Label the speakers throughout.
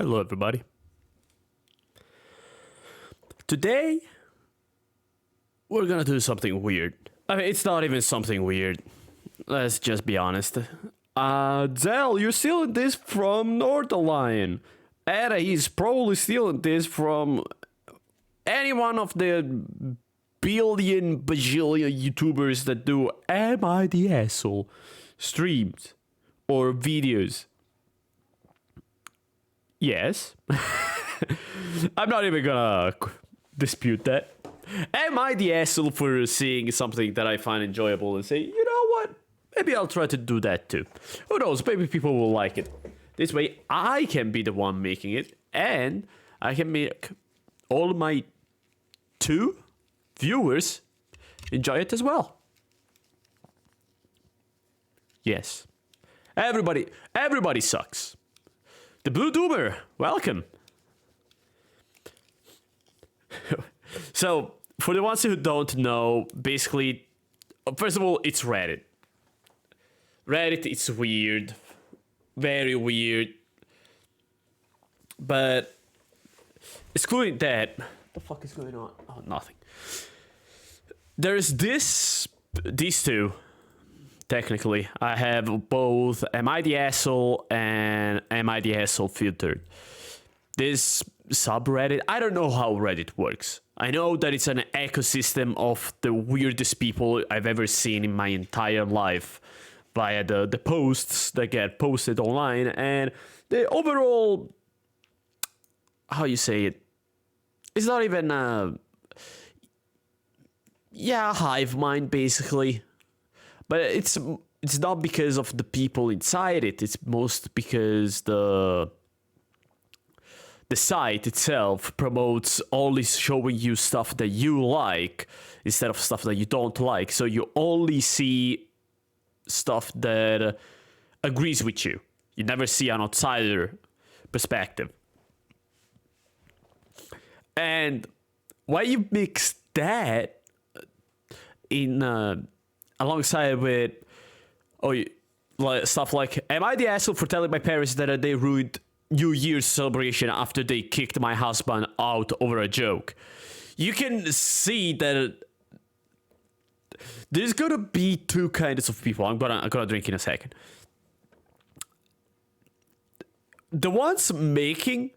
Speaker 1: Hello, everybody. Today, we're gonna do something weird. I mean, it's not even something weird. Let's just be honest. Zell, you're stealing this from Northelion. Ada, he's probably stealing this from any one of the bajillion YouTubers that do Am I the Asshole streams or videos. Yes. I'm not even gonna dispute that. Am I the asshole for seeing something that I find enjoyable and say, you know what? Maybe I'll try to do that too. Who knows? Maybe people will like it. This way, I can be the one making it, and I can make all my 2 viewers enjoy it as well. Yes. Everybody sucks. The Blue Doomer, welcome. So, for the ones who don't know, basically, first of all, it's Reddit. Reddit, it's weird. Very weird. But, excluding that, what the fuck is going on? Oh, nothing. There's these 2. Technically, I have both Am I the Asshole and Am I the Asshole filtered. This subreddit, I don't know how Reddit works. I know that it's an ecosystem of the weirdest people I've ever seen in my entire life via the posts that get posted online and the overall, how you say it, it's not even hive mind basically. But it's not because of the people inside it. It's most because the site itself promotes always showing you stuff that you like instead of stuff that you don't like. So you only see stuff that agrees with you. You never see an outsider perspective. And why you mix that in alongside with stuff like, am I the asshole for telling my parents that they ruined New Year's celebration after they kicked my husband out over a joke? You can see that there's gonna be 2 kinds of people. I'm gonna drink in a second. The ones making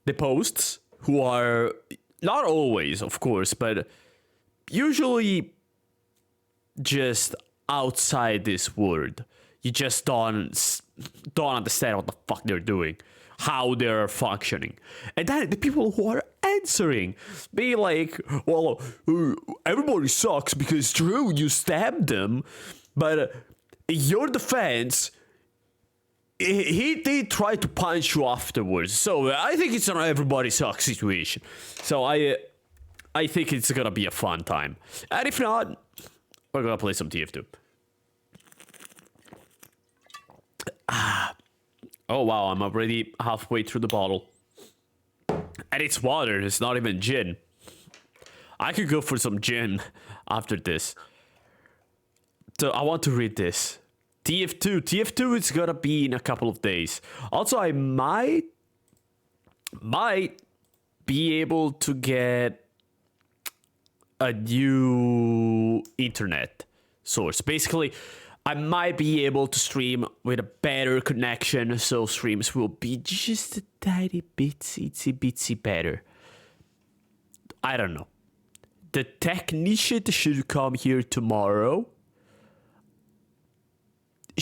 Speaker 1: the posts, who are not always, of course, but usually just outside this world. You just don't understand what the fuck they're doing, how they're functioning. And then the people who are answering be like, well, everybody sucks because true, you stabbed them, but in your defense, he tried to punch you afterwards. So I think it's an everybody sucks situation. So I think it's gonna be a fun time. And if not, we're gonna play some TF2. Oh wow, I'm already halfway through the bottle. And it's water, it's not even gin. I could go for some gin after this. So I want to read this. TF2. TF2 is gonna be in a couple of days. Also, I might be able to get a new internet source. Basically, I might be able to stream with a better connection, so streams will be just a tiny bit, itsy better. I don't know. The technician should come here tomorrow. He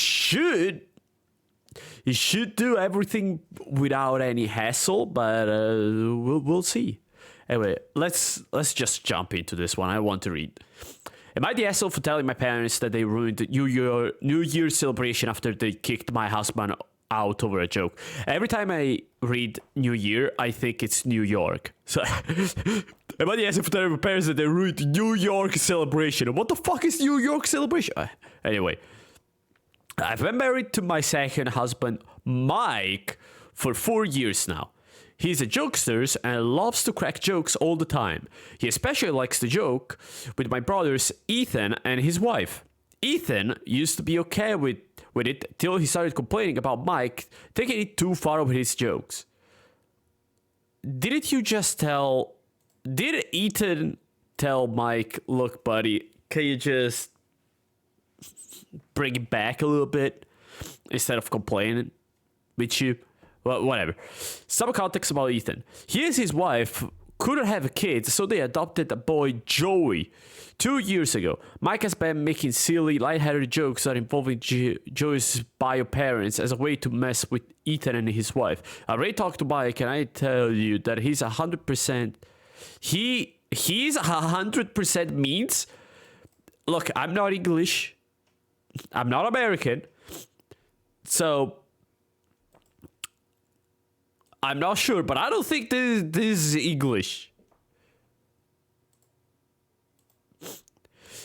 Speaker 1: should do everything without any hassle, but we'll see. Anyway, let's just jump into this one. I want to read. Am I the asshole for telling my parents that they ruined the New Year's celebration after they kicked my husband out over a joke? Every time I read New Year, I think it's New York. So, am I the asshole for telling my parents that they ruined the New York celebration? What the fuck is New York celebration? Anyway, I've been married to my second husband, Mike, for 4 years now. He's a jokester and loves to crack jokes all the time. He especially likes to joke with my brothers Ethan and his wife. Ethan used to be okay with it till he started complaining about Mike taking it too far with his jokes. didn't you just tell? Did Ethan tell Mike, look, buddy, can you just bring it back a little bit instead of complaining with you? Well, whatever. Some context about Ethan. He and his wife couldn't have kids, so they adopted a boy, Joey, 2 years ago. Mike has been making silly, lighthearted jokes that involving Joey's bio parents as a way to mess with Ethan and his wife. I already talked to Mike, and I tell you that he's 100%. He's 100% means. Look, I'm not English. I'm not American. So I'm not sure, but I don't think this is English.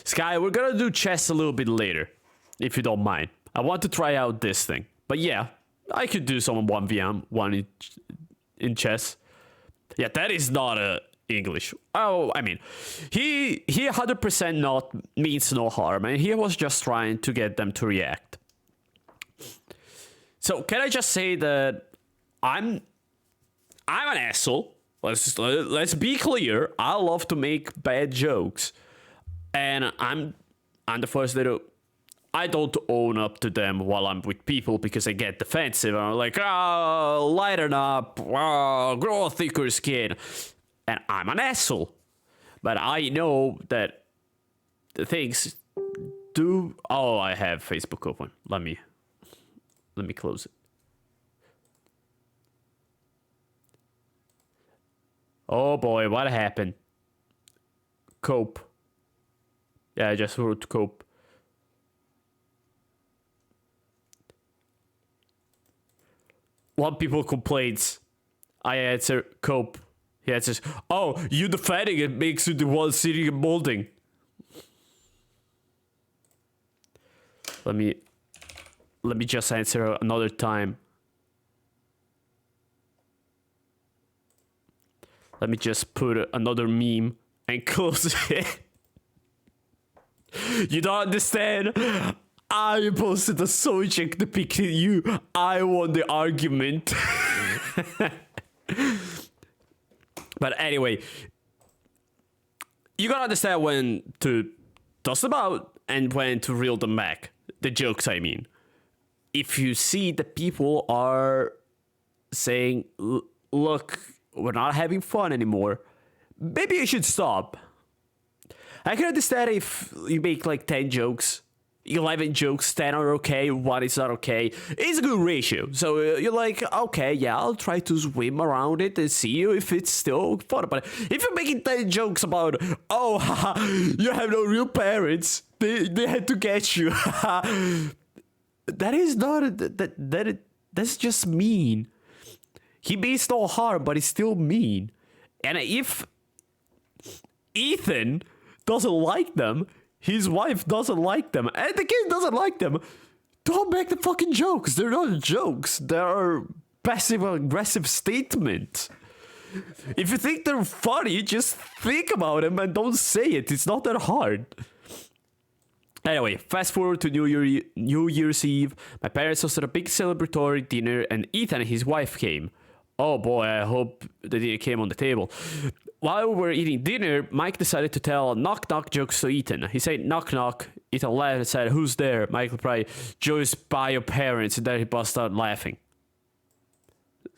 Speaker 1: Sky, we're gonna do chess a little bit later, if you don't mind. I want to try out this thing. But yeah, I could do some 1v1 in chess. Yeah, that is not English. Oh, I mean, he 100% not means no harm, and he was just trying to get them to react. So can I just say that I'm an asshole. Let's be clear. I love to make bad jokes, and I'm the first that I don't own up to them while I'm with people because I get defensive. I'm like, oh, lighten up, oh, grow a thicker skin, and I'm an asshole. But I know that the things do. Oh, I have Facebook open. Let me close it. Oh boy, what happened? Cope. Yeah, I just wrote cope. One people complains. I answer cope. He answers, oh, you defending it makes you the one sitting and molding. Let me just answer another time. Let me just put another meme and close it. You don't understand? I posted a subject depicting you. I won the argument. But anyway, you gotta understand when to toss them out and when to reel them back. The jokes, I mean. If you see that people are saying, look, we're not having fun anymore, maybe you should stop. I can understand if you make like 10 jokes, 11 jokes, 10 are okay, 1 is not okay. It's a good ratio. So you're like, okay, yeah, I'll try to swim around it and see if it's still fun. But if you're making 10 jokes about, oh, haha, you have no real parents, they had to get you. That is not, that's just mean. He means no harm, but he's still mean. And if Ethan doesn't like them, his wife doesn't like them, and the kid doesn't like them, don't make the fucking jokes. They're not jokes. They're passive-aggressive statements. If you think they're funny, just think about them and don't say it. It's not that hard. Anyway, fast forward to New Year's Eve. My parents hosted a big celebratory dinner, and Ethan and his wife came. Oh boy, I hope the dinner came on the table. While we were eating dinner, Mike decided to tell knock-knock jokes to Ethan. He said knock-knock. Ethan laughed and said, who's there? Mike replied, Joey's bio parents, and then he busted out laughing.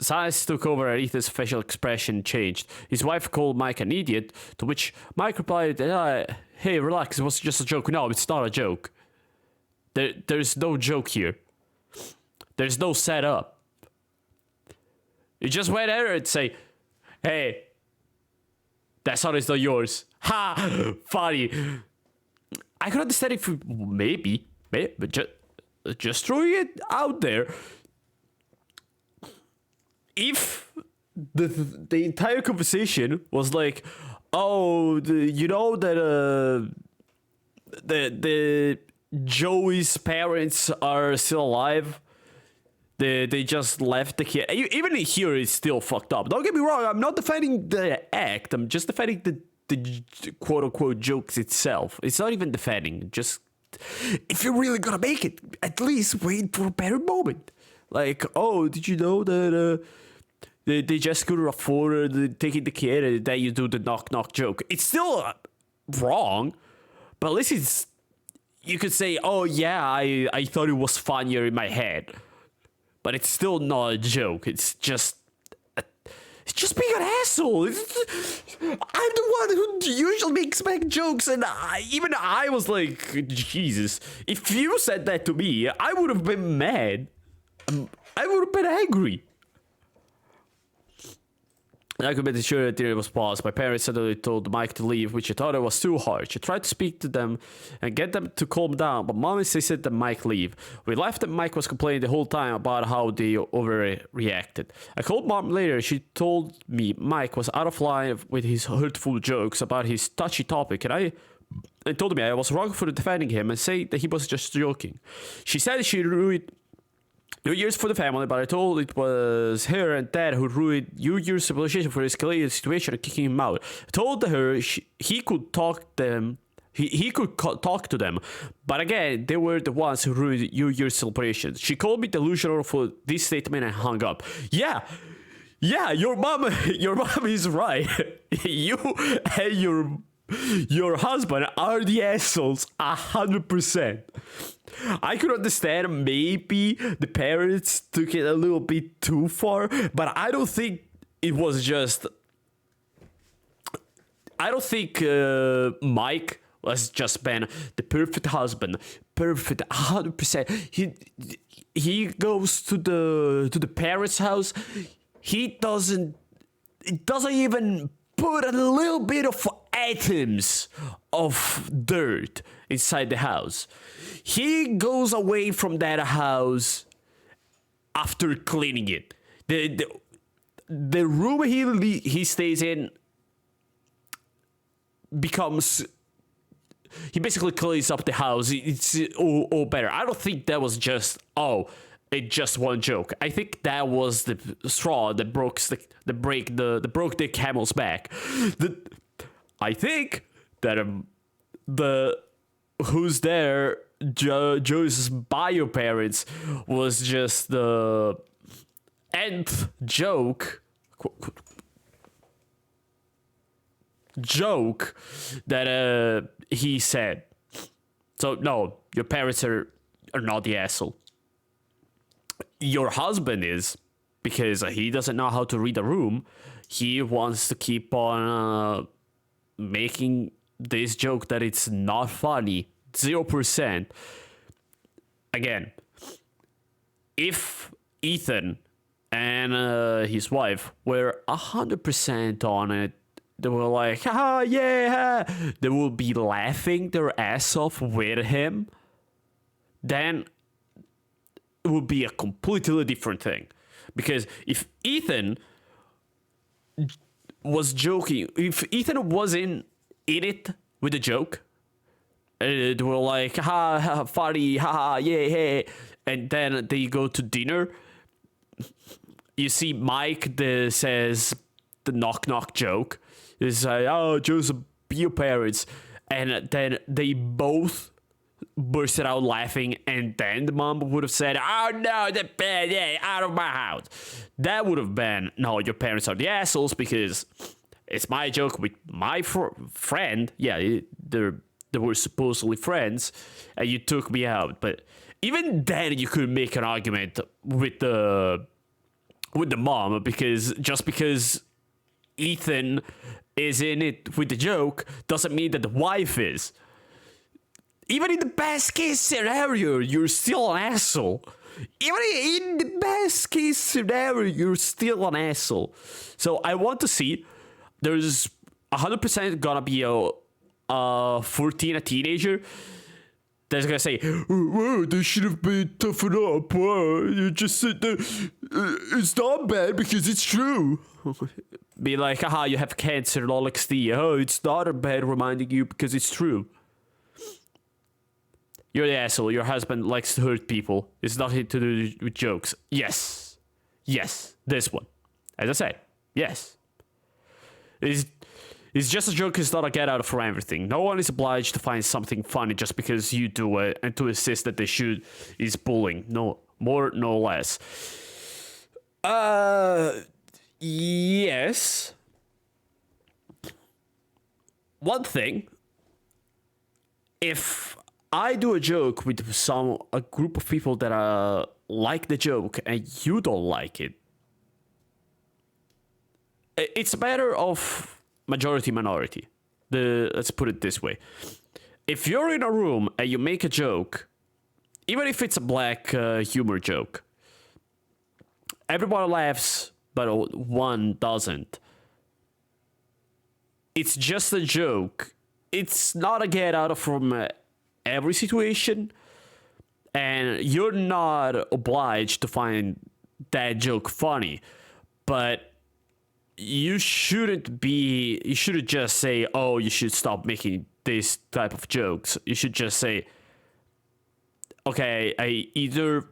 Speaker 1: Silence took over and Ethan's facial expression changed. His wife called Mike an idiot, to which Mike replied, hey, relax, it was just a joke. No, it's not a joke. There's no joke here. There's no setup. You just went there and say, hey, that song is not yours. Ha! Funny. I could understand if you, maybe, but just throwing it out there. If the entire conversation was like, oh, you know that the Joey's parents are still alive. They just left the kid. Even here, it's still fucked up. Don't get me wrong. I'm not defending the act. I'm just defending the quote-unquote jokes itself. It's not even defending. Just, if you're really gonna make it, at least wait for a better moment. Like, oh, did you know that they just couldn't afford taking the kid, and then you do the knock knock joke. It's still wrong, but at least you could say, oh yeah, I thought it was funnier in my head, but it's still not a joke. It's just being an asshole. I'm the one who usually makes jokes, and even I was like, Jesus, if you said that to me, I would have been mad. I would have been angry. I could be sure that there was pause. My parents suddenly told Mike to leave, which I thought it was too hard. She tried to speak to them and get them to calm down, but Mom insisted that Mike leave. We left and Mike was complaining the whole time about how they overreacted. I called Mom later. She told me Mike was out of line with his hurtful jokes about his touchy topic, and told me I was wrong for defending him and saying that he was just joking. She said she ruined New Year's for the family, but I told it was her and Dad who ruined New Year's civilization for escalating the situation and kicking him out. I told her he could talk them. He could talk to them, but again, they were the ones who ruined New Year's celebrations. She called me delusional for this statement and hung up. Yeah, your mom is right. You and your husband are the assholes 100%. I could understand maybe the parents took it a little bit too far, but I don't think it was just. I don't think Mike was just been the perfect husband, perfect 100%. He goes to the parents' house. He doesn't even put a little bit of atoms of dirt inside the house. He goes away from that house after cleaning it. The room he stays in becomes. He basically cleans up the house. It's all better. I don't think that was just it's just one joke. I think that was the straw that broke the camel's back. I think that the who's there, Joe's bio parents, was just the nth joke that he said. So no, your parents are not the asshole. Your husband is, because he doesn't know how to read a room. He wants to keep on making this joke that it's not funny. 0%. Again, if Ethan and his wife were 100% on it, they were like, yeah, they will be laughing their ass off with him, then it would be a completely different thing. Because if Ethan was joking, if Ethan was in it with a joke, they were like, funny, yeah, hey, and then they go to dinner, you see Mike says the knock joke, is like, Joe's your parents, and then they both bursted out laughing, and then the mom would have said, oh no, the bed, yeah, out of my house. That would have been, no, your parents are the assholes because it's my joke with my friend. Yeah, they were supposedly friends, and you took me out. But even then, you could make an argument with the mom, because just because Ethan is in it with the joke doesn't mean that the wife is. Even in the best case scenario, you're still an asshole. Even in the best case scenario, you're still an asshole. So I want to see. There's 100% gonna be a 14, a teenager, that's gonna say, "Whoa, they should have been toughened up. You just said that it's not bad because it's true." Be like, haha, you have cancer, LXD. Oh, it's not bad reminding you because it's true. You're the asshole. Your husband likes to hurt people. It's nothing to do with jokes. Yes, this one. As I said, yes. It's just a joke. It's not a get out for everything. No one is obliged to find something funny just because you do it, and to insist that they should is bullying. No more, no less. Yes. One thing, if I do a joke with a group of people that like the joke and you don't like it, it's a matter of majority minority. Let's put it this way: if you're in a room and you make a joke, even if it's a black humor joke, everybody laughs, but one doesn't. It's just a joke. It's not a get out of from every situation, and you're not obliged to find that joke funny, but you shouldn't just say, oh, you should stop making this type of jokes. You should just say, okay, I either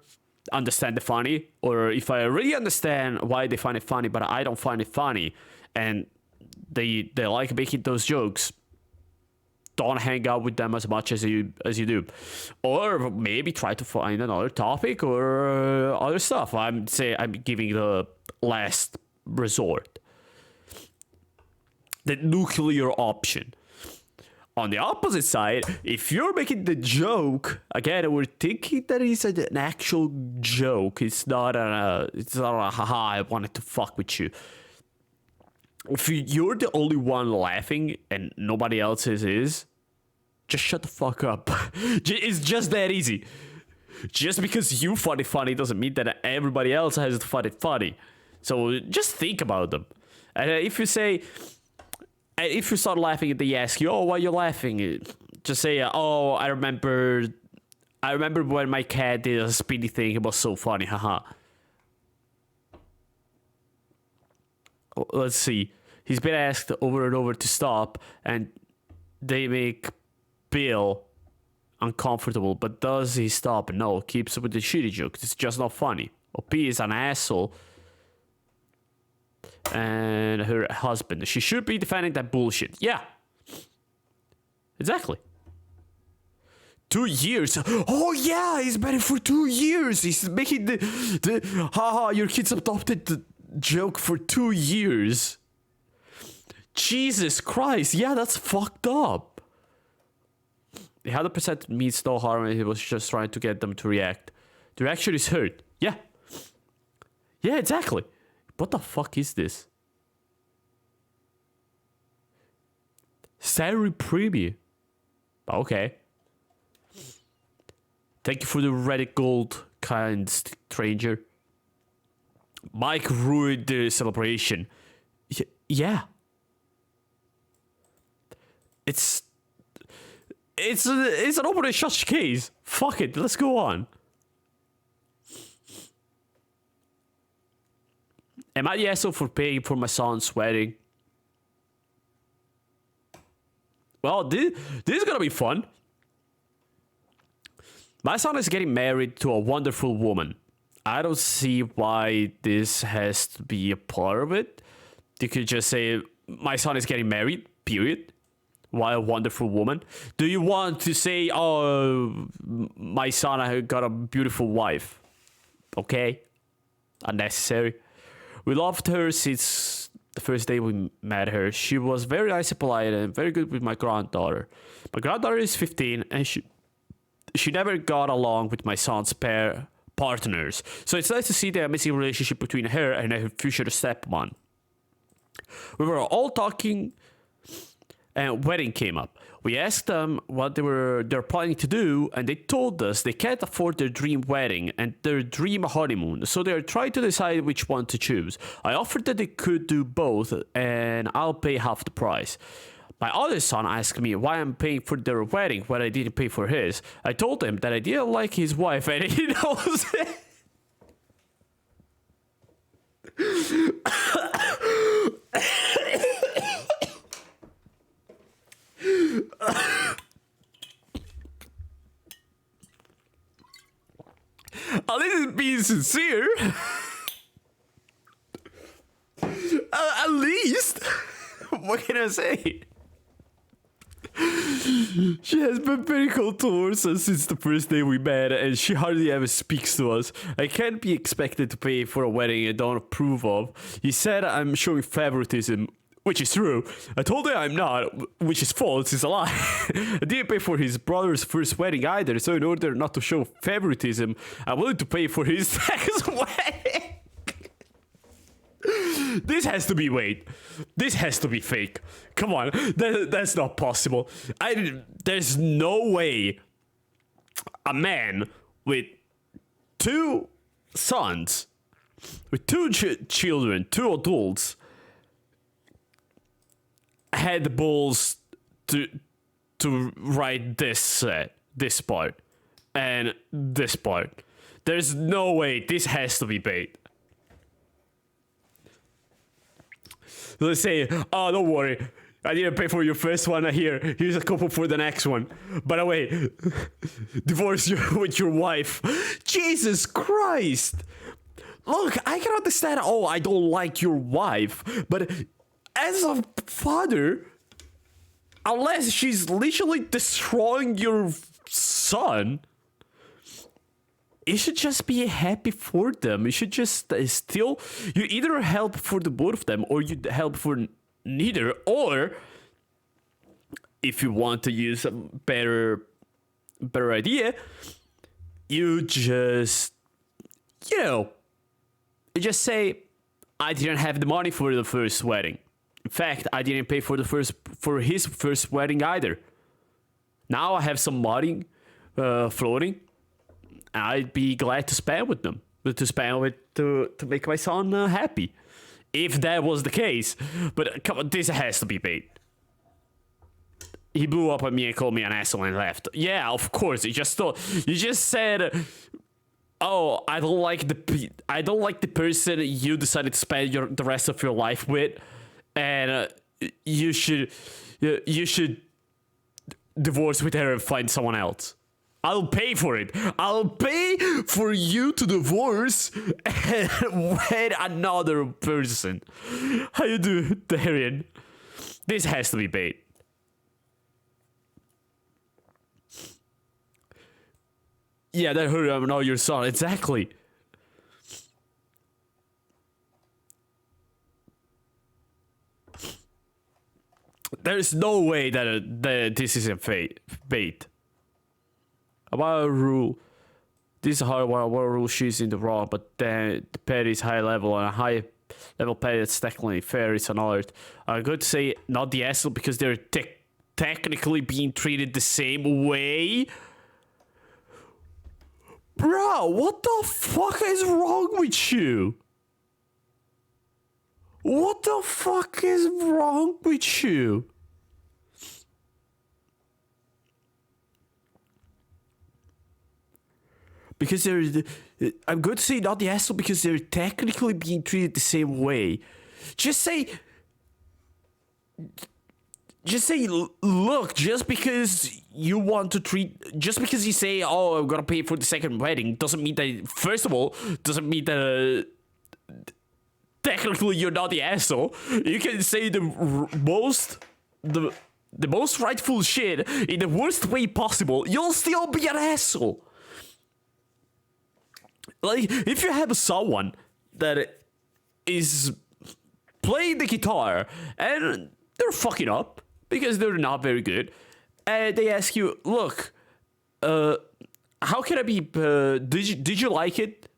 Speaker 1: understand the funny, or if I already understand why they find it funny but I don't find it funny, and they like making those jokes, don't hang out with them as much as you do, or maybe try to find another topic or other stuff. I'm giving the last resort, the nuclear option. On the opposite side, if you're making the joke, again, we're thinking that it's an actual joke. It's not a haha, I wanted to fuck with you. If you're the only one laughing and nobody else is, just shut the fuck up. It's just that easy. Just because you find it funny doesn't mean that everybody else has to find it funny. So just think about them. And if you start laughing and they ask you, oh, why are you laughing? Just say, oh, I remember when my cat did a speedy thing. It was so funny, haha. Let's see. He's been asked over and over to stop, and they make Bill uncomfortable. But does he stop? No, keeps with the shitty joke. It's just not funny. OP is an asshole. And her husband. She should be defending that bullshit. Yeah. Exactly. 2 years. Oh yeah, he's been for 2 years. He's making the haha, your kids adopted the joke for 2 years. Jesus Christ. Yeah, that's fucked up. The 100% means no harm, and he was just trying to get them to react. The reaction is hurt. Yeah. Yeah, exactly. What the fuck is this? Salary premium. Okay. Thank you for the Reddit gold, kind stranger. Mike ruined the celebration. Yeah. It's an open and shut case. Fuck it, let's go on. Am I the asshole for paying for my son's wedding? Well, this is gonna be fun. My son is getting married to a wonderful woman. I don't see why this has to be a part of it. You could just say, my son is getting married, period. Why a wonderful woman? Do you want to say, oh, my son got a beautiful wife? Okay. Unnecessary. We loved her since the first day we met her. She was very nice and polite and very good with my granddaughter. My granddaughter is 15 and she never got along with my son's partners. So it's nice to see the amazing relationship between her and her future stepmom. We were all talking and wedding came up. We asked them what they're planning to do, and they told us they can't afford their dream wedding and their dream honeymoon, so they're trying to decide which one to choose. I offered that they could do both, and I'll pay half the price. My other son asked me why I'm paying for their wedding when I didn't pay for his. I told him that I didn't like his wife, and he knows it. At least it's being sincere. At least. What can I say? She has been very cold towards us since the first day we met, and she hardly ever speaks to us. I can't be expected to pay for a wedding I don't approve of. He said I'm showing favoritism, which is true. I told her I'm not, which is false, it's a lie. I didn't pay for his brother's first wedding either, so in order not to show favoritism, I'm willing to pay for his next wedding. This has to be This has to be fake. Come on, that's not possible. There's no way a man with 2 sons, with 2 children, 2 adults, had the balls to write this part and this part. There's no way. This has to be bait. Let's say, oh, don't worry, I didn't pay for your first one. Here's a couple for the next one. By the way, divorce with your wife. Jesus Christ. Look, I can understand, oh, I don't like your wife, but as a father, unless she's literally destroying your son, you should just be happy for them. You should just you either help for the both of them, or you help for neither, or if you want to use a better idea, you just, you just say, I didn't have the money for the first wedding. In fact, I didn't pay for his first wedding either. Now I have some money floating. I'd be glad to spend with them, to make my son happy, if that was the case. But come on, this has to be bait. He blew up at me and called me an asshole and left. Yeah, of course. You just said, oh, I don't like the person you decided to spend the rest of your life with, and you should divorce with her and find someone else. I'll pay for it. I'll pay for you to divorce and wed another person. How you do, Darian? This has to be bait. Yeah, that hurt him. Now your son. Exactly. There's no way that this is a bait. About a rule, this is a hard one. About a rule, she's in the wrong, but then the pet is high level, and a high level pet that's technically fair is an alert. I'm going to say not the asshole because they're technically being treated the same way. Bro, what the fuck is wrong with you? What the fuck is wrong with you? Because I'm going to say not the asshole because they're technically being treated the same way. Just say, look, just because you say, oh, I'm gonna pay for the second wedding, doesn't mean that, first of all, doesn't mean that technically you're not the asshole. You can say the most rightful shit in the worst way possible. You'll still be an asshole. Like, if you have someone that is playing the guitar and they're fucking up because they're not very good, and they ask you, look, how can I be, did you like it?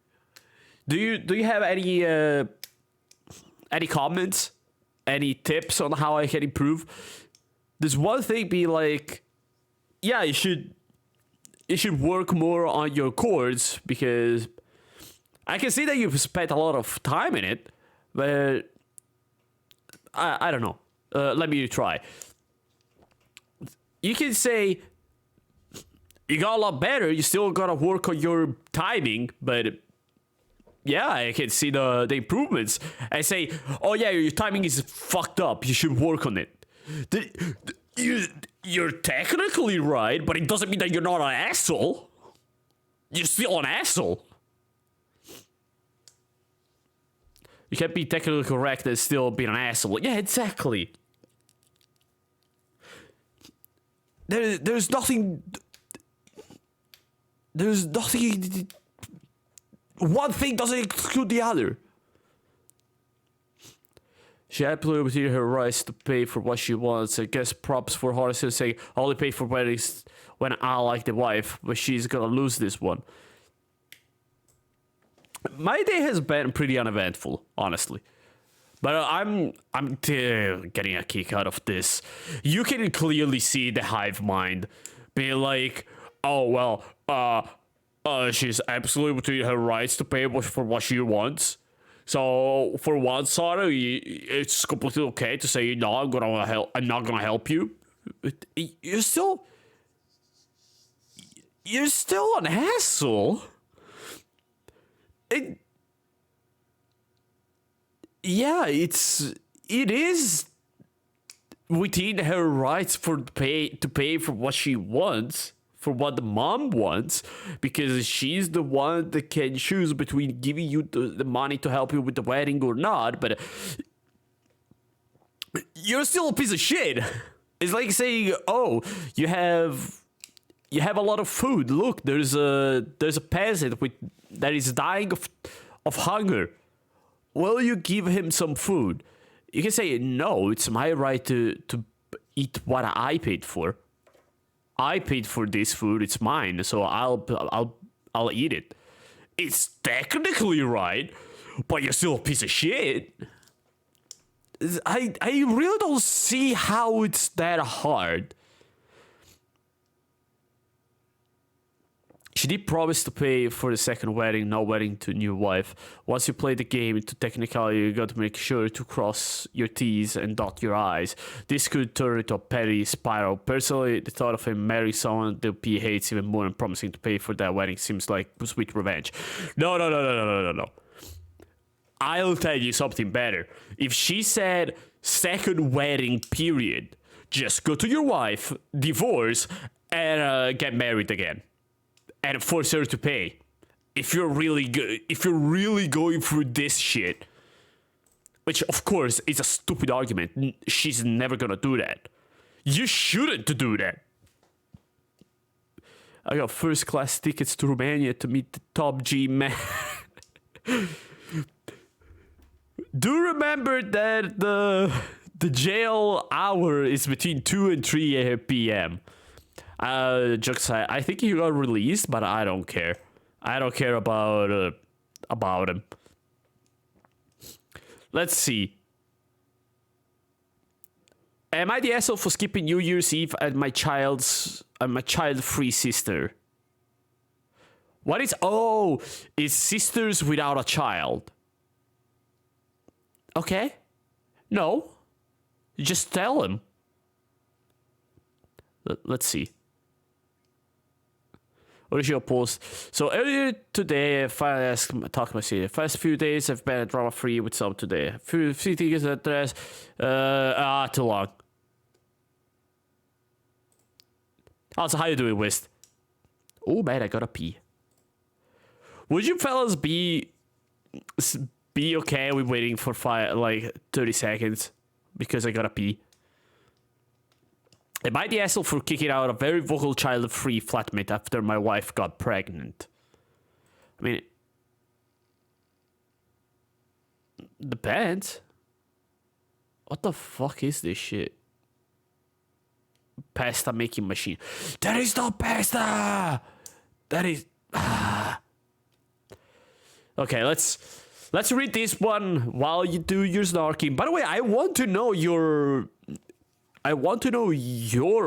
Speaker 1: Do you have any comments, any tips on how I can improve? There's one thing be like, yeah, you should work more on your chords, because I can see that you've spent a lot of time in it, but I don't know. Let me try. You can say you got a lot better. You still gotta work on your timing, but yeah, I can see the improvements. I say, oh yeah, your timing is fucked up. You should work on it. You're technically right, but it doesn't mean that you're not an asshole. You're still an asshole. You can't be technically correct and still be an asshole. Yeah, exactly. There's nothing. There's nothing. One thing doesn't exclude the other. She absolutely retained her rights to pay for what she wants. I guess props for Horace saying, I only pay for weddings when I like the wife, but she's gonna lose this one. My day has been pretty uneventful, honestly. But I'm getting a kick out of this. You can clearly see the hive mind be like, oh well, she's absolutely within her rights to pay for what she wants. So for one side, it's completely okay to say no. I'm not gonna help you. You're still an asshole. It is within her rights to pay for what she wants, for what the mom wants, because she's the one that can choose between giving you the money to help you with the wedding or not. But you're still a piece of shit. It's like saying, oh, you have a lot of food. Look, there's a peasant that is dying of hunger. Will you give him some food? You can say, no, it's my right to eat what I paid for. I paid for this food, it's mine, so I'll eat it. It's technically right, but you're still a piece of shit. I really don't see how it's that hard. She did promise to pay for the second wedding, no wedding to new wife. Once you play the game to technicality, you got to make sure to cross your T's and dot your I's. This could turn into a petty spiral. Personally, the thought of him marrying someone that he hates even more and promising to pay for that wedding seems like sweet revenge. No. I'll tell you something better. If she said second wedding period, just go to your wife, divorce, and get married again. And force her to pay. If you're really going through this shit, which of course is a stupid argument. She's never gonna do that. You shouldn't do that. I got first class tickets to Romania to meet the top G man. Do remember that the jail hour is between 2 and 3 p.m. Jokes aside, I think he got released, but I don't care. I don't care about him. Let's see. Am I the asshole for skipping New Year's Eve at my child-free sister? What is... Oh, it's sisters without a child. Okay. No. Just tell him. Let's see. Original post. So earlier today, I finally talked to my city. The first few days I've been drama-free with some today. Few things address. Too long. Also, how you doing, Wist? Oh man, I gotta pee. Would you fellas be okay with waiting for 30 seconds because I gotta pee? Am I the asshole for kicking out a very vocal child-free flatmate after my wife got pregnant? I mean, depends. What the fuck is this shit? Pasta making machine. There is no pasta! That is... Okay, let's read this one while you do your snarking. By the way, I want to know your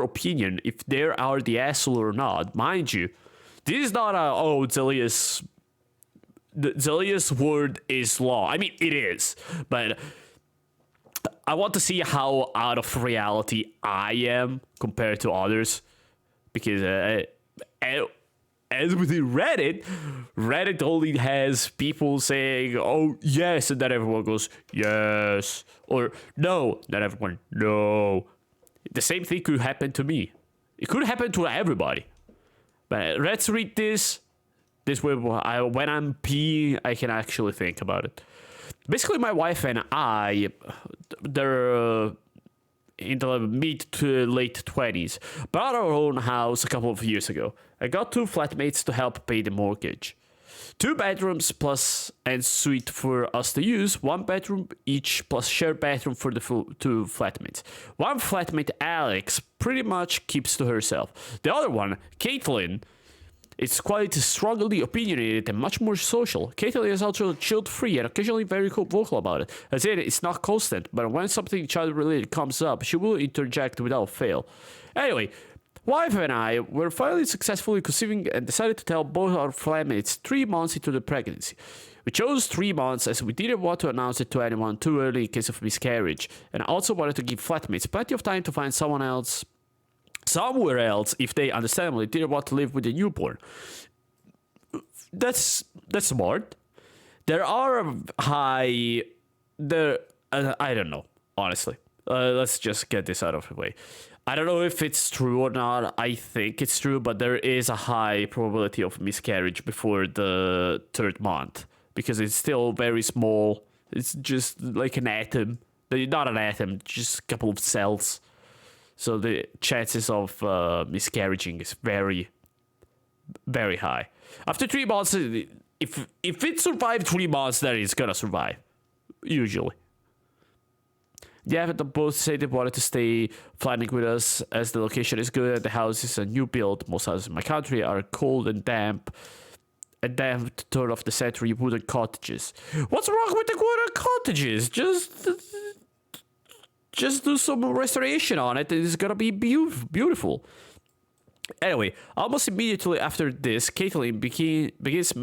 Speaker 1: opinion, if they are the asshole or not. Mind you, this is not Noszelias. The Noszelias word is law. I mean, it is, but I want to see how out of reality I am compared to others, because as with Reddit only has people saying, oh, yes, and then everyone goes, yes, or no, then everyone, no. The same thing could happen to me. It could happen to everybody. But let's read this. This way, when I'm peeing, I can actually think about it. Basically, my wife and I, in the mid to late 20s, bought our own house a couple of years ago. I got 2 flatmates to help pay the mortgage. 2 bedrooms plus en suite for us to use, 1 bedroom each plus shared bathroom for the 2 flatmates. One flatmate, Alex, pretty much keeps to herself. The other one, Caitlin, is quite strongly opinionated and much more social. Caitlin is also child-free and occasionally very vocal about it. As in, it's not constant, but when something child-related comes up, she will interject without fail. Anyway, wife and I were finally successfully conceiving and decided to tell both our flatmates 3 months into the pregnancy. We chose 3 months as we didn't want to announce it to anyone too early in case of miscarriage, and also wanted to give flatmates plenty of time to find someone else somewhere else if they understandably didn't want to live with a newborn. That's smart. There are I don't know, honestly. Let's just get this out of the way. I don't know if it's true or not. I think it's true, but there is a high probability of miscarriage before the 3rd month because it's still very small. It's just like an atom. Not an atom, just a couple of cells. So the chances of miscarrying is very, very high. After 3 months, if it survived 3 months, then it's gonna survive, usually. Yeah, but both say they wanted to stay flying with us as the location is good and the house is a new build. Most houses in my country are cold and damp. A damp turn of the century wooden cottages. What's wrong with the wooden cottages? Just do some restoration on it. It's gonna be beautiful. Anyway, almost immediately after this, Caitlin begins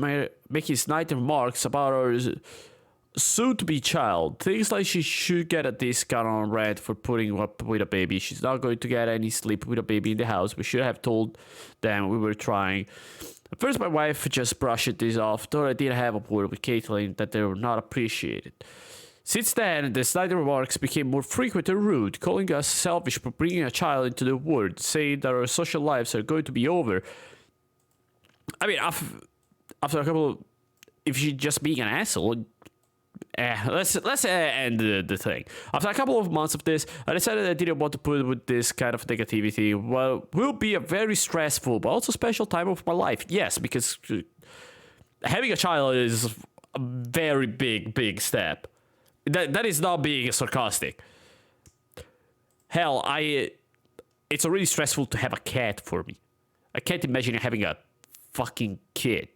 Speaker 1: making snide remarks about our soon-to-be child. Things like she should get a discount on rent for putting up with a baby. She's not going to get any sleep with a baby in the house. We should have told them we were trying. At first, my wife just brushed this off, though I did have a word with Caitlin that they were not appreciated. Since then, the snide remarks became more frequent and rude, calling us selfish for bringing a child into the world, saying that our social lives are going to be over. I mean, after a couple, if she's just being an asshole, let's end the thing. After a couple of months of this, I decided I didn't want to put with this kind of negativity. Well, will be a very stressful but also special time of my life. Yes, because having a child is a very big step. That is not being sarcastic. Hell, it's already stressful to have a cat for me. I can't imagine having a fucking kid.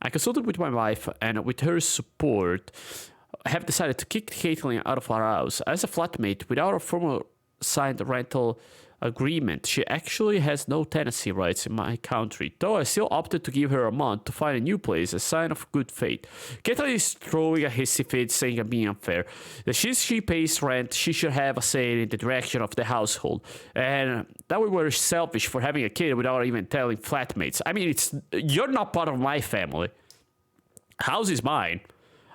Speaker 1: I consulted with my wife, and with her support, I have decided to kick Caitlin out of our house. As a flatmate, without a formal signed rental agreement, she actually has no tenancy rights in my country, though I still opted to give her a month to find a new place, a sign of good faith. Caitlin is throwing a hissy fit, saying I'm being unfair. That since she pays rent, she should have a say in the direction of the household, and that we were selfish for having a kid without even telling flatmates. I mean, you're not part of my family. House is mine.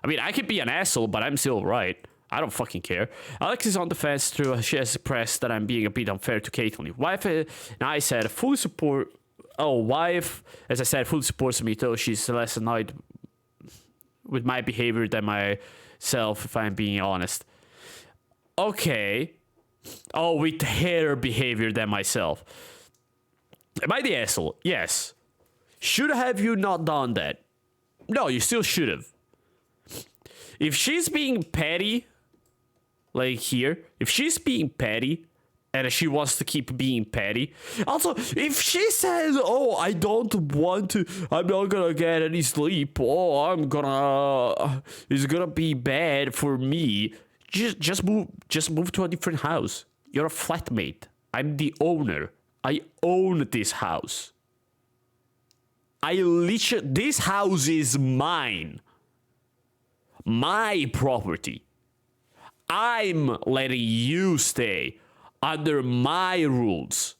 Speaker 1: I mean, I could be an asshole, but I'm still right. I don't fucking care. Alex is on the fence too. She has expressed that I'm being a bit unfair to Caitlin. Wife and I said fully support. Oh, wife, as I said, fully supports me, though she's less annoyed with my behavior than myself, if I'm being honest. Okay. Oh, with her behavior than myself. Am I the asshole? Yes. Should have you not done that? No, you still should have. If she's being petty, like here, if she's being petty and she wants to keep being petty, also, if she says, oh, I don't want to, I'm not gonna get any sleep, oh, it's gonna be bad for me, just move to a different house. You're a flatmate. I'm the owner. I own this house. This house is mine. My property. I'm letting you stay under my rules.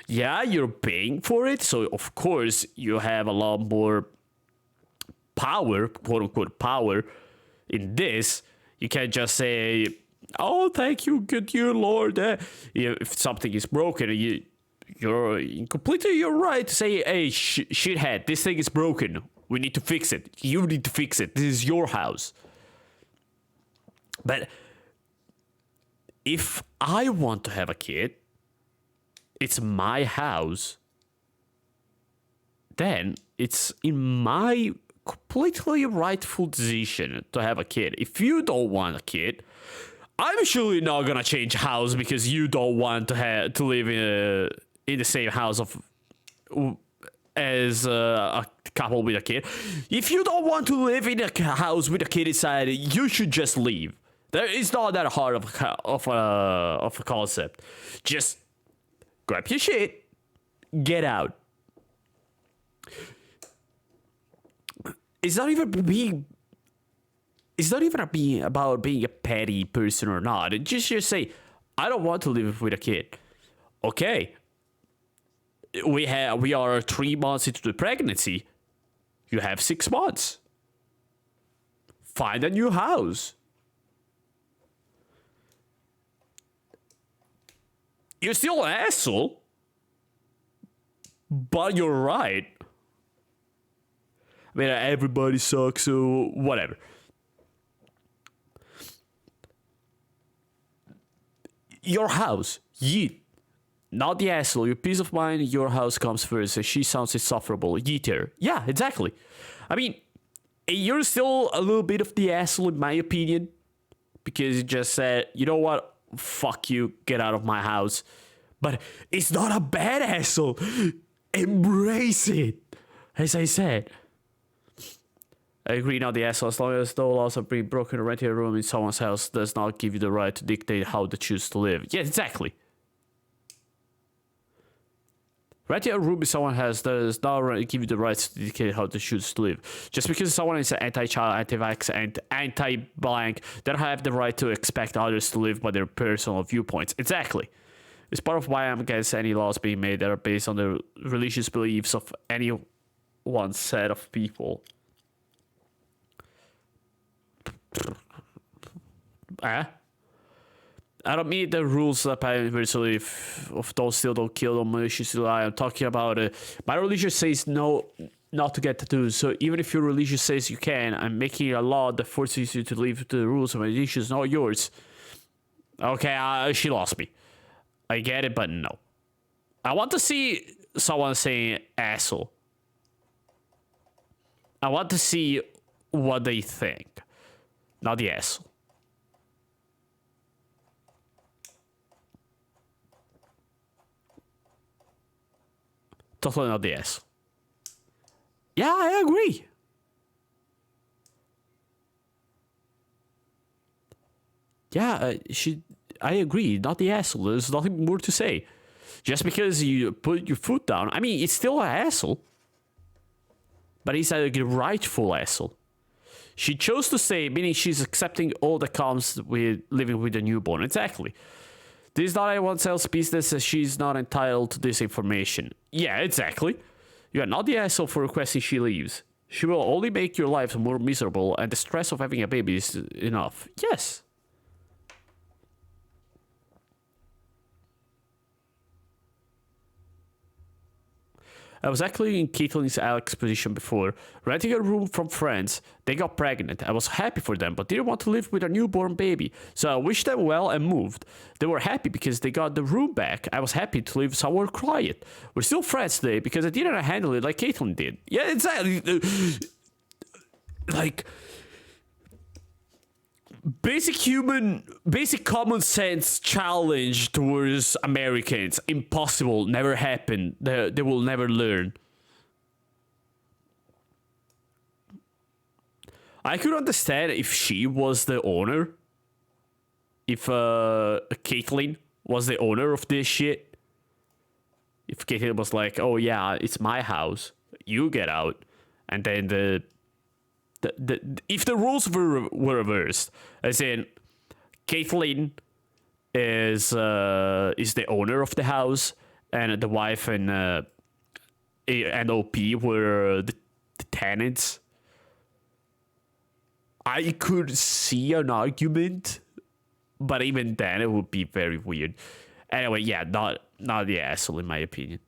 Speaker 1: Yeah, you're paying for it, so of course you have a lot more power, quote unquote power, in this. You can't just say, oh, thank you, good dear Lord. If something is broken, you're right to say, hey, shithead, this thing is broken. We need to fix it. You need to fix it. This is your house. But If I want to have a kid, it's my house, then it's in my completely rightful decision to have a kid. If you don't want a kid, I'm surely not gonna change house because you don't want to live in the same house as a couple with a kid. If you don't want to live in a house with a kid inside, you should just leave. It's not that hard of a concept. Just grab your shit, get out. It's not even about being a petty person or not. It just say, I don't want to live with a kid. Okay. We are 3 months into the pregnancy. You have 6 months. Find a new house. You're still an asshole, but you're right. I mean, everybody sucks, so whatever. Your house, not the asshole. Your peace of mind, your house comes first. She sounds insufferable. Yeet her. Yeah, exactly. I mean, you're still a little bit of the asshole in my opinion, because you just said, you know what? Fuck you, get out of my house. But it's not a bad asshole. Embrace it. As I said. I agree, not the asshole. As long as no laws of being broken or renting a room in someone's house does not give you the right to dictate how they choose to live. Yeah, exactly. Renting a room in someone's house does not give you the right to dictate how they choose to live. Just because someone is anti-child, anti-vax, and anti-blank, they don't have the right to expect others to live by their personal viewpoints. Exactly. It's part of why I'm against any laws being made that are based on the religious beliefs of any one set of people. I don't mean the rules that apply universally. If those still don't kill them, malicious lie. I'm talking about my religion says no, not to get tattoos. So even if your religion says you can, I'm making a law that forces you to leave the rules of my religion, not yours. Okay, she lost me. I get it, but no. I want to see someone saying asshole. I want to see what they think. Not the asshole. Totally not the asshole. Yeah, I agree. Yeah, I agree. Not the asshole. There's nothing more to say. Just because you put your foot down, I mean, it's still an asshole. But he's a rightful asshole. She chose to say, meaning she's accepting all that comes with living with a newborn. Exactly. This is not anyone else's business, as she's not entitled to this information. Yeah, exactly. You are not the asshole for requesting she leaves. She will only make your life more miserable, and the stress of having a baby is enough. Yes. I was actually in Caitlin's Alex position before, renting a room from friends. They got pregnant. I was happy for them, but didn't want to live with a newborn baby. So I wished them well and moved. They were happy because they got the room back. I was happy to live somewhere quiet. We're still friends today because I didn't handle it like Caitlin did. Yeah, exactly. Like, basic common sense challenge towards Americans. Impossible, never happened. They will never learn. I could understand if she was the owner. If Caitlyn was the owner of this shit. If Caitlyn was like, oh yeah, it's my house, you get out. And then if the rules were reversed, as in Caitlyn is the owner of the house, and the wife and OP were the tenants, I could see an argument, but even then it would be very weird. Anyway, yeah, not the asshole in my opinion.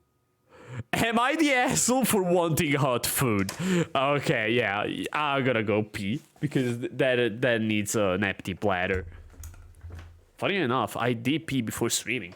Speaker 1: Am I the asshole for wanting hot food? Okay, yeah, I'm gonna go pee because that needs an empty bladder. Funny enough, I did pee before streaming.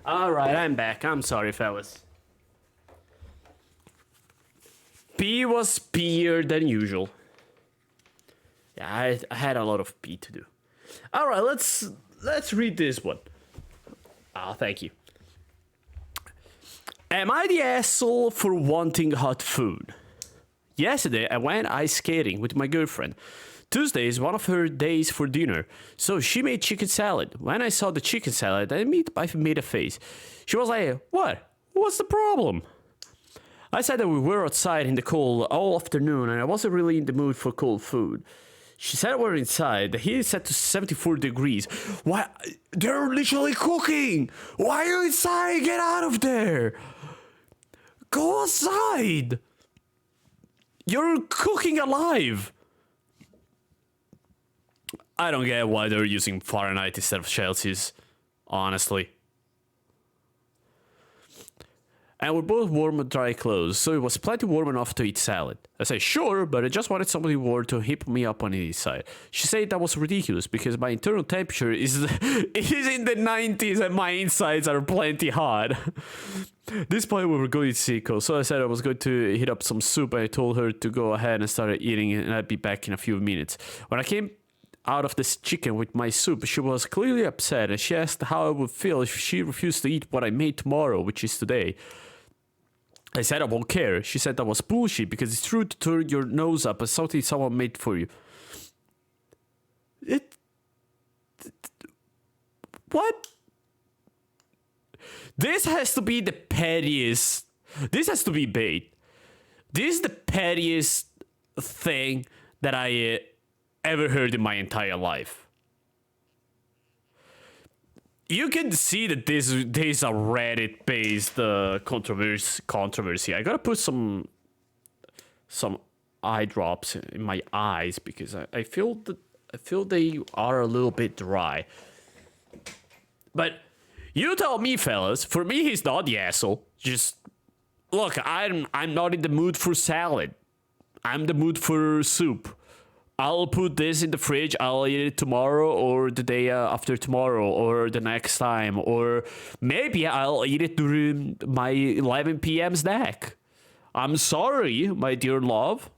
Speaker 1: Alright, I'm back. I'm sorry, fellas. Pee was peer than usual. Yeah, I had a lot of pee to do. Alright, let's read this one. Thank you. Am I the asshole for wanting hot food? Yesterday, I went ice skating with my girlfriend. Tuesday is one of her days for dinner, so she made chicken salad. When I saw the chicken salad, I made a face. She was like, "What? What's the problem?" I said that we were outside in the cold all afternoon and I wasn't really in the mood for cold food. She said we're inside. The heat is set to 74 degrees. Why? They're literally cooking! Why are you inside? Get out of there! Go outside! You're cooking alive! I don't get why they're using Fahrenheit instead of Celsius, honestly. And we're both warm with dry clothes, so it was plenty warm enough to eat salad. I said, sure, but I just wanted somebody warm to hip me up on the inside. She said that was ridiculous because my internal temperature is in the 90s and my insides are plenty hot. This point we were going to Seco, so I said I was going to heat up some soup and I told her to go ahead and start eating and I'd be back in a few minutes. When I came out of this chicken with my soup, she was clearly upset and she asked how I would feel if she refused to eat what I made tomorrow, which is today. I said I won't care. She said that was bullshit because it's true to turn your nose up at something someone made for you. What? This has to be the pettiest. This has to be bait. This is the pettiest thing that I ever heard in my entire life. You can see that this is a Reddit-based controversy. I gotta put some eye drops in my eyes because I feel they are a little bit dry. But you tell me, fellas. For me, he's not the asshole. Just look, I'm not in the mood for salad. I'm in the mood for soup. I'll put this in the fridge. I'll eat it tomorrow or the day after tomorrow or the next time. Or maybe I'll eat it during my 11 p.m. snack. I'm sorry, my dear love.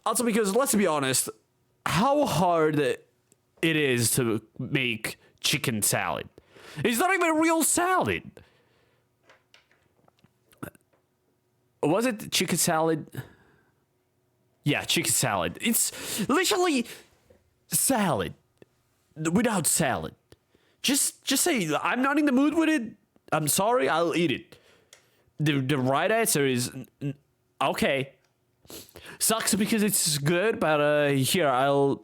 Speaker 1: Also, because let's be honest, how hard it is to make chicken salad. It's not even a real salad. Was it chicken salad? Yeah, chicken salad. It's literally salad without salad. Just say, I'm not in the mood with it. I'm sorry, I'll eat it. The right answer is okay. Sucks because it's good, but here,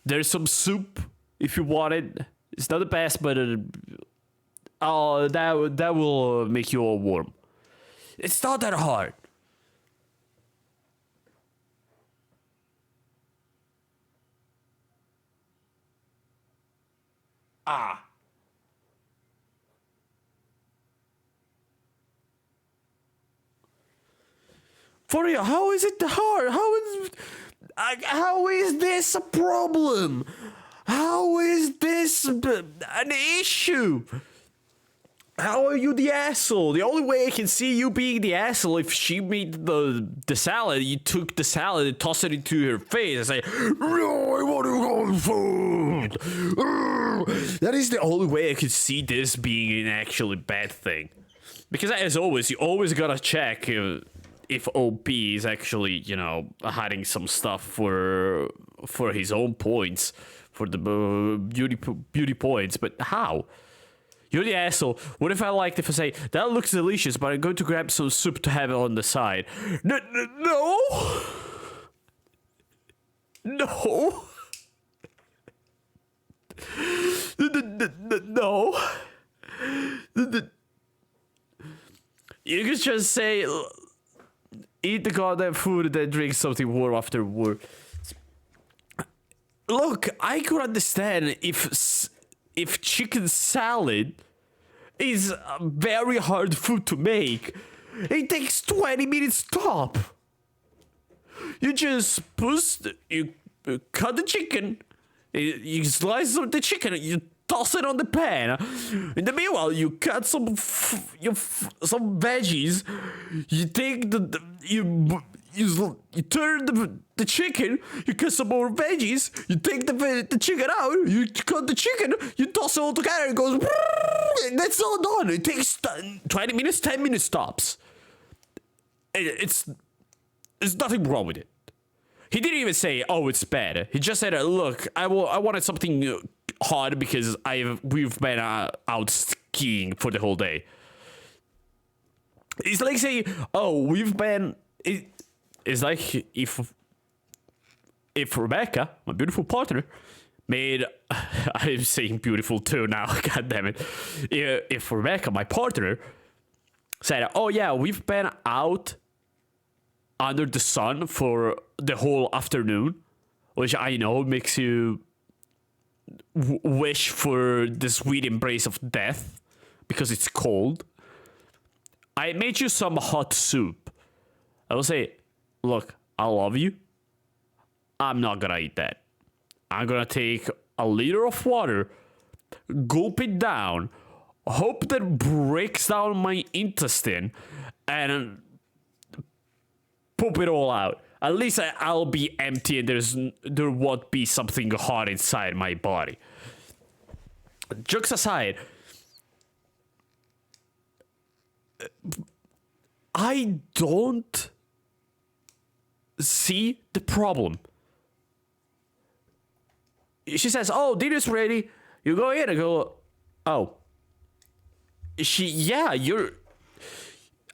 Speaker 1: there's some soup if you want it. It's not the best, but that will make you all warm. It's not that hard. Ah. For real, how is it hard? How is this a problem? How is this an issue? How are you the asshole? The only way I can see you being the asshole if she made the salad, you took the salad and tossed it into her face and say, "No, I want to go food." That is the only way I could see this being an actually bad thing. Because as always, you always gotta check if OP is actually, hiding some stuff for his own points, for the beauty points. But how? You're the asshole. What if I say, that looks delicious, but I'm going to grab some soup to have it on the side? No. No. You could just say, eat the goddamn food and then drink something warm afterward. Look, I could understand if chicken salad is a very hard food to make. It takes 20 minutes top. You just you cut the chicken, you slice up the chicken, you toss it on the pan. In the meanwhile, you cut some veggies. You take you turn the chicken, you cut some more veggies, you take the chicken out, you cut the chicken, you toss it all together, it goes, and that's all done. It takes 20 minutes, 10 minutes tops. It's nothing wrong with it. He didn't even say, oh, it's bad. He just said, look, I wanted something hard because we've been out skiing for the whole day. It's like saying, oh, we've been... It's like if Rebecca, my beautiful partner, made... I'm saying beautiful too now, god damn it. If Rebecca, my partner, said, oh yeah, we've been out under the sun for the whole afternoon, which I know makes you wish for the sweet embrace of death because it's cold. I made you some hot soup. I will say, look, I love you. I'm not gonna eat that. I'm gonna take a liter of water, gulp it down, hope that breaks down my intestine, and poop it all out. At least I'll be empty and there won't be something hot inside my body. Jokes aside, I don't see the problem. she says, "Oh, dinner's ready." You go in and go, "Oh." Yeah, you're.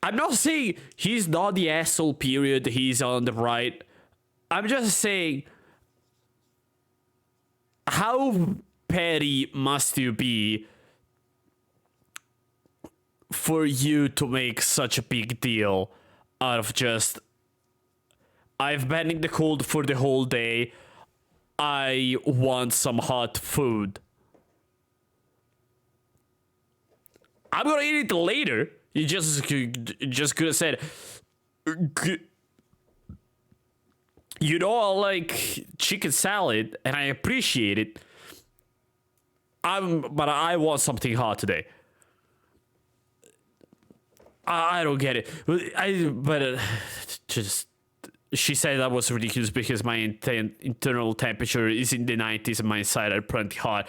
Speaker 1: I'm not saying he's not the asshole. Period. He's on the right. I'm just saying, how petty must you be for you to make such a big deal out of just, I've been in the cold for the whole day, I want some hot food. I'm gonna eat it later. You just could have said, you know, I like chicken salad and I appreciate it. But I want something hot today. I don't get it. Just, she said that was ridiculous because my internal temperature is in the 90s and my inside are plenty hot.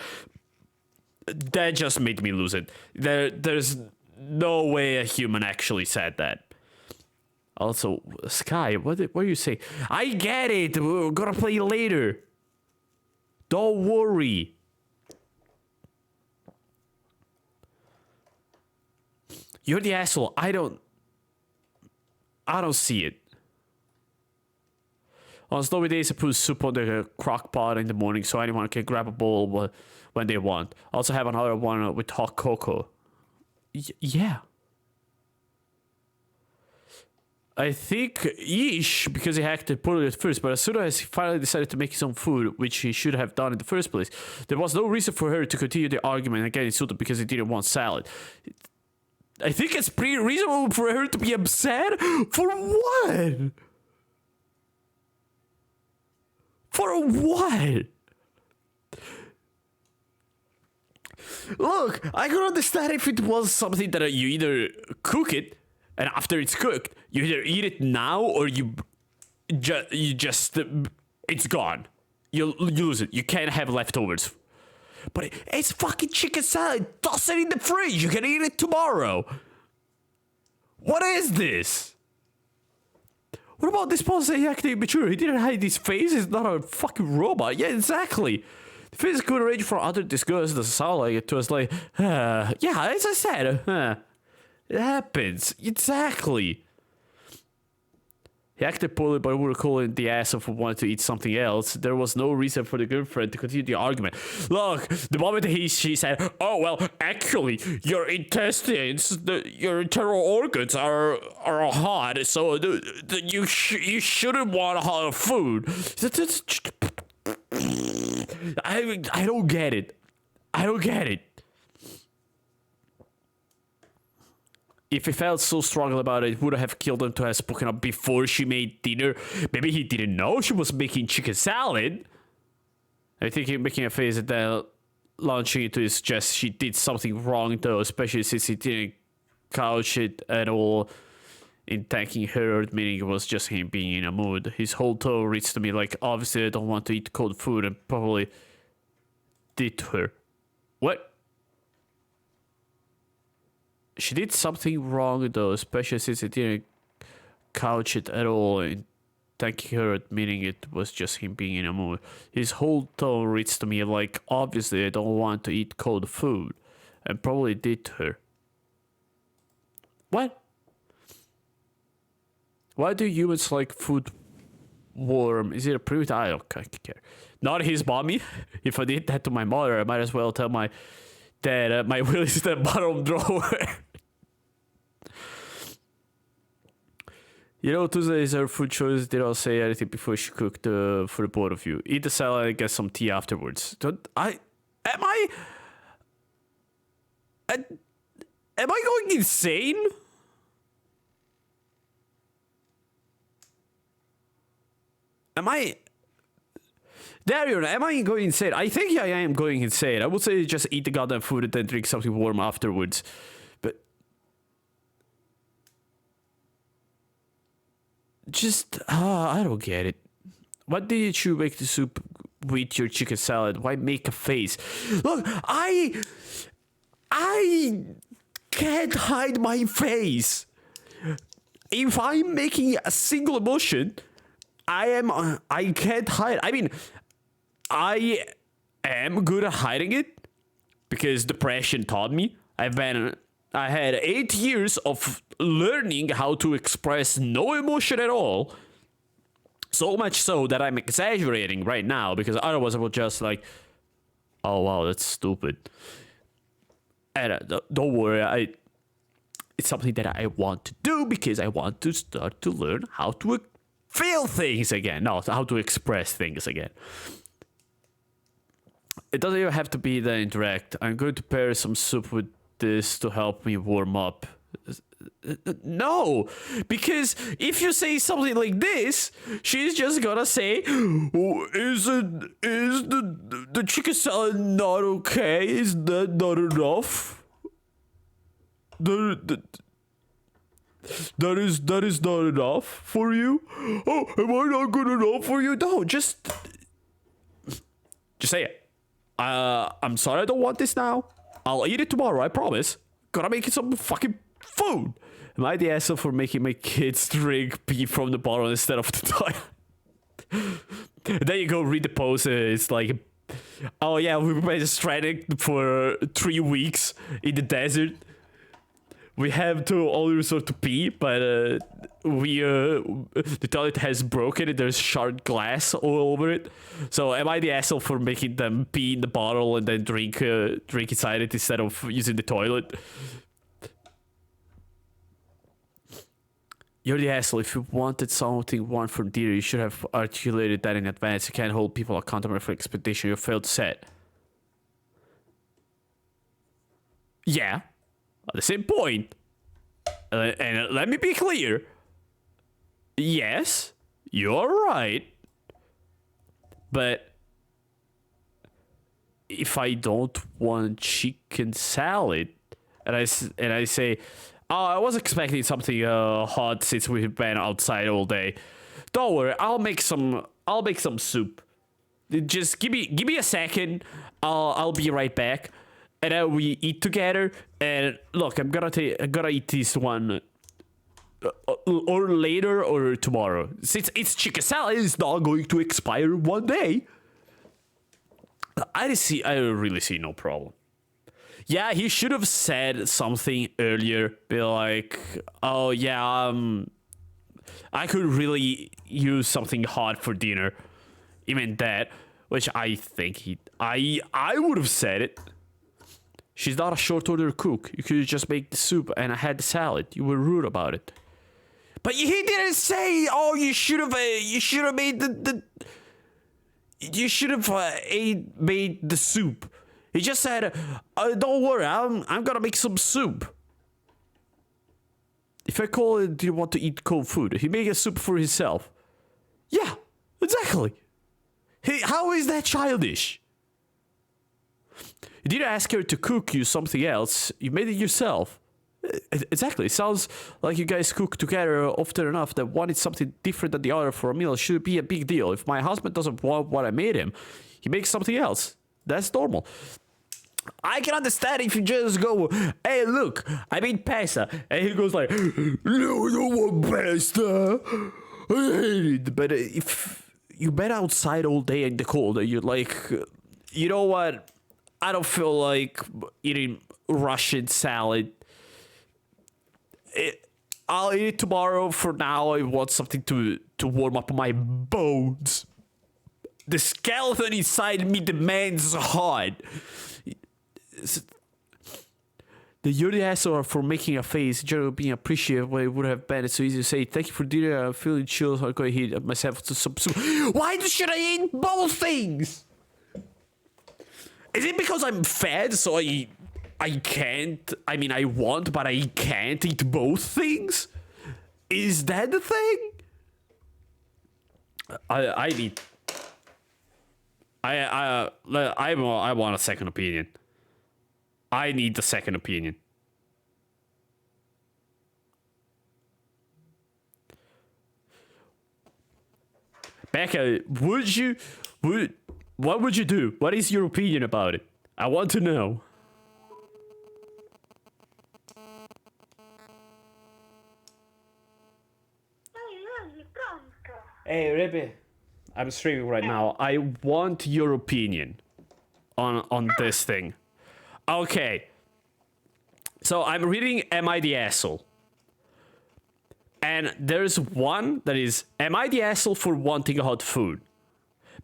Speaker 1: That just made me lose it. There's no way a human actually said that. Also, Sky, what do you say? I get it. We're gonna play later. Don't worry. You're the asshole. I don't see it. On snowy days, I put soup on the crock pot in the morning so anyone can grab a bowl when they want. Also have another one with hot cocoa. Yeah. I think Yeesh, because he hacked it, put it first, but as soon as he finally decided to make his own food, which he should have done in the first place, there was no reason for her to continue the argument and get insulted because he didn't want salad. I think it's pretty reasonable for her to be upset. For what? For what? Look, I could understand if it was something that you either cook it, and after it's cooked, you either eat it now or you just it's gone. You lose it. You can't have leftovers. But it's fucking chicken salad. Toss it in the fridge. You can eat it tomorrow. What is this? What about this person? He acting mature. He didn't hide his face. He's not a fucking robot. Yeah, exactly. The physical range for other disgust doesn't sound like it to us. Like, yeah, as I said, it happens. Exactly. He acted poorly, but we were calling the ass of who wanted to eat something else. There was no reason for the girlfriend to continue the argument. Look, the moment she said, "Oh well, actually, your intestines, your internal organs are hot, so you shouldn't want hot food." I don't get it. I don't get it. If he felt so strong about it, would have killed him to have spoken up before she made dinner. Maybe he didn't know she was making chicken salad. I think he's making a face at that, launching into his chest. She did something wrong though, especially since he didn't couch it at all in thanking her, meaning it was just him being in a mood. His whole tone reads to me like, obviously I don't want to eat cold food, and probably did to her. What? She did something wrong though, especially since it didn't couch it at all, and thanking her, admitting it was just him being in a mood. His whole tone reads to me like, obviously I don't want to eat cold food, and probably did to her. What? Why do humans like food warm? Is it a primitive? I don't care. Not his mommy. If I did that to my mother, I might as well tell my dad my will is the bottom drawer. You know, Tuesday is her food choice. Did I say anything before she cooked for the both of you? Eat the salad and get some tea afterwards. Am I going insane? Darian, am I going insane? I think I am going insane. I would say just eat the goddamn food and then drink something warm afterwards. But just, I don't get it. Why did you make the soup with your chicken salad? Why make a face? Look, I can't hide my face. If I'm making a single emotion, I can't hide. I mean, I am good at hiding it because depression taught me. I had 8 years of learning how to express no emotion at all. So much so that I'm exaggerating right now because otherwise I would just like, oh wow, that's stupid. And don't worry, it's something that I want to do because I want to start to learn how to feel things again. No, how to express things again. It doesn't even have to be that indirect. I'm going to pair some soup with this to help me warm up. No, because if you say something like this, she's just gonna say, oh, is the chicken salad not okay? Is that not enough? That is not enough for you? Oh, am I not good enough for you? No, just say it. I'm sorry I don't want this now. I'll eat it tomorrow, I promise. Gotta make it some fucking food. Am I the asshole for making my kids drink pee from the bottle instead of the toilet? Then you go read the post, it's like, oh yeah, we've been stranded for 3 weeks in the desert. We have to only resort to pee, but the toilet has broken and there's shard glass all over it. So am I the asshole for making them pee in the bottle and then drink inside it instead of using the toilet? You're the asshole. If you wanted something warm from dinner, you should have articulated that in advance. You can't hold people accountable for expectation you failed to set. Yeah. At the same point, and let me be clear, yes, you're right, but if I don't want chicken salad, and I say, oh, I was expecting something hot since we've been outside all day. Don't worry, I'll make some soup. Just give me a second. I'll be right back. And then we eat together. And look, I'm gonna eat this one, or later or tomorrow. Since it's chicken salad, it's not going to expire one day. I really see no problem. Yeah, he should have said something earlier. Be like, oh yeah, I could really use something hot for dinner. Even that, which I think I would have said it. She's not a short order cook. You could just make the soup and I had the salad. You were rude about it. But he didn't say, oh, you should have made made the soup. He just said, don't worry, I'm gonna make some soup. If I call it, do you want to eat cold food? He made a soup for himself. Yeah, exactly. How is that childish? You didn't ask her to cook you something else. You made it yourself. Exactly. It sounds like you guys cook together often enough that one is something different than the other for a meal should be a big deal. If my husband doesn't want what I made him, he makes something else. That's normal. I can understand if you just go, hey, look, I made pasta. And he goes like, no, I don't want pasta. I hate it. But if you've been outside all day in the cold and you're like, you know what? I don't feel like eating Russian salad. I'll eat it tomorrow. For now, I want something to warm up my bones. The skeleton inside me demands hard. You're the asshole for making a face. Generally being appreciative when it would have been. It's so easy to say, thank you for dinner. I'm feeling chill, so I'm going to heat myself to some soup. Why should I eat both things? Is it because I'm fat, so I can't? I mean, I want, but I can't eat both things? Is that the thing? I want a second opinion. I need the second opinion. Becca, what would you do? What is your opinion about it? I want to know. Hey, Rebe. I'm streaming right now. I want your opinion. on this thing. Okay. So I'm reading Am I the Asshole? And there's one that is Am I the asshole for wanting hot food?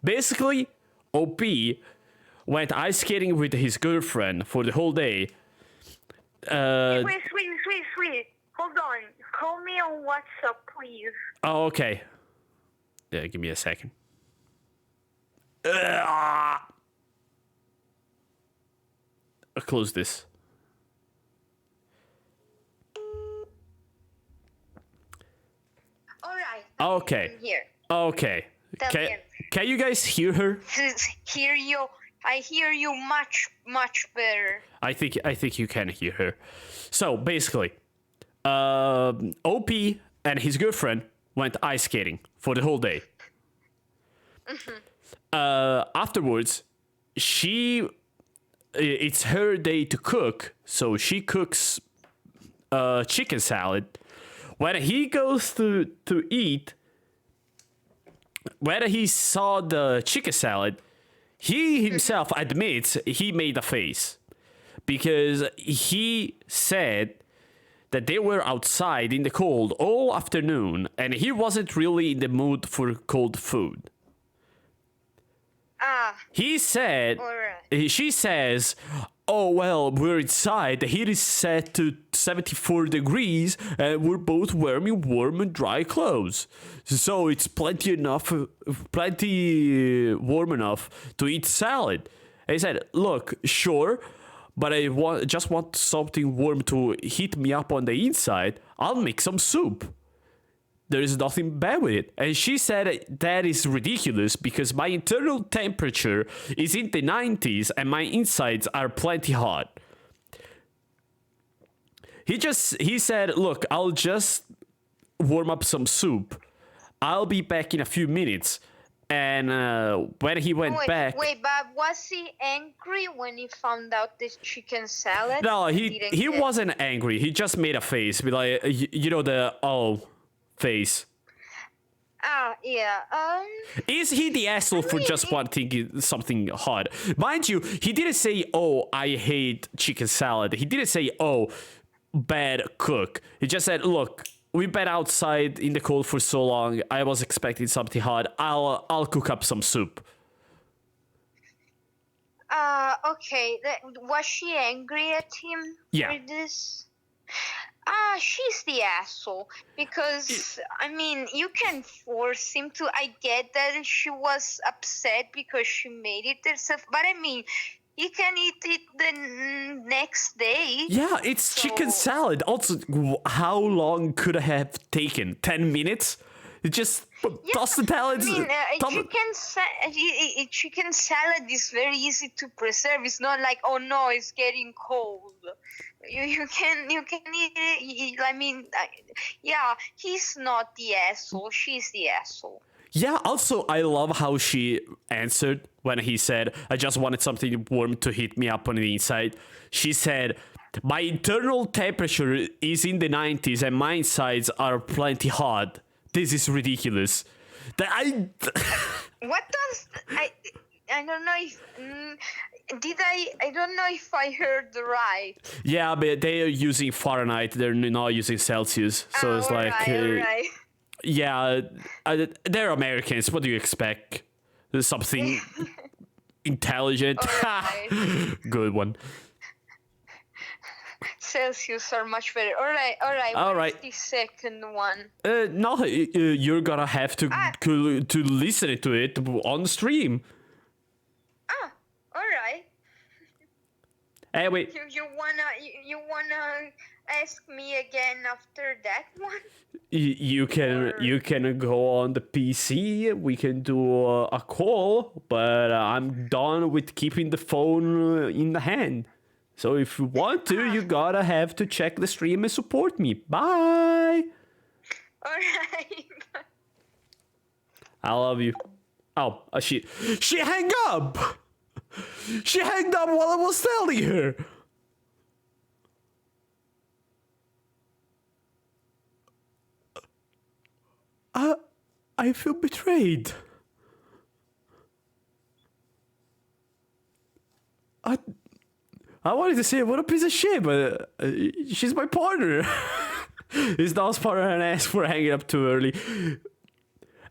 Speaker 1: Basically, OP went ice skating with his girlfriend for the whole day.
Speaker 2: Wait. Hold on. Call me on WhatsApp, please.
Speaker 1: Oh, okay. Yeah, give me a second. I'll close this.
Speaker 2: All right.
Speaker 1: Okay.
Speaker 2: I'm here.
Speaker 1: Okay.
Speaker 2: Tell me.
Speaker 1: Can you guys hear her?
Speaker 2: I hear you much better.
Speaker 1: I think you can hear her. So basically, OP and his girlfriend went ice skating for the whole day. Afterwards, it's her day to cook, so she cooks chicken salad. When he goes to eat, when he saw the chicken salad, he himself admits he made a face because he said that they were outside in the cold all afternoon and he wasn't really in the mood for cold food. He said,
Speaker 2: Alright.
Speaker 1: She says, oh, well, we're inside. The heat is set to 74 degrees and we're both wearing warm and dry clothes. So it's plenty warm enough to eat salad. And he said, look, sure, but I just want something warm to heat me up on the inside. I'll make some soup. There is nothing bad with it. And she said that is ridiculous because my internal temperature is in the 90s and my insides are plenty hot. He said, look, I'll just warm up some soup. I'll be back in a few minutes. And when he went back...
Speaker 2: Wait, but was he angry when he found out this chicken salad?
Speaker 1: No, he wasn't angry. He just made a face. Like, the face.
Speaker 2: Yeah.
Speaker 1: Is he the asshole for just wanting something hot? Mind you, he didn't say, oh, I hate chicken salad. He didn't say, oh, bad cook. He just said, look, we've been outside in the cold for so long. I was expecting something hot. I'll cook up some soup.
Speaker 2: Okay. Was she angry at him for this? She's the asshole because, I mean, you can force him to. I get that she was upset because she made it herself, but I mean, he can eat it the next day.
Speaker 1: Yeah, it's chicken salad. Also, how long could I have taken? 10 minutes? It just toss the salad.
Speaker 2: I mean, chicken salad is very easy to preserve. It's not like, oh no, it's getting cold. You can eat it. I mean, yeah, he's not the asshole. She's the asshole.
Speaker 1: Yeah, also, I love how she answered when he said, I just wanted something warm to heat me up on the inside. She said, my internal temperature is in the 90s and my insides are plenty hot. This is ridiculous.
Speaker 2: What does... I don't know if... I don't know if I heard right.
Speaker 1: Yeah, but they are using Fahrenheit. They're not using Celsius. So it's like...
Speaker 2: Right.
Speaker 1: Yeah, they're Americans. What do you expect? Something intelligent. Good one.
Speaker 2: Celsius are much better. All right. The second one.
Speaker 1: No, you're gonna have to listen to it on the stream.
Speaker 2: All right.
Speaker 1: Anyway,
Speaker 2: you wanna ask me again after that one?
Speaker 1: You can go on the PC. We can do a call, but I'm done with keeping the phone in the hand. So if you want to, you gotta have to check the stream and support me. Bye.
Speaker 2: All right.
Speaker 1: I love you. Oh, she hung up. She hung up while I was telling her. I feel betrayed. I wanted to say what a piece of shit, but she's my partner. His dog's partner and asked for hanging up too early.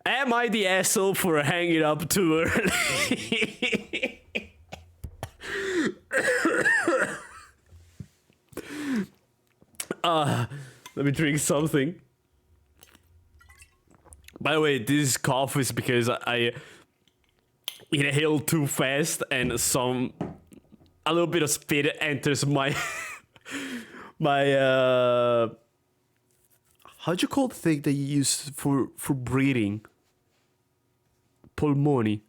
Speaker 1: Am I the asshole for hanging up too early? Let me drink something. By the way, this cough is because I inhaled too fast and a little bit of spit enters my how'd you call the thing that you use for breathing? Pulmoni.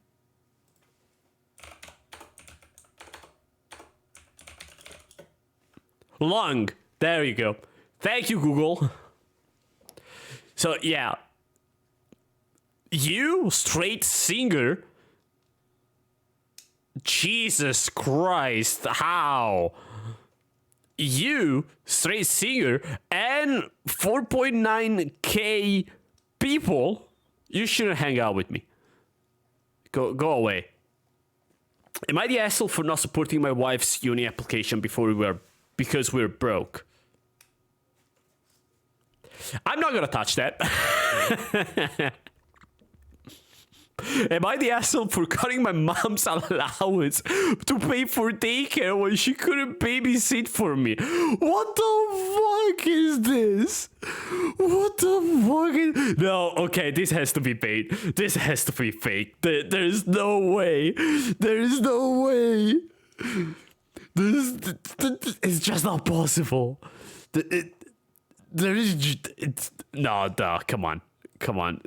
Speaker 1: Lung. There you go. Thank you, Google. So yeah, you straight singer. Jesus Christ, how? You, straight singer, and 4.9k people, you shouldn't hang out with me. Go away. Am I the asshole for not supporting my wife's uni application because we're broke? I'm not gonna touch that. Am I the asshole for cutting my mom's allowance to pay for daycare when she couldn't babysit for me? What the fuck is this? What the fuck is... No, okay, this has to be bait. This has to be fake. There's no way. There's no way. It's just not possible. No, come on. Come on,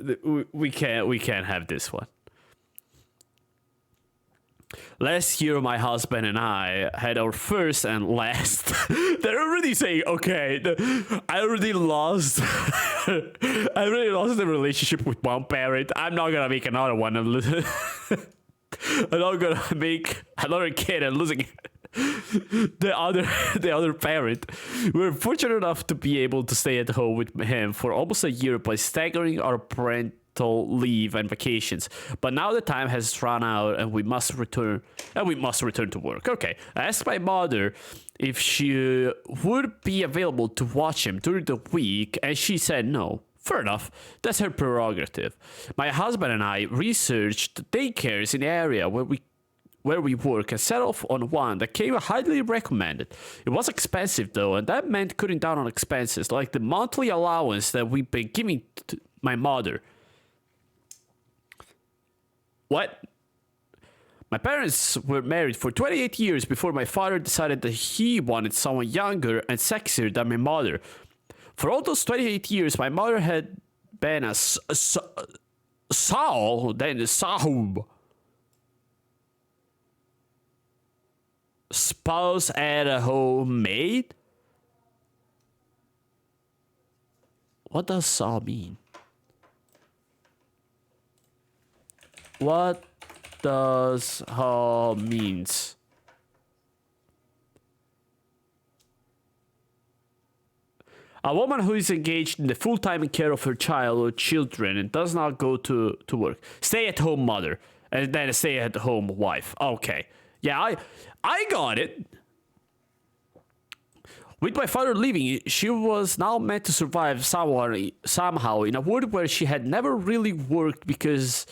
Speaker 1: we can't have this one. Last year, my husband and I had our first and last. They're already saying, okay, I already lost. I already lost the relationship with one parent. I'm not gonna make another one. I'm not gonna make another kid and losing the other parent. We're fortunate enough to be able to stay at home with him for almost a year by staggering our parental leave and vacations. But now the time has run out and we must return to work. Okay, I asked my mother if she would be available to watch him during the week, and she said no. Fair enough, that's her prerogative. My husband and I researched daycares in the area where we work and set off on one that came highly recommended. It was expensive though, and that meant cutting down on expenses like the monthly allowance that we've been giving to my mother. What? My parents were married for 28 years before my father decided that he wanted someone younger and sexier than my mother. For all those 28 years, my mother had been a spouse at a home maid? What does saw mean? What does saw means? A woman who is engaged in the full-time care of her child or children and does not go to work. Stay-at-home mother. And then a stay-at-home wife. Okay. Yeah, I got it. With my father leaving, she was now meant to survive somehow in a world where she had never really worked, because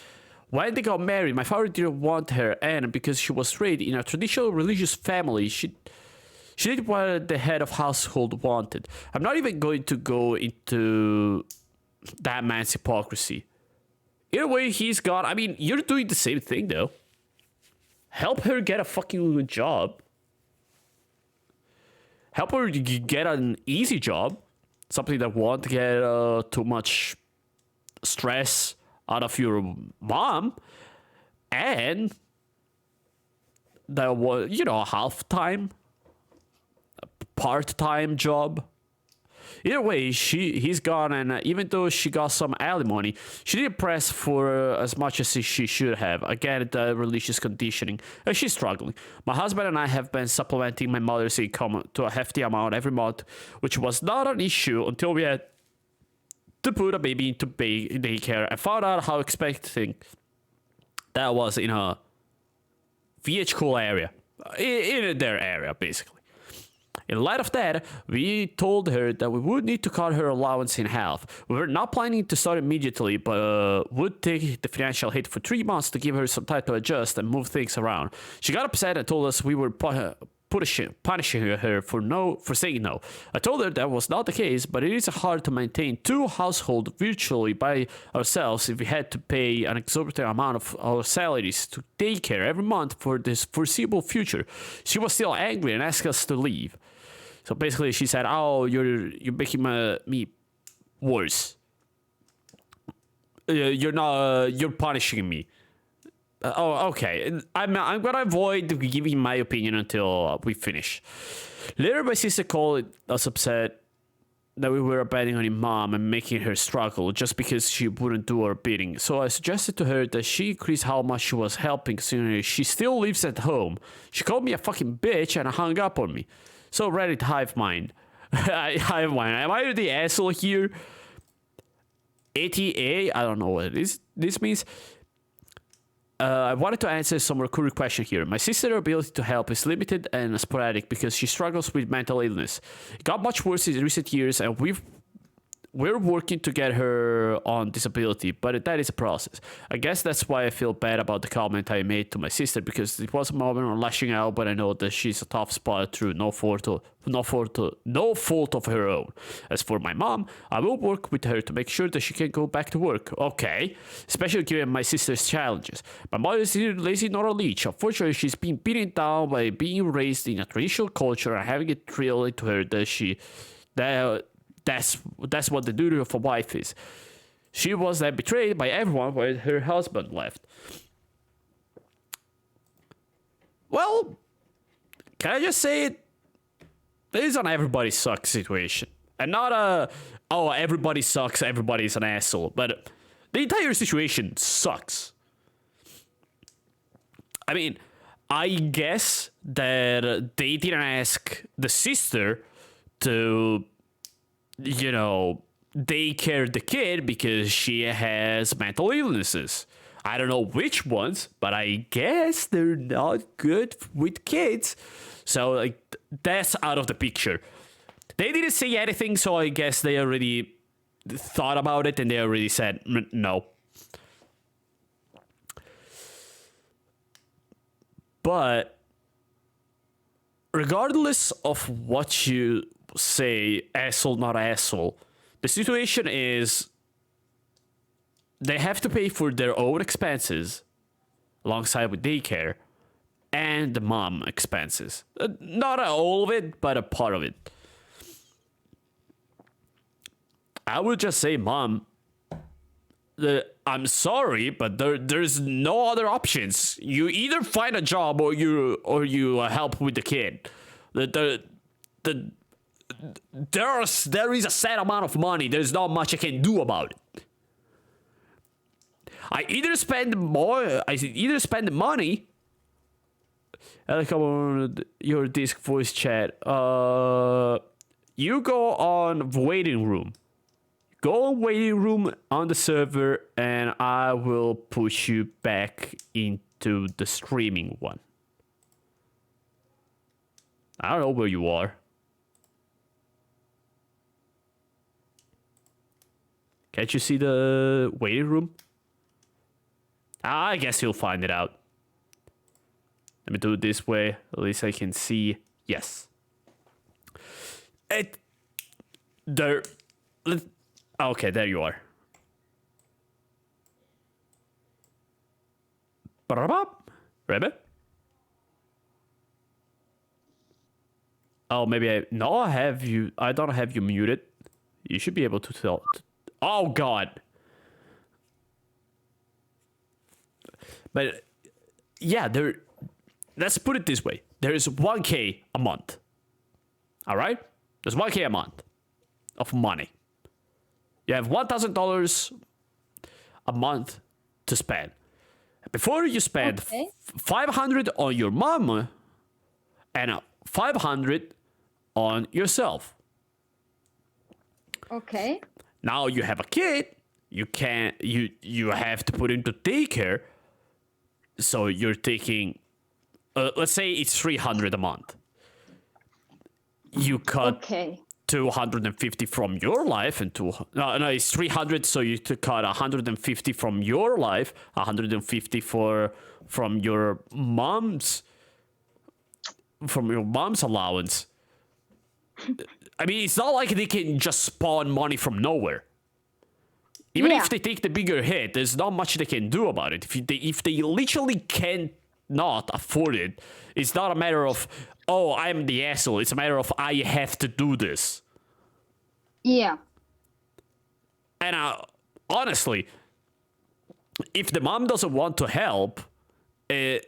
Speaker 1: when they got married, my father didn't want her, and because she was raised in a traditional religious family, she did what the head of household wanted. I'm not even going to go into that man's hypocrisy. Either way, he's gone. I mean, you're doing the same thing, though. Help her get a fucking job. Help her get an easy job. Something that won't get too much stress out of your mom. And that was, a half-time, part-time job. Either way, he's gone, and even though she got some alimony, she didn't press for as much as she should have. Again, the religious conditioning. She's struggling. My husband and I have been supplementing my mother's income to a hefty amount every month, which was not an issue until we had to put a baby into daycare and found out how expensive that was in a VH cool area. in their area, basically. In light of that, we told her that we would need to cut her allowance in half. We were not planning to start immediately, but would take the financial hit for 3 months to give her some time to adjust and move things around. She got upset and told us we were punishing her for saying no. I told her that was not the case, but it is hard to maintain 2 households virtually by ourselves if we had to pay an exorbitant amount of our salaries to daycare every month for this foreseeable future. She was still angry and asked us to leave. So basically, she said, "Oh, you're making me worse. You're punishing me." Okay. I'm gonna avoid giving my opinion until we finish. Later, my sister called us upset that we were abandoning mom and making her struggle just because she wouldn't do our bidding. So I suggested to her that she increase how much she was helping, considering she still lives at home. She called me a fucking bitch and hung up on me. So Reddit hive mind. Hive mind. Am I the asshole here? ATA? I don't know what this means. I wanted to answer some recurring question here. My sister's ability to help is limited and sporadic because she struggles with mental illness. It got much worse in recent years, and we're working to get her on disability, but that is a process. I guess that's why I feel bad about the comment I made to my sister, because it was a moment of lashing out, but I know that she's a tough spot through no fault of her own. As for my mom, I will work with her to make sure that she can go back to work. Okay, especially given my sister's challenges. My mother is either lazy nor a leech. Unfortunately, she's been beaten down by being raised in a traditional culture and having it drilled into her that's what the duty of a wife is. She was then betrayed by everyone when her husband left. Well, can I just say it? This is an everybody sucks situation. And not everybody sucks, everybody's an asshole. But the entire situation sucks. I mean, I guess that they didn't ask the sister to, daycare the kid because she has mental illnesses. I don't know which ones, but I guess they're not good with kids. So, that's out of the picture. They didn't say anything, so I guess they already thought about it and they already said no. But regardless of what you say, asshole, not asshole, the situation is they have to pay for their own expenses alongside with daycare and the mom expenses. Not all of it, but a part of it. I would just say, Mom, I'm sorry, but there's no other options. You either find a job or you help with the kid. There is a set amount of money. There's not much I can do about it. I either spend the money. Come on, your disc voice chat. You go on waiting room. Go on waiting room on the server, and I will push you back into the streaming one. I don't know where you are. Can't you see the waiting room? I guess you'll find it out. Let me do it this way. At least I can see. Yes. Okay, there you are. Rabbit? Oh, maybe I don't have you muted. You should be able to tell. Oh, God. But, yeah, let's put it this way. There is 1K a month. All right? There's 1K a month of money. You have $1,000 a month to spend. Before you spend $500 on your mom and $500 on yourself.
Speaker 3: Okay.
Speaker 1: Now you have a kid. You have to put into daycare. So you're taking let's say it's 300 a month. You cut 250 from your life and no, it's 300, so you cut 150 from your life, 150 from your mom's allowance. I mean, it's not like they can just spawn money from nowhere. Even if they take the bigger hit, there's not much they can do about it. If they literally can't not afford it, it's not a matter of, oh, I'm the asshole. It's a matter of, I have to do this.
Speaker 3: Yeah.
Speaker 1: And honestly, if the mom doesn't want to help,
Speaker 3: I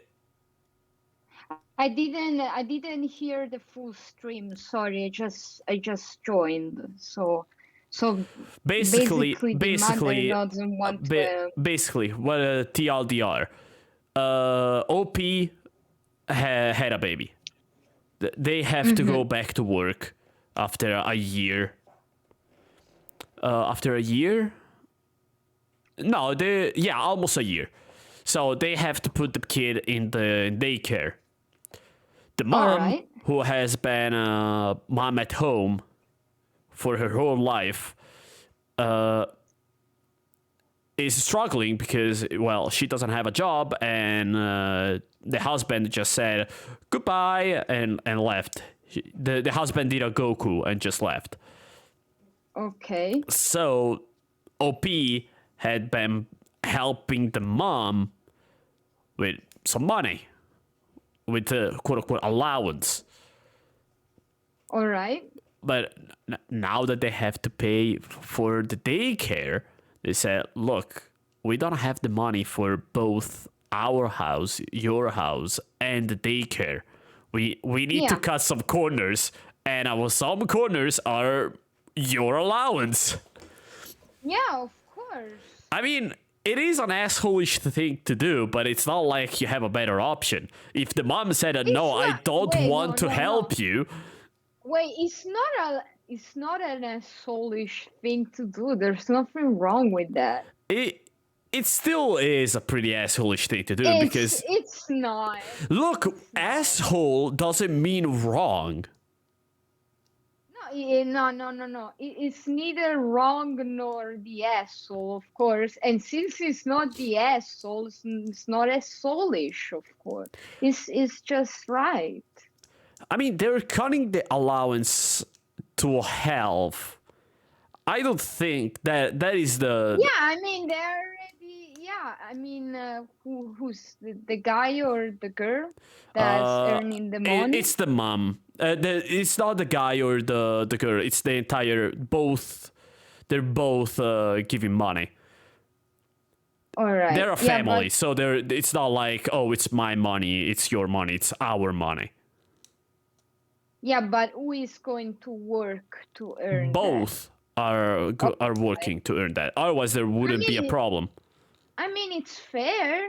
Speaker 3: didn't hear the full stream. Sorry, I just joined. So basically the mother doesn't want to.
Speaker 1: Basically, what TLDR, OP had a baby. They have to go back to work after a year. After a year? No, almost a year. So they have to put the kid in the daycare. The mom, who has been a mom at home for her whole life, is struggling because, well, she doesn't have a job, and the husband just said goodbye and left. The husband did a Goku and just left.
Speaker 3: Okay.
Speaker 1: So OP had been helping the mom with some money, with the quote-unquote allowance.
Speaker 3: All right.
Speaker 1: But now that they have to pay for the daycare, they said, look, we don't have the money for both our house, your house, and the daycare. We need to cut some corners, and some corners are your allowance.
Speaker 3: Yeah, of course.
Speaker 1: I mean, it is an asshole-ish thing to do, but it's not like you have a better option. If the mom said, I don't want to help you.
Speaker 3: Wait, it's not an asshole-ish thing to do. There's nothing wrong with that.
Speaker 1: It still is a pretty asshole-ish thing to do because
Speaker 3: it's not.
Speaker 1: Look, asshole doesn't mean wrong.
Speaker 3: No. It's neither wrong nor the asshole, of course. And since it's not the asshole, it's not asshole-ish, of course. It's just right.
Speaker 1: I mean, they're cutting the allowance to half. I don't think that is the...
Speaker 3: Yeah, I mean, they're already... Yeah, I mean, who's the guy or the girl that's earning the money?
Speaker 1: It's the mom. It's not the guy or the girl. It's the entire... Both... They're both giving money.
Speaker 3: All right.
Speaker 1: They're a family, so it's not like, oh, it's my money, it's your money, it's our money.
Speaker 3: Yeah, but who is going to work to earn
Speaker 1: both are working to earn that. Otherwise, there wouldn't be a problem.
Speaker 3: I mean, it's fair.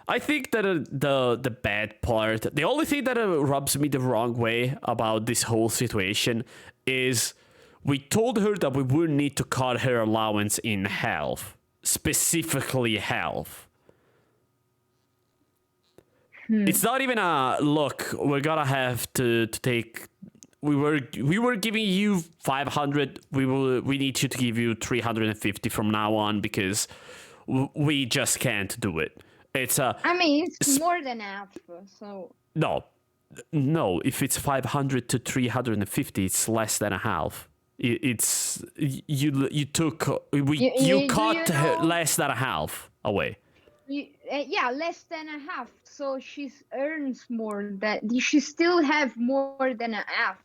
Speaker 1: I think that the bad part, the only thing that rubs me the wrong way about this whole situation is we told her that we would need to cut her allowance in half, specifically half. It's not even a look. We're gonna have to take. We were giving you 500. We need you to give you 350 from now on because we just can't do it. It's a.
Speaker 3: I mean, it's more than half. So.
Speaker 1: No. If it's 500 to 350, it's less than a half. It's you took you cut less than a half away.
Speaker 3: Yeah, less than a half. So she earns more. That she still have more than a half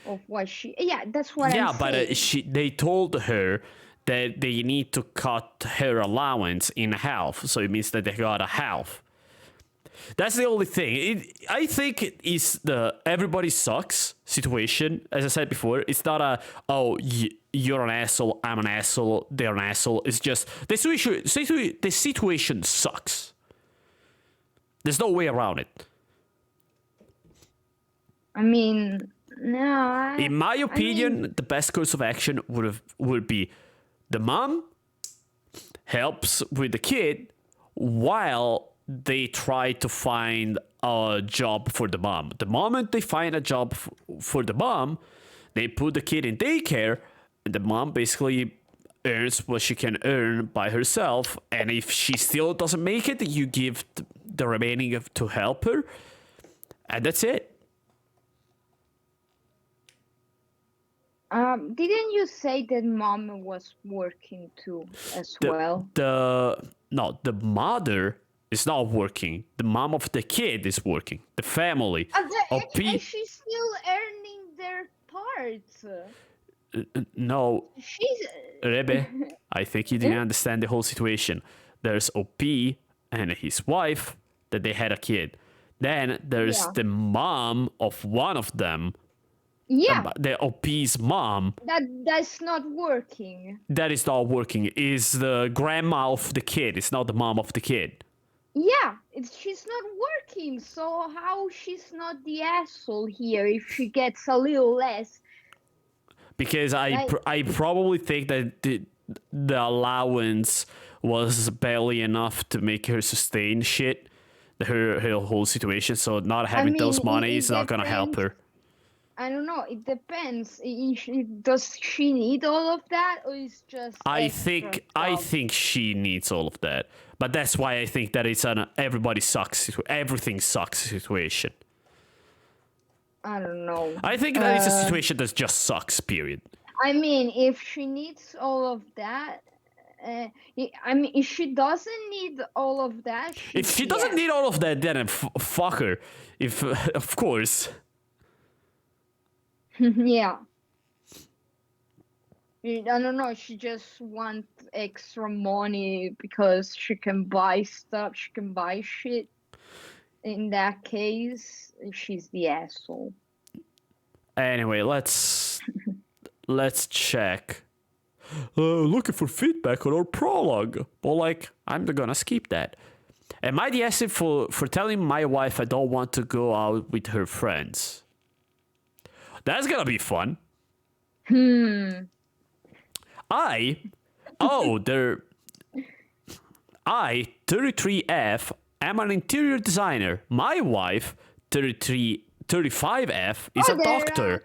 Speaker 3: of what she. Yeah, that's what.
Speaker 1: Yeah,
Speaker 3: I'm
Speaker 1: but
Speaker 3: saying.
Speaker 1: They told her that they need to cut her allowance in half. So it means that they got a half. That's the only thing. I think it is the everybody sucks situation. As I said before, it's not a, you're an asshole, I'm an asshole, they're an asshole. It's just the situation sucks. There's no way around it.
Speaker 3: I mean, no.
Speaker 1: In my opinion, the best course of action would be the mom helps with the kid while they try to find a job for the mom. The moment they find a job for the mom, they put the kid in daycare, and the mom basically earns what she can earn by herself. And if she still doesn't make it, you give the remaining to help her, and that's it.
Speaker 3: Didn't you say that mom was working too as well?
Speaker 1: The mother is not working. The mom of the kid is working. The family.
Speaker 3: And she's still earning their parts.
Speaker 1: No,
Speaker 3: She's
Speaker 1: Rebe, I think you didn't understand the whole situation. There's OP and his wife that they had a kid. Then there's the mom of one of them.
Speaker 3: Yeah.
Speaker 1: The OP's mom.
Speaker 3: That's not working.
Speaker 1: That is not working. Is the grandma of the kid. It's not the mom of the kid.
Speaker 3: Yeah, she's not working. So how she's not the asshole here if she gets a little less?
Speaker 1: Because I probably think that the allowance was barely enough to make her sustain shit, her whole situation. So not having those money is not gonna help her.
Speaker 3: I don't know. It depends. Does she need all of that, or is just?
Speaker 1: I think she needs all of that, but that's why I think that it's an everybody sucks, everything sucks situation.
Speaker 3: I don't know.
Speaker 1: I think that it's a situation that just sucks. Period.
Speaker 3: I mean, if she needs all of that, I mean, if she doesn't need all of that,
Speaker 1: if she doesn't need all of that, then fuck her. If of course.
Speaker 3: Yeah. I don't know. She just wants extra money because she can buy stuff. She can buy shit. In that case, she's the asshole.
Speaker 1: Anyway, let's check. Looking for feedback on our prologue. But like, I'm gonna skip that. Am I the asshole for telling my wife I don't want to go out with her friends? That's gonna be fun. I, 33F, am an interior designer. My wife, 35F, is a doctor.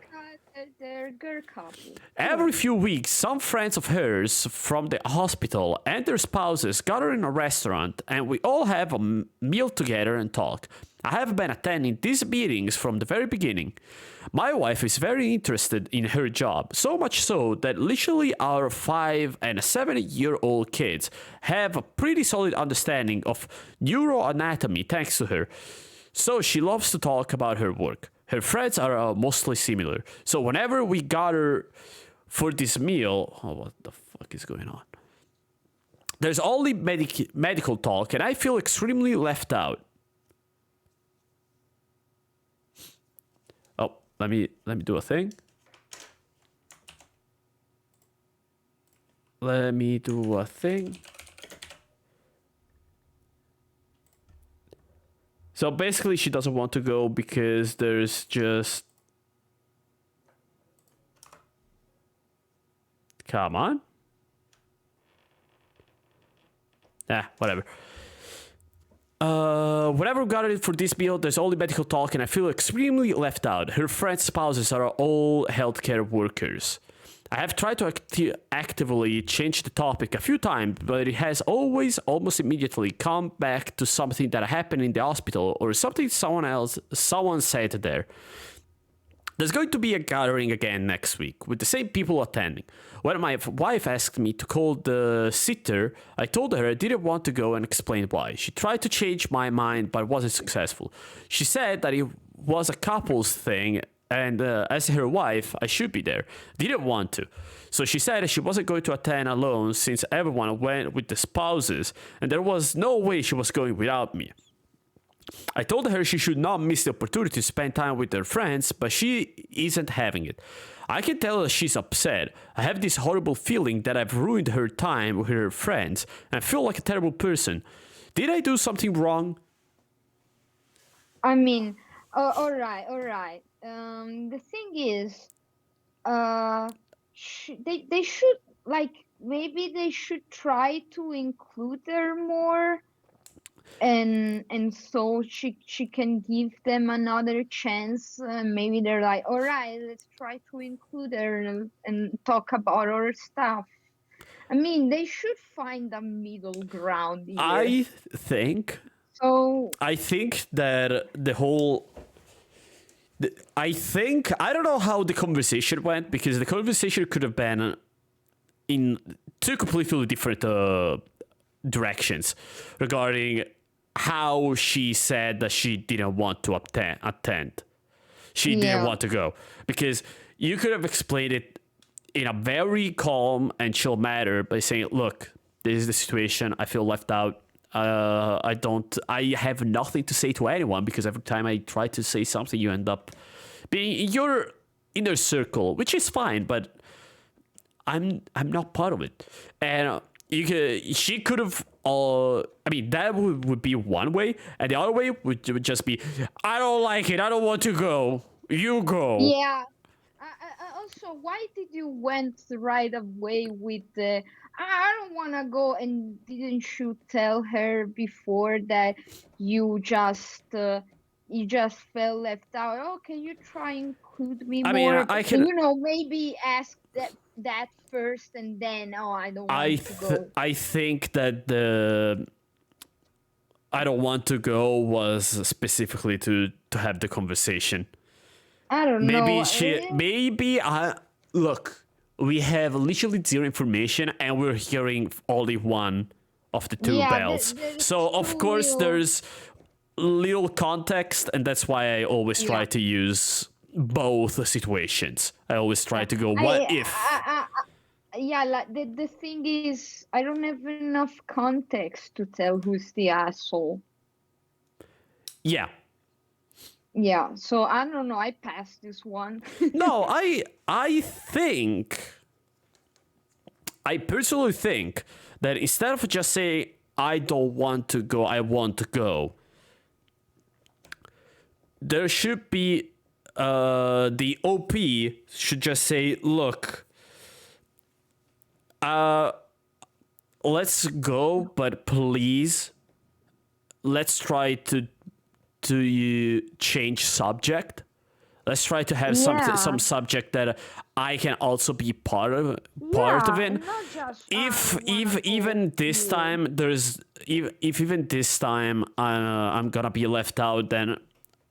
Speaker 3: They're a good couple.
Speaker 1: Every few weeks, some friends of hers from the hospital and their spouses gather in a restaurant, and we all have a meal together and talk. I have been attending these meetings from the very beginning. My wife is very interested in her job, so much so that literally our 5 and 7-year-old kids have a pretty solid understanding of neuroanatomy thanks to her. So she loves to talk about her work. Her friends are mostly similar. So whenever we gather for this meal, what the fuck is going on? There's only medical talk, and I feel extremely left out. Oh, let me do a thing. Let me do a thing. So basically, she doesn't want to go because there's just... Come on. Whatever. Whenever we got it for this meal, there's only medical talk, and I feel extremely left out. Her friends' spouses are all healthcare workers. I have tried to actively change the topic a few times, but it has always, almost immediately, come back to something that happened in the hospital or something someone said there. There's going to be a gathering again next week with the same people attending. When my wife asked me to call the sitter, I told her I didn't want to go and explained why. She tried to change my mind but wasn't successful. She said that it was a couple's thing, and as her wife, I should be there. Didn't want to. So she said she wasn't going to attend alone since everyone went with the spouses, and there was no way she was going without me. I told her she should not miss the opportunity to spend time with her friends, but she isn't having it. I can tell that she's upset. I have this horrible feeling that I've ruined her time with her friends, and I feel like a terrible person. Did I do something wrong?
Speaker 3: I mean, all right. The thing is, they should maybe they should try to include her more. and so she can give them another chance. Maybe they're like, all right, let's try to include her and talk about our stuff. I mean, they should find a middle ground here.
Speaker 1: I think that the whole. I don't know how the conversation went, because the conversation could have been in two completely different directions regarding how she said that she didn't want to attend. She didn't want to go, because you could have explained it in a very calm and chill manner by saying, look, this is the situation. I feel left out. I have nothing to say to anyone, because every time I try to say something, you end up being in your inner circle, which is fine, but I'm not part of it. And she could have, I mean, that would be one way, and the other way would just be, I don't like it, I don't want to go, you go.
Speaker 3: Yeah. Also, why did you went right away with the I don't want to go, and didn't you tell her before that you just felt left out? Oh, can you try include me more?
Speaker 1: Mean, I can,
Speaker 3: maybe ask that first, and then I don't want to go.
Speaker 1: I think that the I don't want to go was specifically to have the conversation.
Speaker 3: I don't know.
Speaker 1: Look, we have literally zero information, and we're hearing only one of the two bells. So of course there's little context, and that's why I always try to use both situations. I always try to go, what if?
Speaker 3: Like the thing is, I don't have enough context to tell who's the asshole. Yeah. Yeah, so I don't know. I passed this one.
Speaker 1: No, I personally think that instead of just saying, I don't want to go, I want to go, there should be, the OP should just say, look, let's go, but please, let's try to change subject. Let's try to have some subject that I can also be part of it. If even this time I'm gonna be left out, then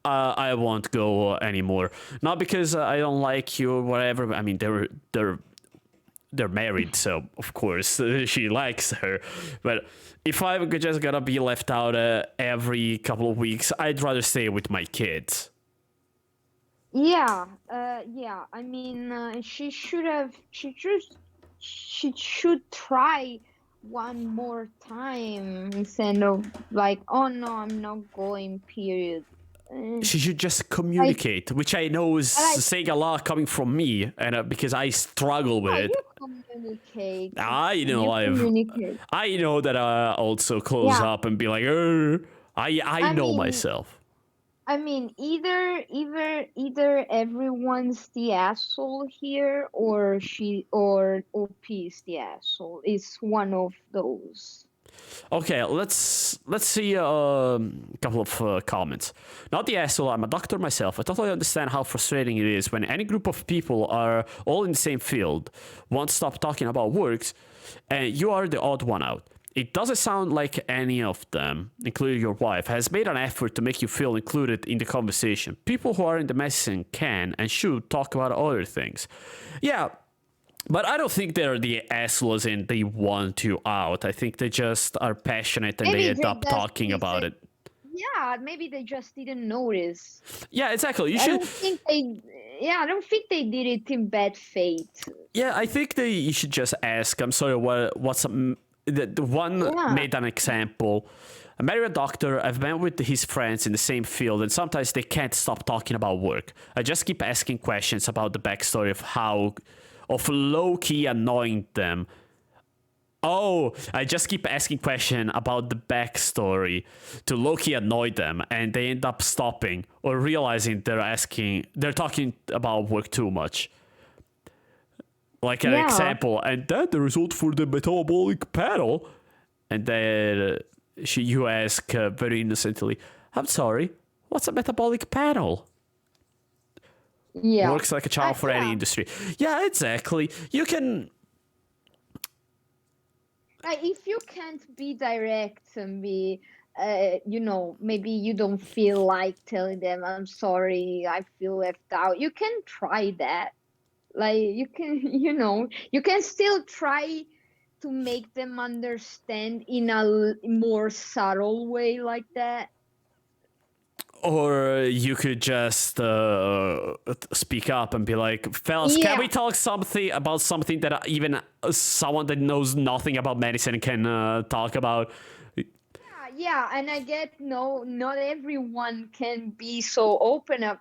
Speaker 1: I won't go anymore. Not because I don't like you or whatever. I mean, they're married, so of course she likes her. But if I'm just gonna be left out every couple of weeks, I'd rather stay with my kids.
Speaker 3: Yeah. I mean, she should try one more time instead of like, oh no, I'm not going. Period.
Speaker 1: She should just communicate, which I know is saying a lot coming from me, and because I struggle with it.
Speaker 3: Communicate.
Speaker 1: I know that I also close up and be like, I know myself.
Speaker 3: I mean, either everyone's the asshole here, or OP is the asshole. It's one of those.
Speaker 1: Okay, let's see a couple of comments. Not the asshole, I'm a doctor myself. I totally understand how frustrating it is when any group of people are all in the same field, won't stop talking about works, and you are the odd one out. It doesn't sound like any of them, including your wife, has made an effort to make you feel included in the conversation. People who are in the medicine can and should talk about other things. Yeah, but I don't think they're the assholes and they want you out. I think they just are passionate and they end up talking about it.
Speaker 3: Yeah, maybe they just didn't notice.
Speaker 1: Yeah, exactly.
Speaker 3: I don't think they did it in bad faith.
Speaker 1: Yeah, I think you should just ask. I'm sorry, what's the one made an example. I married a doctor. I've been with his friends in the same field, and sometimes they can't stop talking about work. I just keep asking questions about the backstory of low-key annoying them. I just keep asking questions about the backstory to low-key annoy them, and they end up stopping or realizing they're talking about work too much. Like an example, and then the result for the metabolic panel, and then you ask very innocently, "I'm sorry, what's a metabolic panel?"
Speaker 3: Yeah.
Speaker 1: Works like a child for any industry. Yeah, exactly. You can.
Speaker 3: Like, if you can't be direct and be, maybe you don't feel like telling them, "I'm sorry, I feel left out." You can try that. Like, you can, you can still try to make them understand in a more subtle way like that.
Speaker 1: Or you could just speak up and be like, "Fellas, can we talk about something that even someone that knows nothing about medicine can talk about?"
Speaker 3: Yeah, and I get not everyone can be so open up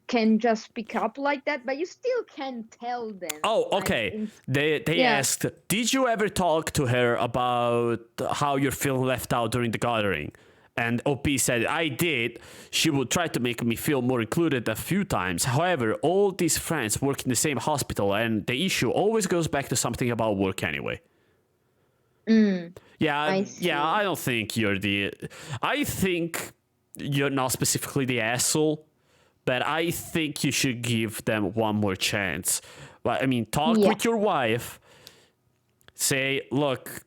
Speaker 3: can just speak up like that, but you still can tell them.
Speaker 1: Oh, okay. They asked, "Did you ever talk to her about how you're feeling left out during the gathering?" And OP said, "I did. She would try to make me feel more included a few times. However, all these friends work in the same hospital, and the issue always goes back to something about work anyway." I don't think you're I think you're not specifically the asshole, but I think you should give them one more chance. I mean, talk with your wife. Say, "Look,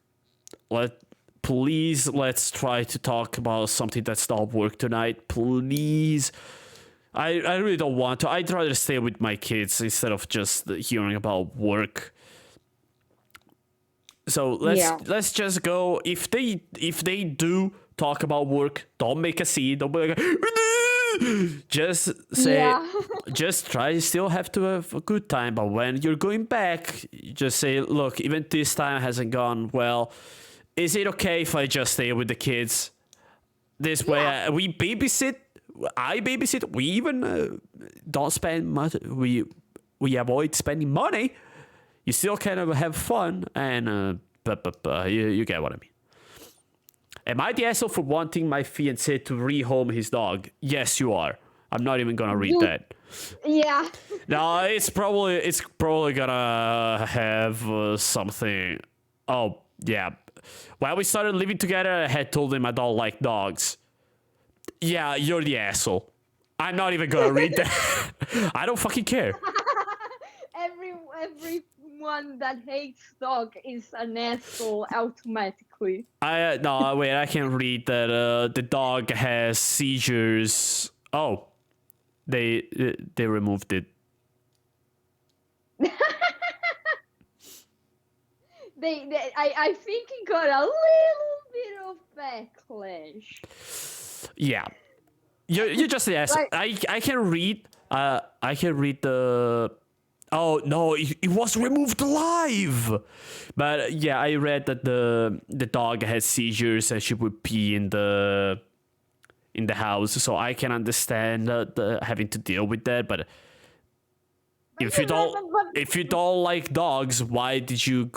Speaker 1: let's try to talk about something that's not work tonight. Please." I really don't want to. I'd rather stay with my kids instead of just hearing about work. So let's just go. If they do talk about work, don't make a scene. Don't be like, just say, just try. Still have to have a good time. But when you're going back, you just say, "Look, even this time hasn't gone well. Is it okay if I just stay with the kids? This way, we babysit. I babysit. We even don't spend much. We avoid spending money. You still kind of have fun, and you get what I mean." Am I the asshole for wanting my fiancé to rehome his dog? Yes, you are. I'm not even gonna read that.
Speaker 3: Yeah.
Speaker 1: No, it's probably gonna have something. Oh yeah. When we started living together, I had told him I don't like dogs. Yeah, you're the asshole. I'm not even gonna read that. I don't fucking care.
Speaker 3: Everyone that hates dog is an asshole automatically.
Speaker 1: I can read that the dog has seizures. Oh, they removed it.
Speaker 3: I think it got a little bit of backlash.
Speaker 1: Yeah, you're just the asshole. I can read. I can read the. Oh no, it was removed live. But yeah, I read that the dog had seizures and she would pee in the house, so I can understand having to deal with that. But if you don't like dogs, why did you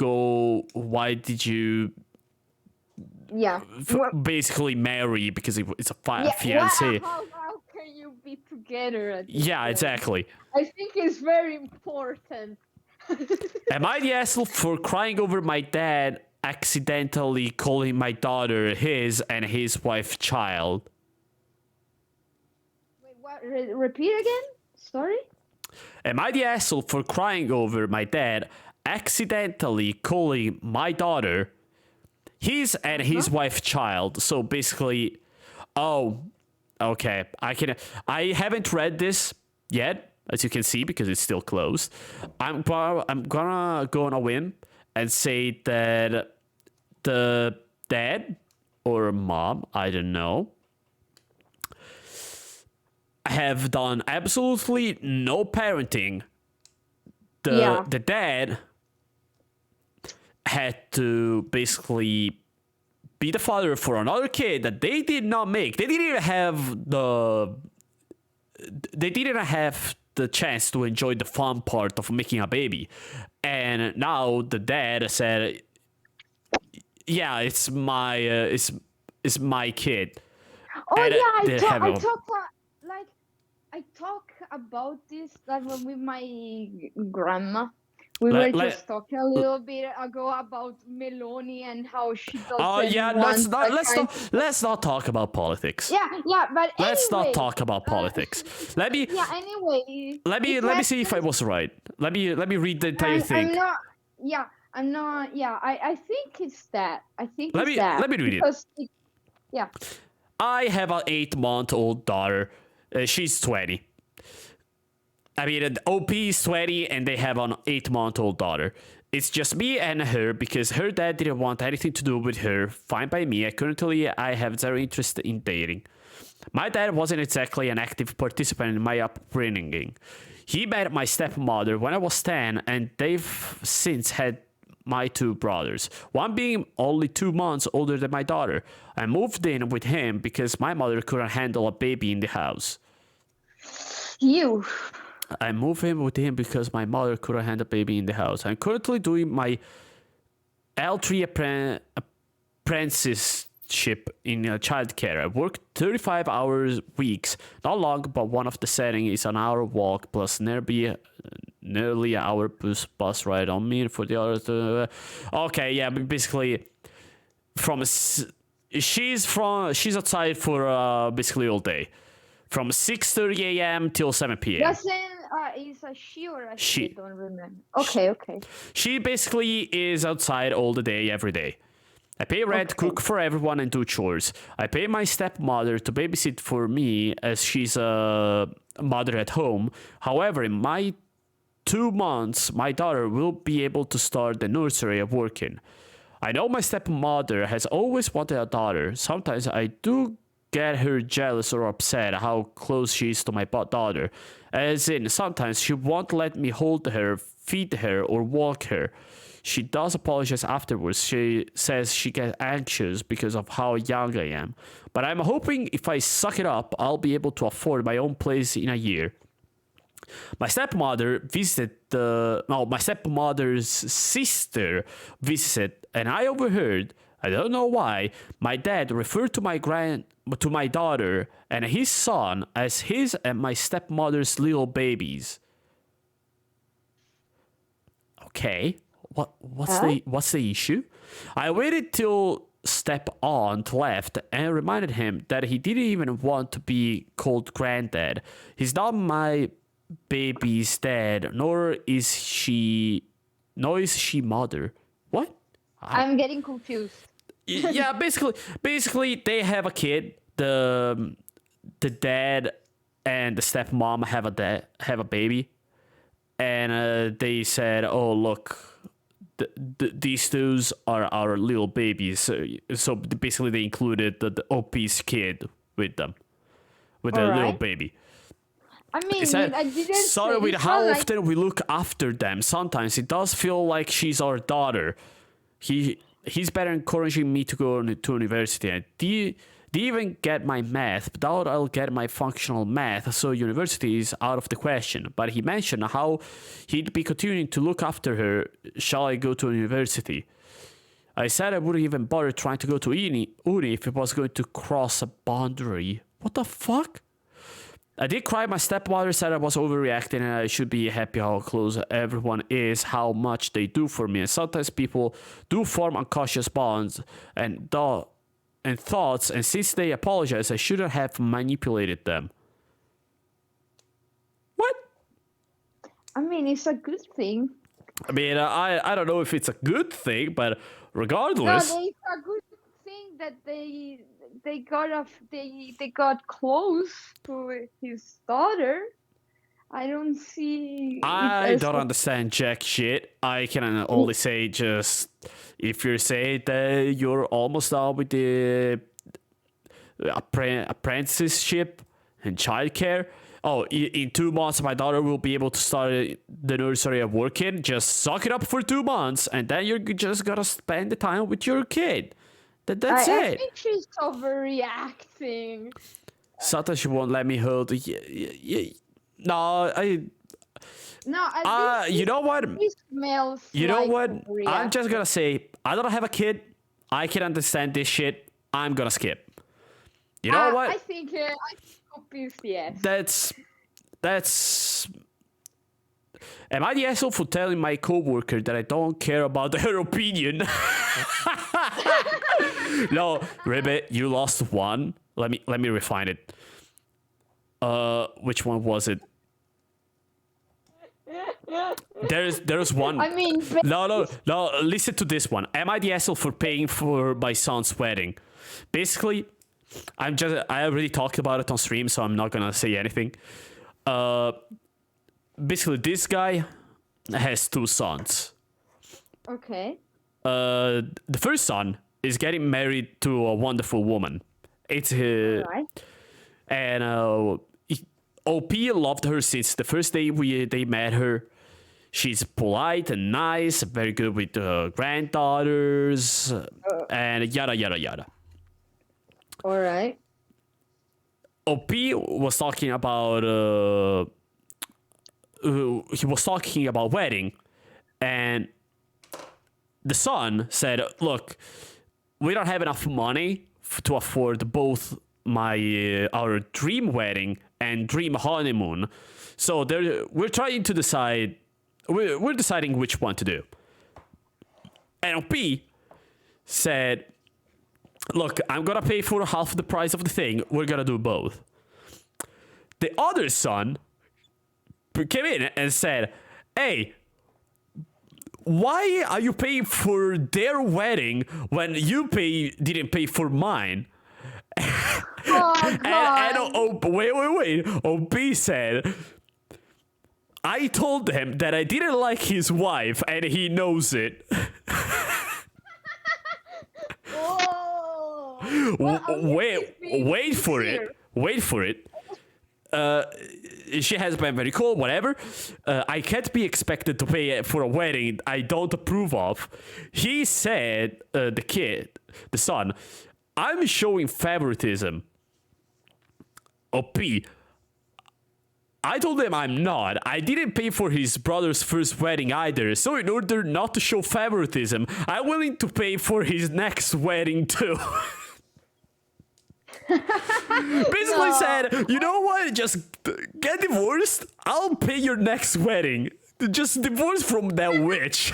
Speaker 1: basically marry? Because it's a fiancé.
Speaker 3: How can you be together at this
Speaker 1: point? Exactly.
Speaker 3: I think it's very important.
Speaker 1: Am I the asshole for crying over my dad accidentally calling my daughter his and his wife child?
Speaker 3: Wait, what? Repeat again? Sorry?
Speaker 1: Am I the asshole for crying over my dad accidentally calling my daughter his and his wife child? So basically, oh, okay. I haven't read this yet, as you can see, because it's still closed. I'm gonna go on a whim and say that the dad or mom, I don't know, have done absolutely no parenting. The dad had to basically be the father for another kid that they did not make. They didn't have the chance to enjoy the fun part of making a baby. And now the dad said, "Yeah, it's my kid."
Speaker 3: Oh, and I talk about this with my grandma We were
Speaker 1: Like,
Speaker 3: just talking a little bit ago about Meloni and how she
Speaker 1: oh
Speaker 3: doesn't
Speaker 1: yeah,
Speaker 3: want a kind.
Speaker 1: let's not talk about politics.
Speaker 3: Yeah, but
Speaker 1: Let's not
Speaker 3: anyway,
Speaker 1: talk about politics. Let me
Speaker 3: yeah, anyway,
Speaker 1: let me see if I was right. Let me read the entire
Speaker 3: I'm
Speaker 1: thing.
Speaker 3: not. Yeah, I'm not. Yeah, I think it's that. I think
Speaker 1: Let
Speaker 3: it's
Speaker 1: me
Speaker 3: that
Speaker 1: read it.
Speaker 3: because yeah.
Speaker 1: I have an 8-month-old daughter. She's 20. I mean, the OP is 20 and they have an 8-month-old daughter. It's just me and her because her dad didn't want anything to do with her. Fine by me. Currently, I have zero interest in dating. My dad wasn't exactly an active participant in my upbringing. He met my stepmother when I was 10, and they've since had my 2 brothers, one being only 2 months older than my daughter. I moved in with him because my mother couldn't handle a baby in the house.
Speaker 3: You.
Speaker 1: I moved in with him because my mother couldn't handle a baby in the house. I'm currently doing my L3 apprenticeship in childcare. I work 35 hours weeks. Not long, but one of the setting is an hour walk plus nearly an hour bus ride on me. And for the other, okay, yeah, but basically, she's outside for basically all day, from 6:30 a.m. till 7 p.m.
Speaker 3: Doesn't is a she or a she? I don't remember. Okay.
Speaker 1: She basically is outside all the day, every day. I pay rent, cook for everyone, and do chores. I pay my stepmother to babysit for me as she's a mother at home. However, in my 2 months, my daughter will be able to start the nursery of working. I know my stepmother has always wanted a daughter. Sometimes I do get her jealous or upset how close she is to my daughter. As in, sometimes she won't let me hold her, feed her, or walk her. She does apologize afterwards. She says she gets anxious because of how young I am. But I'm hoping if I suck it up, I'll be able to afford my own place in a year. My stepmother's sister visited, and I overheard, I don't know why, my dad referred to my daughter and his son as his and my stepmother's little babies. Okay, what's the issue? I waited till step aunt left and reminded him that he didn't even want to be called granddad. He's not my baby's dad, nor is she mother. What?
Speaker 3: I'm getting confused.
Speaker 1: Yeah, basically they have a kid. The dad and the stepmom have a baby, and they said, "Oh, look, these two are our little babies." So basically, they included the OP's kid with them, with the little baby.
Speaker 3: I mean, I didn't.
Speaker 1: Sorry with how often we look after them. Sometimes it does feel like she's our daughter. He's better encouraging me to go to university. And they even get my math, but doubt I'll get my functional math, so university is out of the question. But he mentioned how he'd be continuing to look after her. Shall I go to university? I said I wouldn't even bother trying to go to uni if it was going to cross a boundary. What the fuck? I did cry. My stepmother said I was overreacting and I should be happy how close everyone is, how much they do for me. And sometimes people do form unconscious bonds and thoughts, and since they apologize, I shouldn't have manipulated them. What?
Speaker 3: I mean, it's a good thing.
Speaker 1: I mean, I don't know if it's a good thing, but regardless.
Speaker 3: No, it's a good thing that they got close to his daughter. I don't see.
Speaker 1: I don't understand jack shit. I can only say just if you're saying that you're almost done with the apprenticeship and childcare. Oh, in 2 months, my daughter will be able to start the nursery at working. Just suck it up for 2 months, and then you're just gonna spend the time with your kid. That's it.
Speaker 3: I think she's overreacting.
Speaker 1: Sometimes she won't let me hold. No, you know what? You know what? I'm just gonna say I don't have a kid. I can understand this shit. I'm gonna skip. You know what?
Speaker 3: I think yes.
Speaker 1: That's Am I the asshole for telling my coworker that I don't care about her opinion? No, Ribbit, you lost one. Let me refine it. Which one was it? There's one.
Speaker 3: I mean,
Speaker 1: No. Listen to this one. Am I the asshole for paying for my son's wedding? Basically, I already talked about it on stream, so I'm not gonna say anything. Basically, this guy has two sons.
Speaker 3: okay.
Speaker 1: The first son is getting married to a wonderful woman. It's
Speaker 3: Right.
Speaker 1: and OP loved her since the first day they met her. She's polite and nice, very good with granddaughters, and yada yada yada.
Speaker 3: All right.
Speaker 1: OP was talking about he was talking about wedding, and the son said, "Look, we don't have enough money to afford both our dream wedding and dream honeymoon, so we're trying to decide. We're deciding which one to do." And OP said, "Look, I'm gonna pay for half the price of the thing. We're gonna do both." The other son came in and said, "Hey, why are you paying for their wedding when you didn't pay for mine?"
Speaker 3: Oh, God.
Speaker 1: Wait. OP said, "I told him that I didn't like his wife, and he knows it."
Speaker 3: Whoa. Well,
Speaker 1: Wait for it. She has been very cool, whatever. I can't be expected to pay for a wedding I don't approve of. He said, the son, "I'm showing favoritism." OP, I told him I'm not. I didn't pay for his brother's first wedding either. So in order not to show favoritism, I'm willing to pay for his next wedding too. Basically said, "You know what? Just get divorced. I'll pay your next wedding. Just divorce from that witch."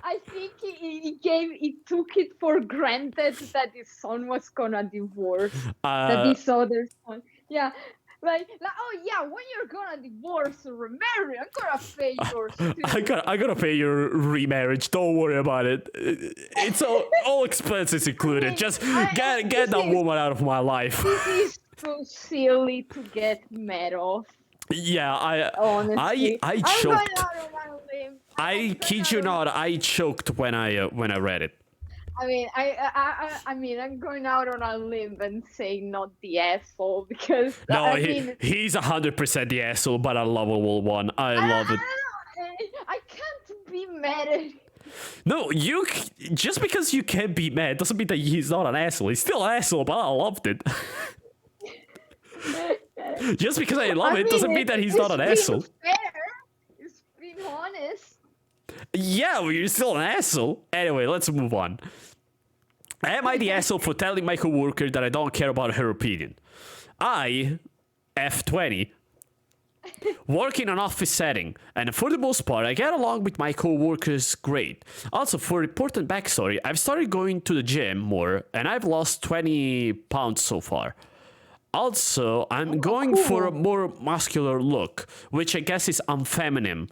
Speaker 3: I think he took it for granted that his son was gonna divorce. That his other son. Yeah. Like, oh yeah, when you're gonna divorce or remarry, I'm gonna pay yours too.
Speaker 1: I gotta pay your remarriage. Don't worry about it. It's all expenses included. Just get that woman out of my life.
Speaker 3: This is too silly to get mad off.
Speaker 1: Yeah,
Speaker 3: Honestly,
Speaker 1: I
Speaker 3: I'm
Speaker 1: choked.
Speaker 3: going out on my limb.
Speaker 1: I kid you not, I choked when I read it.
Speaker 3: I mean, I'm going out on a limb and saying not the asshole because
Speaker 1: No, he's 100% the asshole, but a lovable one. I love it.
Speaker 3: I can't be mad at him.
Speaker 1: No, just because you can't be mad doesn't mean that he's not an asshole. He's still an asshole, but I loved it. Just because I love it doesn't mean that he's not an asshole.
Speaker 3: Fair. It's being honest.
Speaker 1: Yeah, well, you're still an asshole. Anyway, let's move on. Am I the asshole for telling my coworker that I don't care about her opinion? I, F20, work in an office setting, and for the most part, I get along with my coworkers great. Also, for important backstory, I've started going to the gym more, and I've lost 20 pounds so far. Also, I'm going for a more muscular look, which I guess is unfeminine.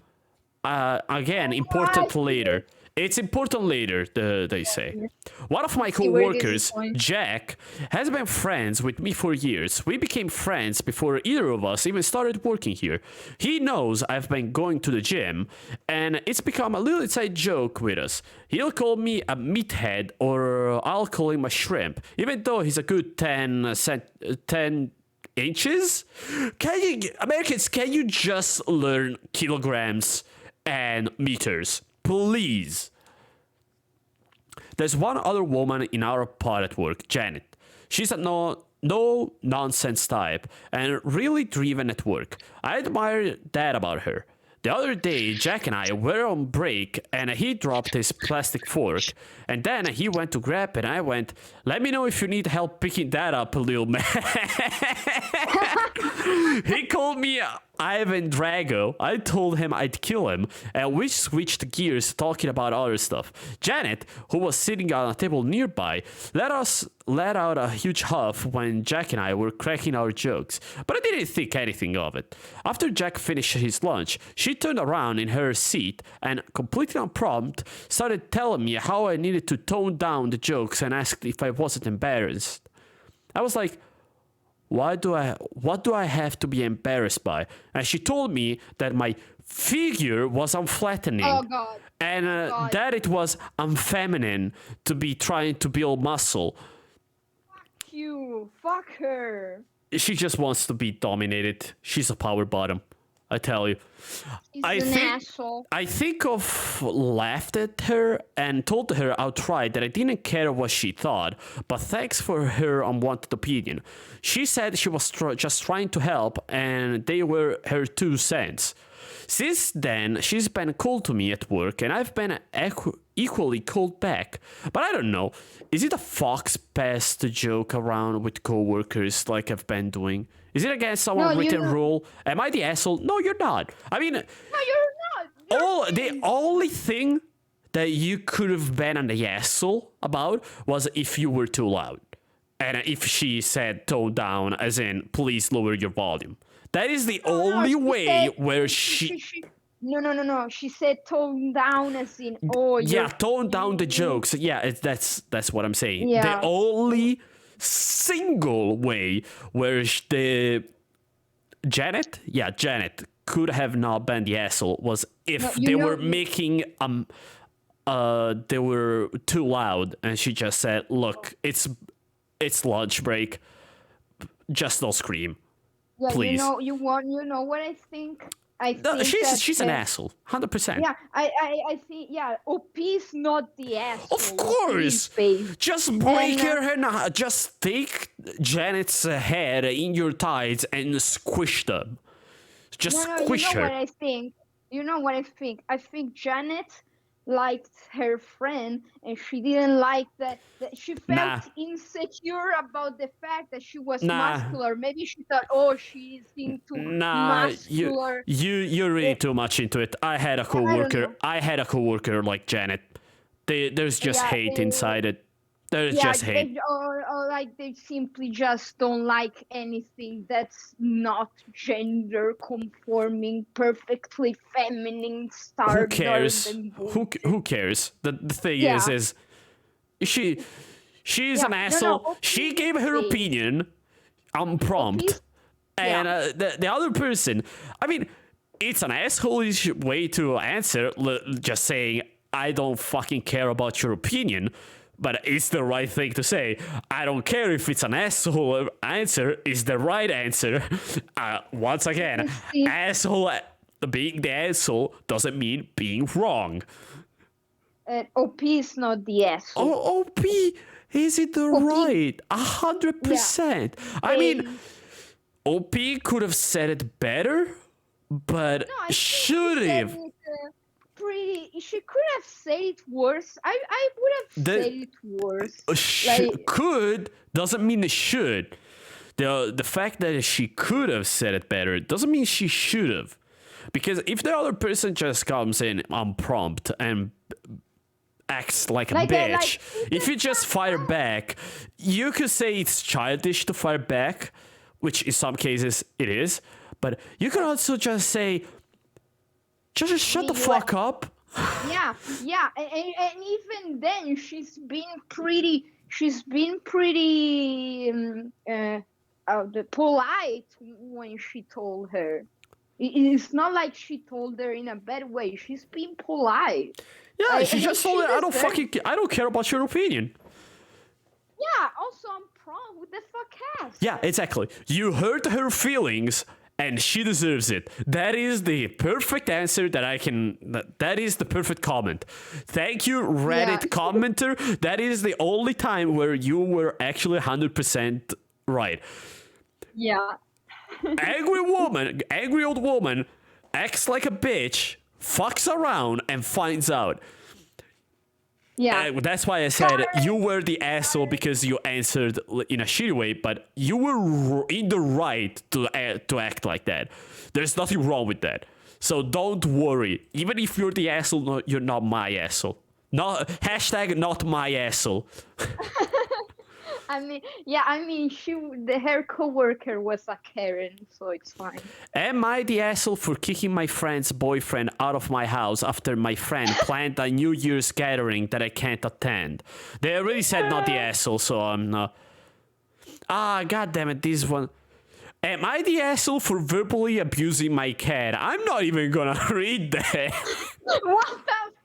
Speaker 1: Again, important later. It's important later, they say. One of my co-workers, Jack, has been friends with me for years. We became friends before either of us even started working here. He knows I've been going to the gym, and it's become a little inside joke with us. He'll call me a meathead, or I'll call him a shrimp, even though he's a good 10 inches? Americans, can you just learn kilograms and meters? Please. There's one other woman in our pod at work, Janet. She's a no nonsense type and really driven at work. I admire that about her. The other day, Jack and I were on break and he dropped his plastic fork, and then he went to grab it and I went, "Let me know if you need help picking that up, little man." He called me Ivan Drago. I told him I'd kill him, and we switched gears talking about other stuff. Janet, who was sitting on a table nearby, let out a huge huff when Jack and I were cracking our jokes, but I didn't think anything of it. After Jack finished his lunch, she turned around in her seat and, completely unprompted, started telling me how I needed to tone down the jokes and asked if I wasn't embarrassed. I was like, what do I have to be embarrassed by? And she told me that my figure was unflattering.
Speaker 3: Oh, God.
Speaker 1: And that it was unfeminine to be trying to build muscle.
Speaker 3: Fuck you. Fuck her.
Speaker 1: She just wants to be dominated. She's a power bottom, I tell you.
Speaker 3: She's an asshole.
Speaker 1: I think of laughed at her and told her outright that I didn't care what she thought, but thanks for her unwanted opinion. She said she was just trying to help, and they were her 2 cents. Since then, she's been cold to me at work, and I've been equally cold back. But I don't know, is it a fox pass to joke around with coworkers like I've been doing? Is it against some unwritten rule? Am I the asshole? No, you're not. I mean,
Speaker 3: no, you're not.
Speaker 1: The only thing that you could have been an asshole about was if you were too loud. And if she said tone down, as in, please lower your volume. That is the only way where she...
Speaker 3: No. She said tone down as in,
Speaker 1: tone down the jokes. Yeah, that's what I'm saying.
Speaker 3: Yeah.
Speaker 1: The only single way where Janet could have not been the asshole was if they were making they were too loud, and she just said, look, it's lunch break, just don't scream, please.
Speaker 3: You know what I think?
Speaker 1: She's an asshole, 100%.
Speaker 3: Yeah, I think, OP's not the asshole.
Speaker 1: Of course! Just break her head, just take Janet's head in your thighs and squish them. Just squish her.
Speaker 3: You know what I think? I think Janet liked her friend, and she didn't like that she felt insecure about the fact that she was muscular. Maybe she thought, she's into muscular.
Speaker 1: You're reading too much into it. I had a coworker like Janet. There's just hate inside it. There's just hate.
Speaker 3: Or like they simply just don't like anything that's not gender conforming, perfectly feminine style.
Speaker 1: Who cares? Who cares? The thing is she's an asshole. No, she gave her opinion unprompted. And the other person, I mean, it's an asshole-ish way to answer, just saying, I don't fucking care about your opinion. But it's the right thing to say. I don't care if it's an asshole answer. It's the right answer. Once again, asshole being the asshole doesn't mean being wrong.
Speaker 3: OP is not the asshole.
Speaker 1: OP is it the right? 100%. I mean, OP could have said it better, but should have.
Speaker 3: She could have said it worse. I would have said it worse.
Speaker 1: Could doesn't mean it should. The fact that she could have said it better doesn't mean she should have. Because if the other person just comes in unprompted and acts like a bitch, if you just fire back, you could say it's childish to fire back, which in some cases it is. But you can also just say, just shut the fuck up.
Speaker 3: Yeah, and even then, she's been pretty polite when she told her. It's not like she told her in a bad way. She's been polite.
Speaker 1: Yeah, she just told her, I don't care about your opinion.
Speaker 3: Yeah, also I'm prompt. What the fuck has?
Speaker 1: Yeah, exactly. You hurt her feelings. And she deserves it. That is the perfect answer that is the perfect comment. Thank you, Reddit commenter. That is the only time where you were actually 100% right.
Speaker 3: Yeah.
Speaker 1: Angry old woman, acts like a bitch, fucks around, and finds out.
Speaker 3: Yeah.
Speaker 1: That's why I said you were the asshole because you answered in a shitty way, but you were in the right to act like that. There's nothing wrong with that. So don't worry. Even if you're the asshole, no, you're not my asshole. Not hashtag not my asshole.
Speaker 3: Her coworker was a Karen, so it's fine.
Speaker 1: Am I the asshole for kicking my friend's boyfriend out of my house after my friend planned a New Year's gathering that I can't attend? They already said not the asshole, so I'm not. God damn it, this one. Am I the asshole for verbally abusing my cat? I'm not even gonna read that.
Speaker 3: What the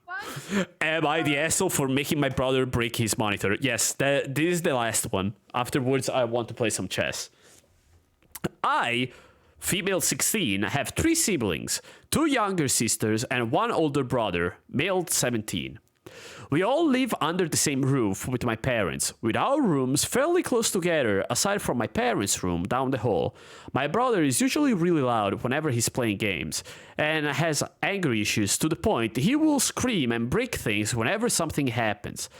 Speaker 3: fuck?
Speaker 1: Am I the asshole for making my brother break his monitor? Yes, this is the last one. Afterwards, I want to play some chess. I, female 16, have 3 siblings, 2 younger sisters and 1 older brother, male 17. We all live under the same roof with my parents, with our rooms fairly close together aside from my parents' room down the hall. My brother is usually really loud whenever he's playing games, and has anger issues to the point he will scream and break things whenever something happens.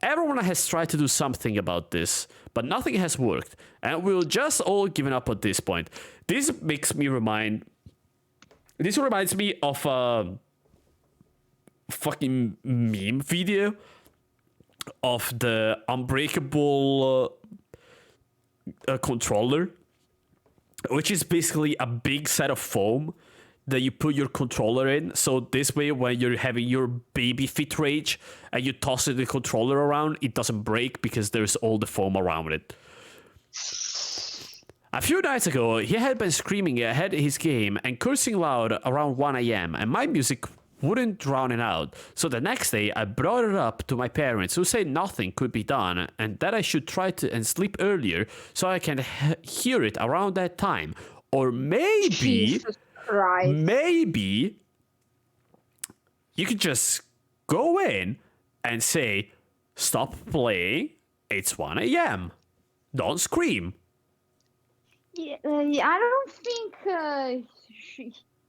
Speaker 1: Everyone has tried to do something about this, but nothing has worked, and we'll just all given up at this point. This reminds me of a fucking meme video of the unbreakable controller, which is basically a big set of foam that you put your controller in. So this way, when you're having your baby fit rage and you toss the controller around, it doesn't break because there's all the foam around it. A few nights ago, he had been screaming ahead his game and cursing loud around 1 a.m. and my music wouldn't drown it out. So the next day, I brought it up to my parents, who said nothing could be done and that I should try to and sleep earlier so I can hear it around that time. Or maybe you could just go in and say, stop playing, it's 1 a.m. Don't scream.
Speaker 3: Yeah, I don't think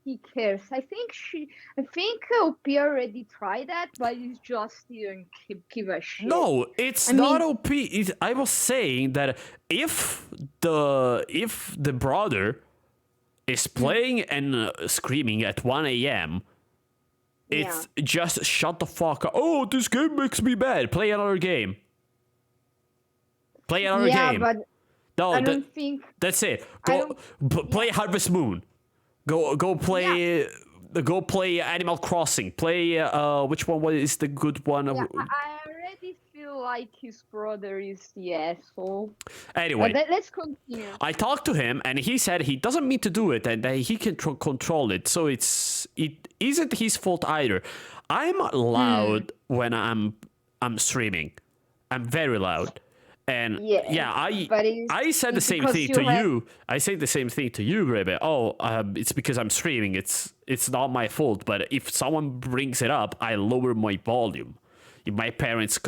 Speaker 3: he cares. I think OP already tried that, but he just didn't give a shit.
Speaker 1: No, it's not OP. I was saying that if the brother is playing and screaming at 1 a.m., it's just shut the fuck up. Oh, this game makes me mad. Play another game. Play another game.
Speaker 3: But
Speaker 1: no,
Speaker 3: I don't think
Speaker 1: that's it. Go play Harvest Moon. Go play. Go play Animal Crossing. Play which one is the good one?
Speaker 3: I already feel like his brother is the asshole.
Speaker 1: Anyway,
Speaker 3: let's continue.
Speaker 1: I talked to him and he said he doesn't mean to do it and that he can control it. So it isn't his fault either. I'm loud when I'm streaming. I'm very loud. And I said the same thing to you. I said the same thing to you, Rebe. Oh, it's because I'm streaming. It's not my fault. But if someone brings it up, I lower my volume. If my parents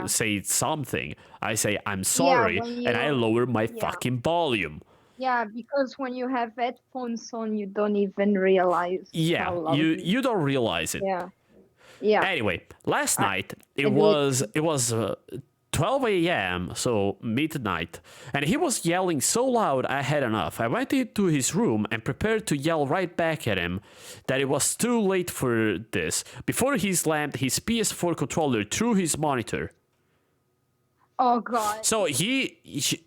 Speaker 1: say something, I say I'm sorry, and I lower my fucking volume.
Speaker 3: Yeah, because when you have headphones on, you don't even realize.
Speaker 1: Yeah,
Speaker 3: how loud
Speaker 1: you don't realize it.
Speaker 3: Yeah.
Speaker 1: Anyway, last night it was 12 a.m., so midnight, and he was yelling so loud I had enough. I went into his room and prepared to yell right back at him that it was too late for this, before he slammed his PS4 controller through his monitor.
Speaker 3: Oh, God.
Speaker 1: So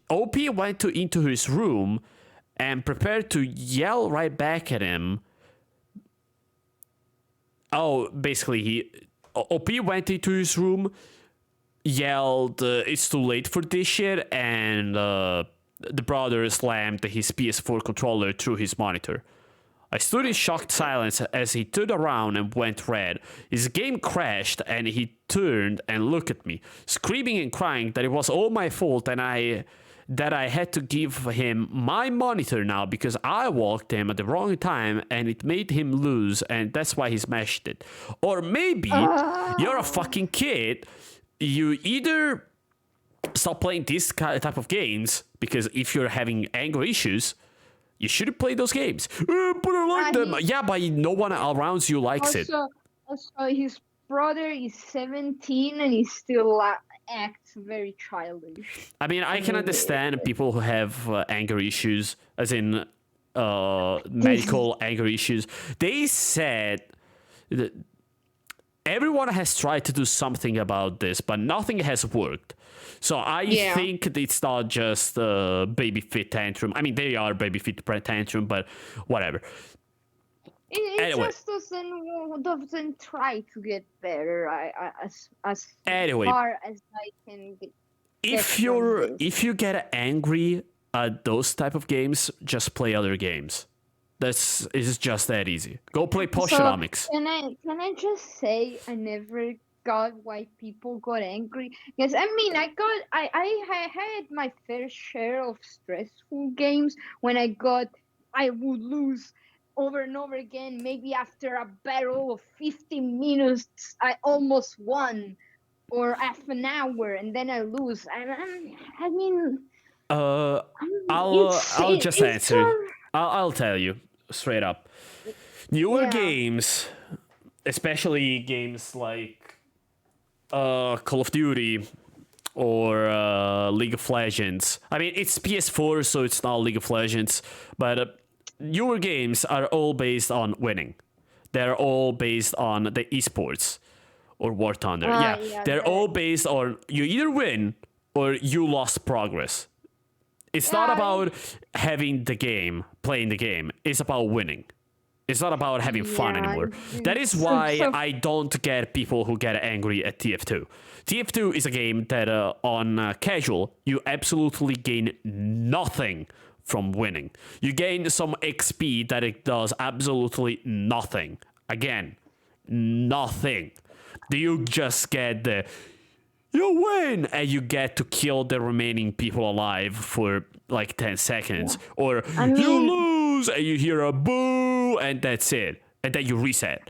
Speaker 1: OP went into his room and prepared to yell right back at him. Oh, basically, OP went into his room, yelled, it's too late for this shit, and the brother slammed his PS4 controller through his monitor. I stood in shocked silence as he turned around and went red. His game crashed and he turned and looked at me, screaming and crying that it was all my fault and that I had to give him my monitor now because I walked him at the wrong time and it made him lose and that's why he smashed it. Or maybe you're a fucking kid. You either stop playing this type of games, because if you're having anger issues, you shouldn't play those games. But I like them. Yeah, but no one around you likes it.
Speaker 3: Also, brother is 17 and he still acts very childish.
Speaker 1: I mean, I can understand people who have anger issues, as in medical anger issues. They said that everyone has tried to do something about this, but nothing has worked. So I think it's not just baby fit tantrum. I mean, they are baby fit tantrum, but whatever.
Speaker 3: It just doesn't try to get better. As far as I can get.
Speaker 1: If you get angry at those type of games, just play other games. It's just that easy. Go play Potionomics.
Speaker 3: So can I just say I never got why people got angry? Because I mean I had my fair share of stressful games when I would lose over and over again. Maybe after a battle of 15 minutes, I almost won, or half an hour, and then I lose. I mean,
Speaker 1: I'll just answer. I'll tell you straight up. Newer games, especially games like Call of Duty or League of Legends. I mean, it's PS4, so it's not League of Legends, but newer games are all based on winning. They're all based on the esports or War Thunder. They're all based on you either win or you lost progress. It's not about having the game, playing the game. It's about winning. It's not about having fun anymore. That is why I don't get people who get angry at TF2. TF2 is a game that on casual, you absolutely gain nothing from winning. You gain some XP that it does absolutely nothing. Again, nothing. You just get you win, and you get to kill the remaining people alive for like 10 seconds. Or you lose, and you hear a boo, and that's it. And then you reset.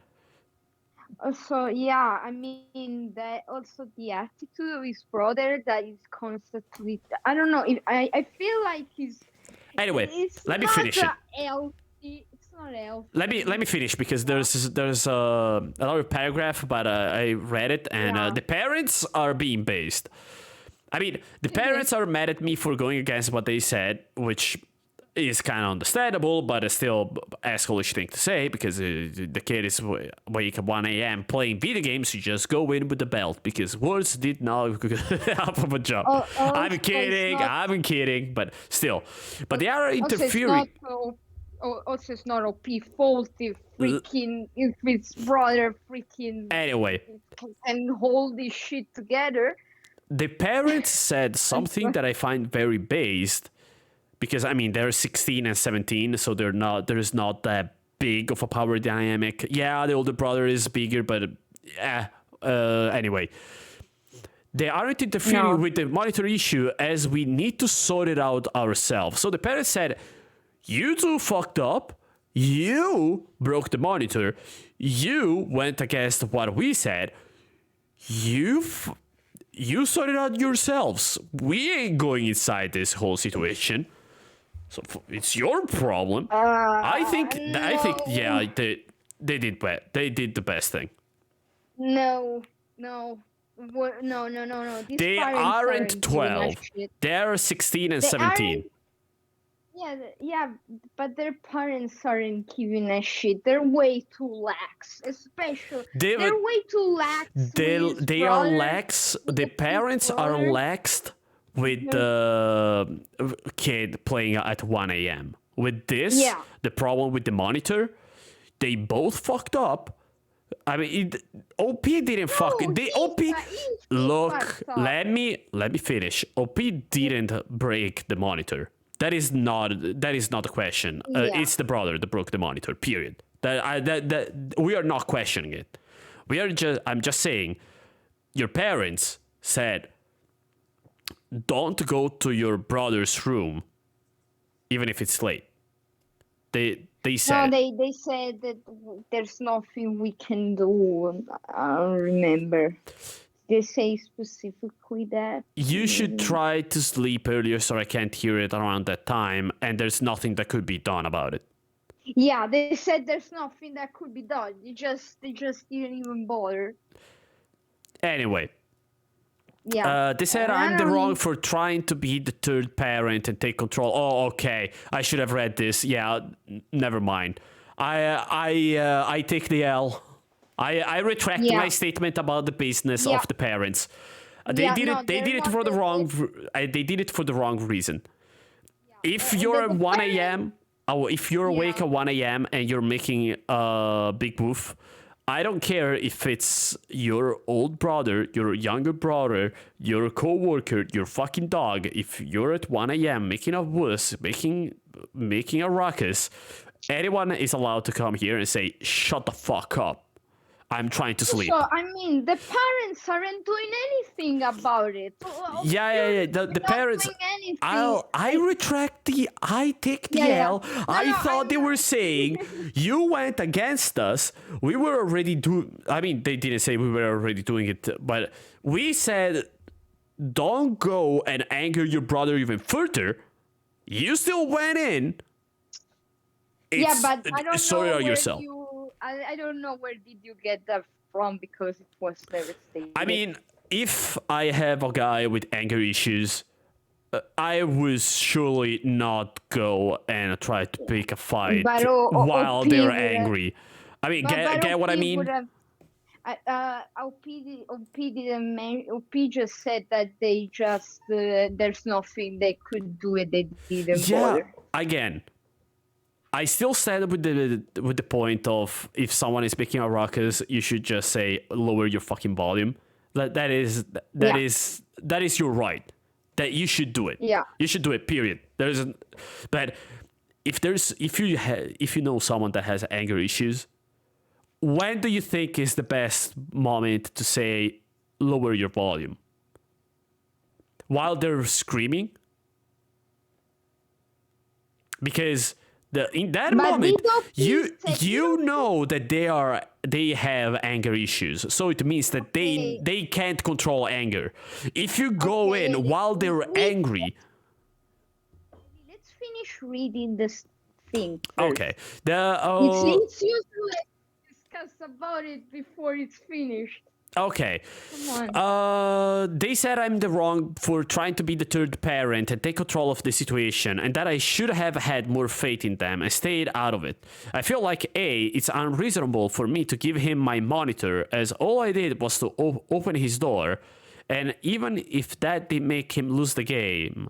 Speaker 3: So I mean that also the attitude of his brother that is constantly. I don't know. I feel like he's.
Speaker 1: Anyway, let me finish it.
Speaker 3: It's not healthy.
Speaker 1: Let me finish, because there's another paragraph, but I read it, and the parents are being based. I mean, the parents are mad at me for going against what they said, which is kind of understandable, but it's still asshole-ish thing to say, because the kid is awake at 1 a.m. playing video games. You just go in with the belt, because words did not half of a job. I'm kidding, but still. But they are interfering.
Speaker 3: Also, it's not OP fault if his brother
Speaker 1: Anyway,
Speaker 3: can hold this shit together.
Speaker 1: The parents said something that I find very based, because I mean they're 16 and 17, so there is not that big of a power dynamic. Yeah, the older brother is bigger, but anyway. They aren't interfering with the monitor issue, as we need to sort it out ourselves. So the parents said, you two fucked up, you broke the monitor, you went against what we said, you sort it out yourselves. We ain't going inside this whole situation. So it's your problem. I think, yeah, they did the best thing.
Speaker 3: No.
Speaker 1: They aren't 12. They're 16 and 17.
Speaker 3: Yeah, but their parents aren't giving a shit. They're way too lax, especially. They're way too lax.
Speaker 1: They are lax. The parents are laxed with the kid playing at 1 a.m. With this, the problem with the monitor, they both fucked up. I mean, OP didn't Look, let me finish. OP didn't break the monitor. That is not the question. It's the brother that broke the monitor. Period. That we are not questioning it. I'm just saying, your parents said, don't go to your brother's room, even if it's late. They said.
Speaker 3: No, they said that there's nothing we can do. I don't remember. They say specifically that.
Speaker 1: You should try to sleep earlier so I can't hear it around that time, and there's nothing that could be done about it.
Speaker 3: Yeah, they said there's nothing that could be done. They just didn't even bother.
Speaker 1: Anyway.
Speaker 3: Yeah.
Speaker 1: They said I'm the wrong for trying to be the third parent and take control. Oh, okay. I should have read this. Yeah, never mind. I take the L. I retract my statement about the business of the parents. They did it. They did it for the wrong. They did it for the wrong reason. If you're at 1 a.m. If you're awake at 1 a.m. and you're making a big move, I don't care if it's your old brother, your younger brother, your coworker, your fucking dog. If you're at 1 a.m. making a wuss, making a ruckus, anyone is allowed to come here and say, "Shut the fuck up. I'm trying to sleep."
Speaker 3: So, I mean, the parents aren't doing anything about it.
Speaker 1: Yeah. The parents. I retract the. I take the L. No, I thought they were saying you went against us. We were already I mean, they didn't say we were already doing it, but we said don't go and anger your brother even further. You still went in.
Speaker 3: But I don't know where
Speaker 1: yourself.
Speaker 3: I don't know where did you get that from, because it was devastating.
Speaker 1: I mean, if I have a guy with anger issues, I would surely not go and try to pick a fight while they're angry. I mean, get what I mean?
Speaker 3: OP just said that they just there's nothing they could do and they didn't bother.
Speaker 1: Again, I still stand with the point of if someone is making a ruckus, you should just say lower your fucking volume. That is your right. That you should do it.
Speaker 3: Yeah.
Speaker 1: You should do it. Period. But if you know someone that has anger issues, when do you think is the best moment to say lower your volume? While they're screaming? Because in that moment, you know that they have anger issues, so it means that they can't control anger. If you go in while they're angry,
Speaker 3: let's finish reading this thing first.
Speaker 1: Okay.
Speaker 3: It's usually discuss about it before it's finished.
Speaker 1: Okay.
Speaker 3: Come on.
Speaker 1: They said I'm the wrong for trying to be the third parent and take control of the situation, and that I should have had more faith in them and stayed out of it. I feel like it's unreasonable for me to give him my monitor, as all I did was to open his door, and even if that did make him lose the game,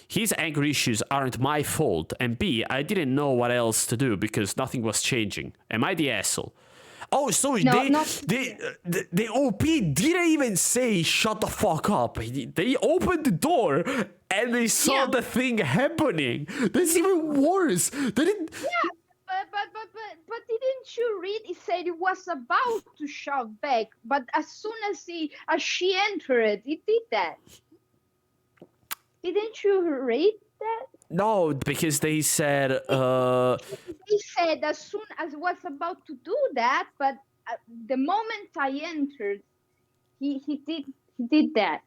Speaker 1: his anger issues aren't my fault, and B, I didn't know what else to do because nothing was changing. Am I the asshole? Oh, so the OP didn't even say shut the fuck up. They opened the door and they saw the thing happening. That's even worse. They didn't.
Speaker 3: Yeah, but didn't you read? It said it was about to shout back, but as soon as she entered, it did that. Didn't you read that?
Speaker 1: No, because they said.
Speaker 3: They said as soon as I was about to do that, but the moment I entered, he did that.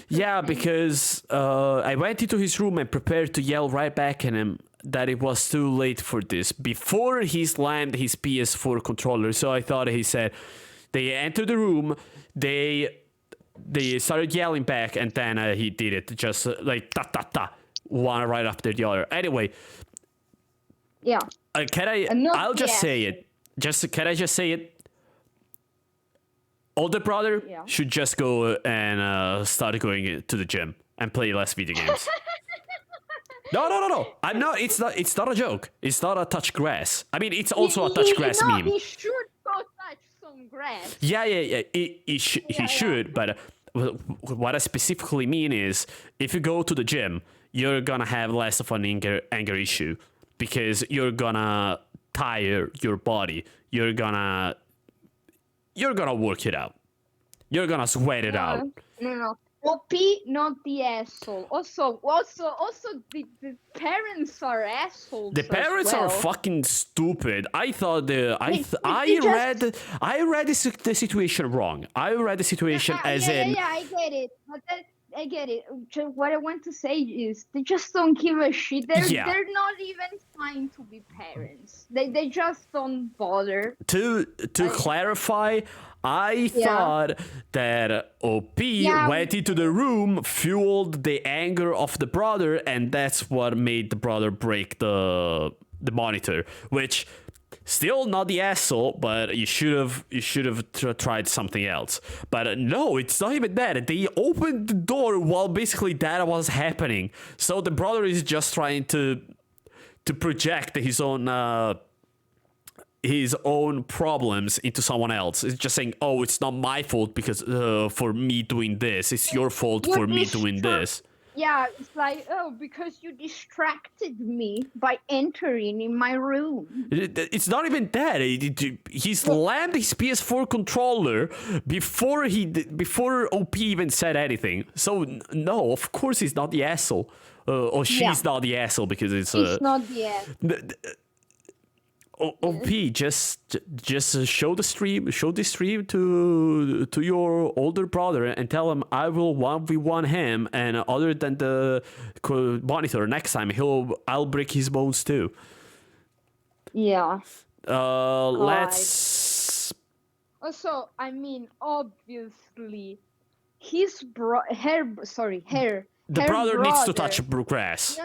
Speaker 1: Yeah, because I went into his room and prepared to yell right back at him that it was too late for this before he slammed his PS4 controller. So I thought he said they entered the room, they started yelling back, and then he did it just like ta ta ta, one right after the other. Anyway.
Speaker 3: Yeah.
Speaker 1: I'll just say it. Can I just say it? Older brother should just go and start going to the gym and play less video games. No. I'm not. It's not a joke. It's not a touch grass. I mean, it's also a touch grass meme.
Speaker 3: He should go touch some grass.
Speaker 1: Yeah. He should. But what I specifically mean is, if you go to the gym, you're gonna have less of an anger issue. Because you're gonna tire your body. You're gonna work it out. You're gonna sweat it out.
Speaker 3: No. OP, not the asshole. Also, the parents are assholes.
Speaker 1: The parents are fucking stupid. I thought I read the situation wrong. I read the situation as in.
Speaker 3: Yeah, I get it. But I get it. What I want to say is they just don't give a shit. They're not even trying to be parents. They just don't bother.
Speaker 1: To clarify, I thought that OP went into the room, fueled the anger of the brother, and that's what made the brother break the monitor, which still not the asshole, but you should have tried something else. But no, it's not even that. They opened the door while basically that was happening. So the brother is just trying to project his own problems into someone else. It's just saying, "Oh, it's not my fault because for me doing this. It's your fault for me doing this."
Speaker 3: Yeah, it's like, oh, because you distracted me by entering in my room.
Speaker 1: It's not even that. He slammed his PS4 controller before OP even said anything. So no, of course he's not the asshole. Or she's not the asshole because it's
Speaker 3: not the asshole.
Speaker 1: OP, just show the stream to your older brother and tell him I will 1v1 him, and other than the monitor, next time I'll break his bones too.
Speaker 3: Yeah.
Speaker 1: Let's.
Speaker 3: Also, I mean, obviously, her brother
Speaker 1: needs to touch grass.
Speaker 3: No,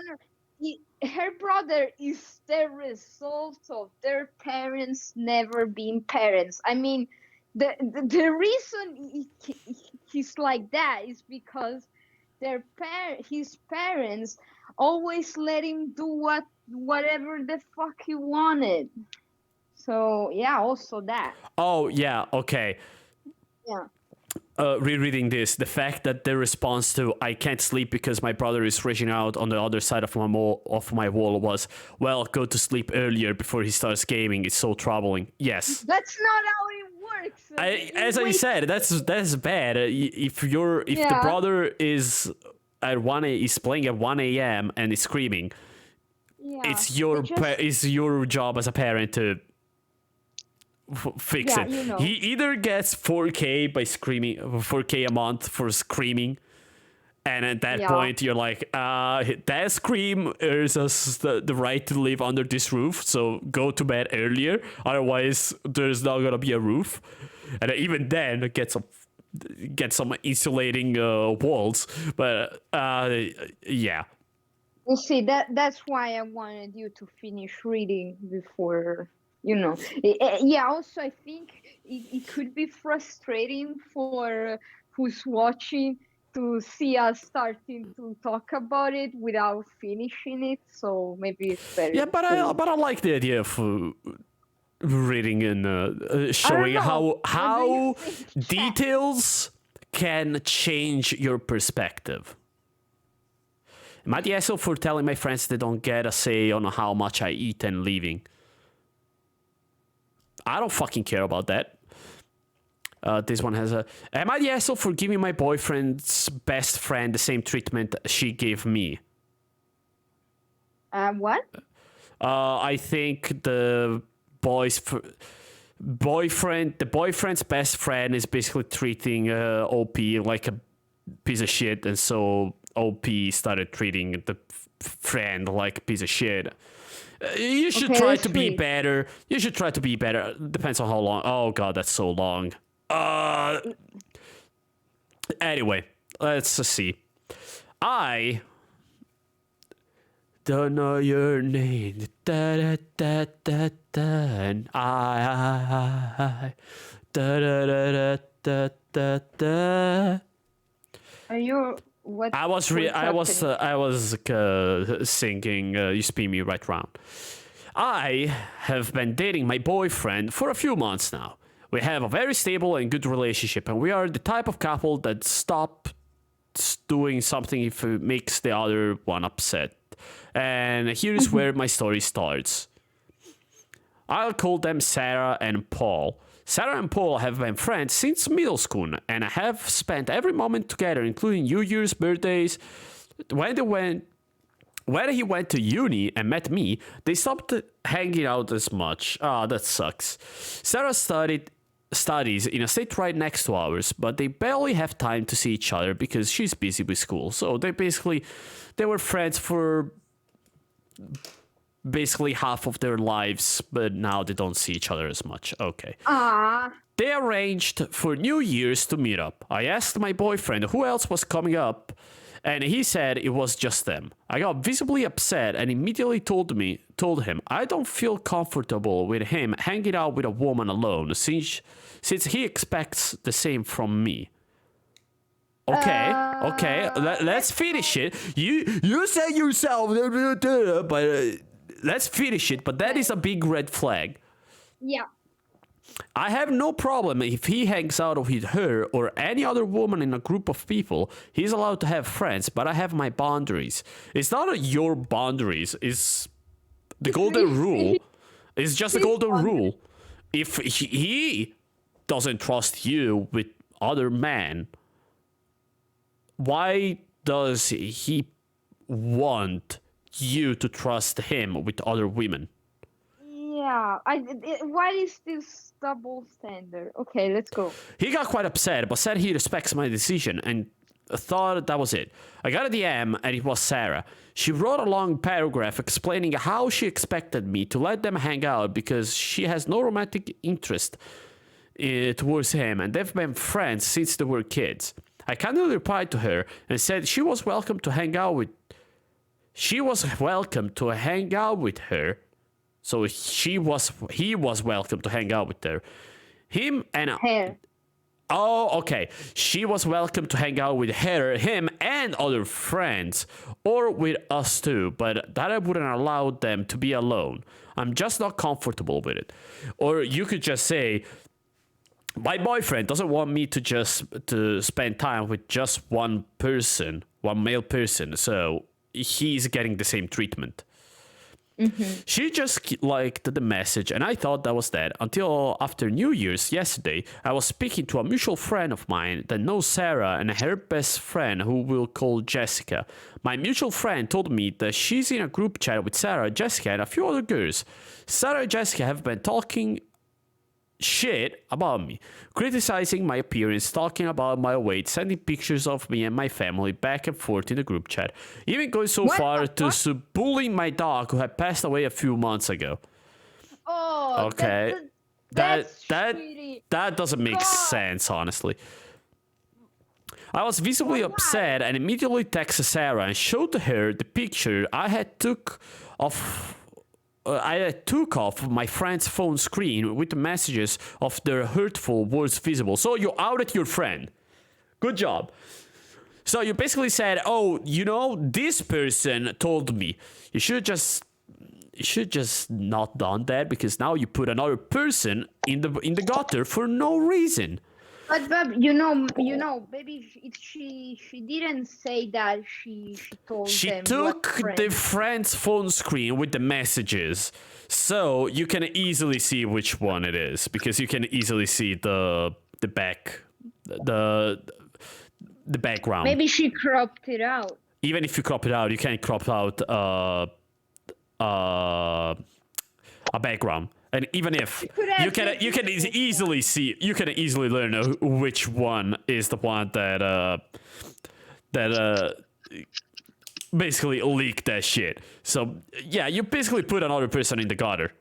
Speaker 3: her brother is the result of their parents never being parents. I mean, the reason he's like that is because his parents always let him do whatever the fuck he wanted. So yeah, also that.
Speaker 1: Oh yeah, okay.
Speaker 3: Yeah.
Speaker 1: Rereading this, the fact that the response to "I can't sleep because my brother is raging out on the other side of my wall" was, "Well, go to sleep earlier before he starts gaming. It's so troubling." Yes.
Speaker 3: That's not how it works.
Speaker 1: As I said, that's bad. If the brother is playing at 1 a.m. and is screaming, it's your job as a parent to fix it. He either gets 4K by screaming, 4K a month for screaming, and at that point you're like, that scream earns us the right to live under this roof, so go to bed earlier, otherwise there's not gonna be a roof. And even then get some insulating walls. But yeah.
Speaker 3: You see, that's why I wanted you to finish reading before. Also I think it could be frustrating for who's watching to see us starting to talk about it without finishing it. So maybe it's better.
Speaker 1: Yeah, but I like the idea of reading and showing how details can change your perspective. Am I the asshole for telling my friends they don't get a say on how much I eat and leaving? I don't fucking care about that. This one has am I the asshole for giving my boyfriend's best friend the same treatment she gave me?
Speaker 3: What?
Speaker 1: I think the boyfriend's best friend is basically treating OP like a piece of shit, and so OP started treating the friend like a piece of shit. You should try to be better. You should try to be better. Depends on how long. Oh god, that's so long. Anyway, let's see. I don't know your name. Da da da da da. And I da da da da da da.
Speaker 3: Are you? What?
Speaker 1: I was singing. You spin me right round. I have been dating my boyfriend for a few months now. We have a very stable and good relationship, and we are the type of couple that stops doing something if it makes the other one upset. And here is where my story starts. I'll call them Sarah and Paul. Sarah and Paul have been friends since middle school and have spent every moment together, including New Year's, birthdays. When he went to uni and met me, they stopped hanging out as much. Ah, that sucks. Sarah studied studies in a state right next to ours, but they barely have time to see each other because she's busy with school. So they were friends for basically half of their lives, but now they don't see each other as much. Okay. They arranged for New Year's to meet up. I asked my boyfriend who else was coming up, and he said it was just them. I got visibly upset and immediately told him I don't feel comfortable with him hanging out with a woman alone since he expects the same from me. Okay, let's finish it. You say yourself, but let's finish it. But that is a big red flag.
Speaker 3: Yeah.
Speaker 1: I have no problem if he hangs out with her or any other woman in a group of people. He's allowed to have friends, but I have my boundaries. It's not your boundaries. It's the golden rule. It's just the golden rule. If he doesn't trust you with other men, why does he want you to trust him with other women?
Speaker 3: Yeah, why is this double standard? Okay, let's go.
Speaker 1: He got quite upset, but said he respects my decision and thought that was it. I got a DM, and it was Sarah. She wrote a long paragraph explaining how she expected me to let them hang out because she has no romantic interest towards him, and they've been friends since they were kids. I kindly replied to her and said he was welcome to hang out with her. So he was welcome to hang out with her. Him and
Speaker 3: her.
Speaker 1: Oh, okay. She was welcome to hang out with her, him, and other friends, or with us too, but that I wouldn't allow them to be alone. I'm just not comfortable with it. Or you could just say, my boyfriend doesn't want me to spend time with just one male person, so he's getting the same treatment. Mm-hmm. She just liked the message, and I thought that was that until after New Year's yesterday. I was speaking to a mutual friend of mine that knows Sarah and her best friend, who we'll call Jessica. My mutual friend told me that she's in a group chat with Sarah, Jessica, and a few other girls. Sarah and Jessica have been talking shit about me, criticizing my appearance, talking about my weight, sending pictures of me and my family back and forth in the group chat, even going so far to bullying my dog who had passed away a few months ago.
Speaker 3: Oh,
Speaker 1: okay.
Speaker 3: That
Speaker 1: doesn't make sense, honestly. I was visibly upset and immediately texted Sarah and showed her the picture I took off my friend's phone screen with the messages of their hurtful words visible. So you outed your friend. Good job. So you basically said, oh, this person told me. You should just not done that, because now you put another person in the gutter for no reason.
Speaker 3: But maybe she didn't say that she told them.
Speaker 1: She took the friend's phone screen with the messages, so you can easily see which one it is, because you can easily see the background.
Speaker 3: Maybe she cropped it out.
Speaker 1: Even if you crop it out, you can't crop out a background. And even if you can easily see, you can easily learn which one is the one that basically leaked that shit. So yeah, you basically put another person in the gutter.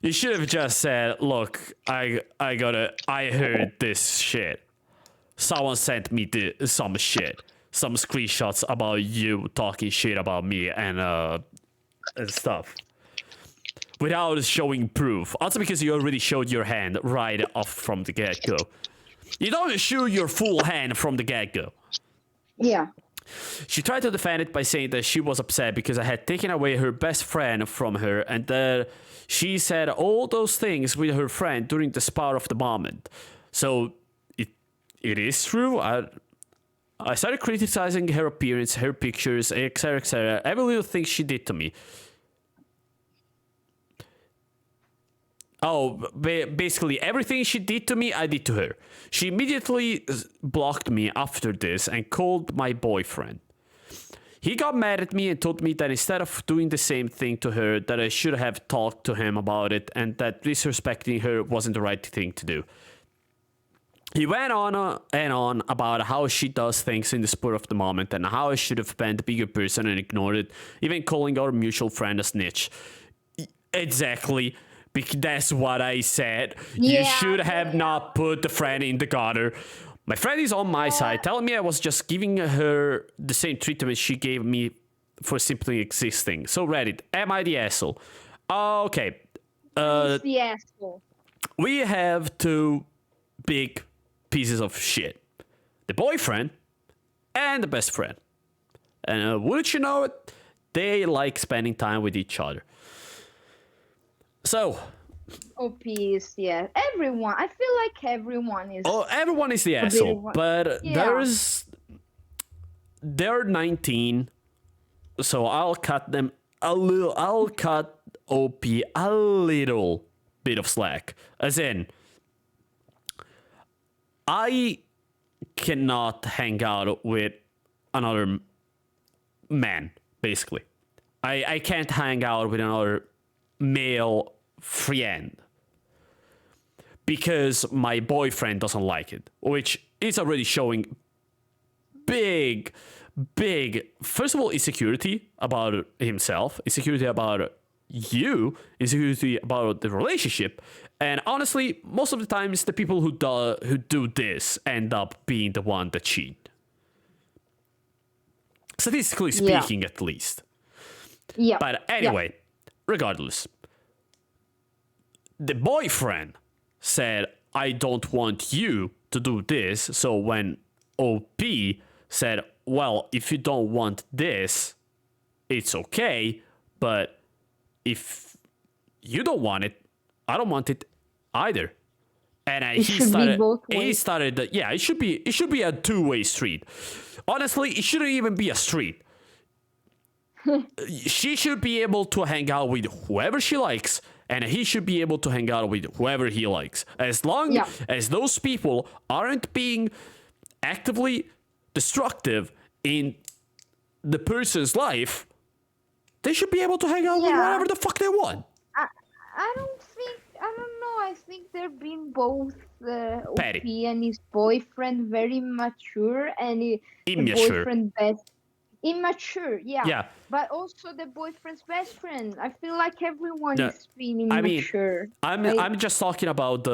Speaker 1: You should have just said, "Look, I heard this shit. Someone sent me some screenshots about you talking shit about me and stuff." Without showing proof. Also because you already showed your hand right off from the get-go. You don't show your full hand from the get-go.
Speaker 3: Yeah.
Speaker 1: She tried to defend it by saying that she was upset because I had taken away her best friend from her, and that she said all those things with her friend during the spur of the moment. So it is true. I started criticizing her appearance, her pictures, etc., etc. Every little thing she did to me. Oh, basically everything she did to me, I did to her. She immediately blocked me after this and called my boyfriend. he got mad at me and told me that instead of doing the same thing to her, that I should have talked to him about it and that disrespecting her wasn't the right thing to do. He went on and on about how she does things in the spur of the moment and how I should have been the bigger person and ignored it, even calling our mutual friend a snitch. Exactly. That's what I said.
Speaker 3: Yeah,
Speaker 1: you should have not put the friend in the gutter. My friend is on my side, telling me I was just giving her the same treatment she gave me for simply existing. So Reddit, am I the asshole? Okay.
Speaker 3: Who's the asshole?
Speaker 1: We have two big pieces of shit. The boyfriend and the best friend. And wouldn't you know it, they like spending time with each other. So,
Speaker 3: OP is everyone. I feel like everyone is.
Speaker 1: Oh, everyone is the asshole, but they're 19, so I'll cut them a little. I'll cut OP a little bit of slack, as in, I cannot hang out with another man. Basically, I can't hang out with another male friend because my boyfriend doesn't like it, which is already showing big first of all insecurity about himself, insecurity about you, insecurity about the relationship. And honestly, most of the times the people who do this end up being the one that cheat, statistically speaking, at least.
Speaker 3: Yeah.
Speaker 1: But anyway, regardless, the boyfriend said, I don't want you to do this. So when OP said, well, if you don't want this, it's okay. But if you don't want it, I don't want it either. And it should be a two-way street. Honestly, it shouldn't even be a street. She should be able to hang out with whoever she likes, and he should be able to hang out with whoever he likes. As long as those people aren't being actively destructive in the person's life, they should be able to hang out with whatever the fuck they want.
Speaker 3: I don't know. I think they're being both OP
Speaker 1: Petty.
Speaker 3: and his boyfriend very mature and the boyfriend immature, but also the boyfriend's best friend. I feel like everyone is being immature.
Speaker 1: I'm just talking about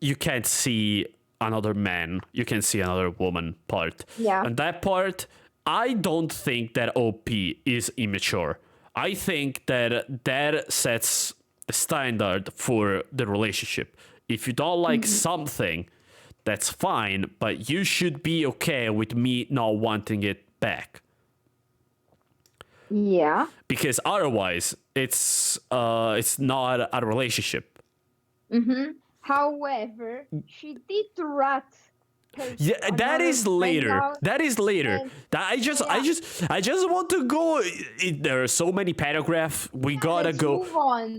Speaker 1: you can't see another man, you can see another woman part. And that part, I don't think that OP is immature. I think that sets a standard for the relationship. If you don't like something, that's fine, but you should be okay with me not wanting it back.
Speaker 3: Yeah.
Speaker 1: Because otherwise, it's not a relationship.
Speaker 3: However, she did rat.
Speaker 1: That is later. I just want to go. There are so many paragraphs. We gotta go.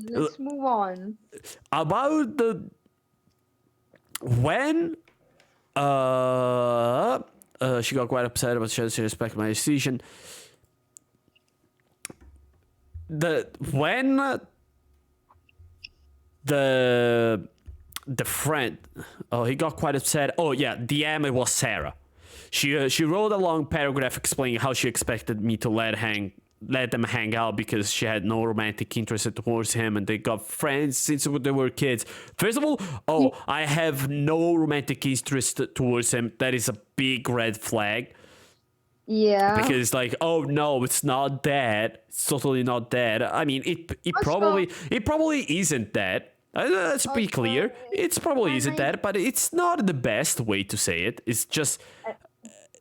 Speaker 3: Let's move on.
Speaker 1: About the when she got quite upset about she respect my decision. When the friend, he got quite upset. Oh yeah, DM, it was Sarah. She wrote a long paragraph explaining how she expected me to let them hang out because she had no romantic interest towards him, and they got friends since they were kids. First of all, I have no romantic interest towards him. That is a big red flag.
Speaker 3: Yeah.
Speaker 1: Because it's like, oh no, it's not that. It's totally not that. I mean, it probably isn't that. Let's be clear. It's probably isn't that, but it's not the best way to say it. It's just,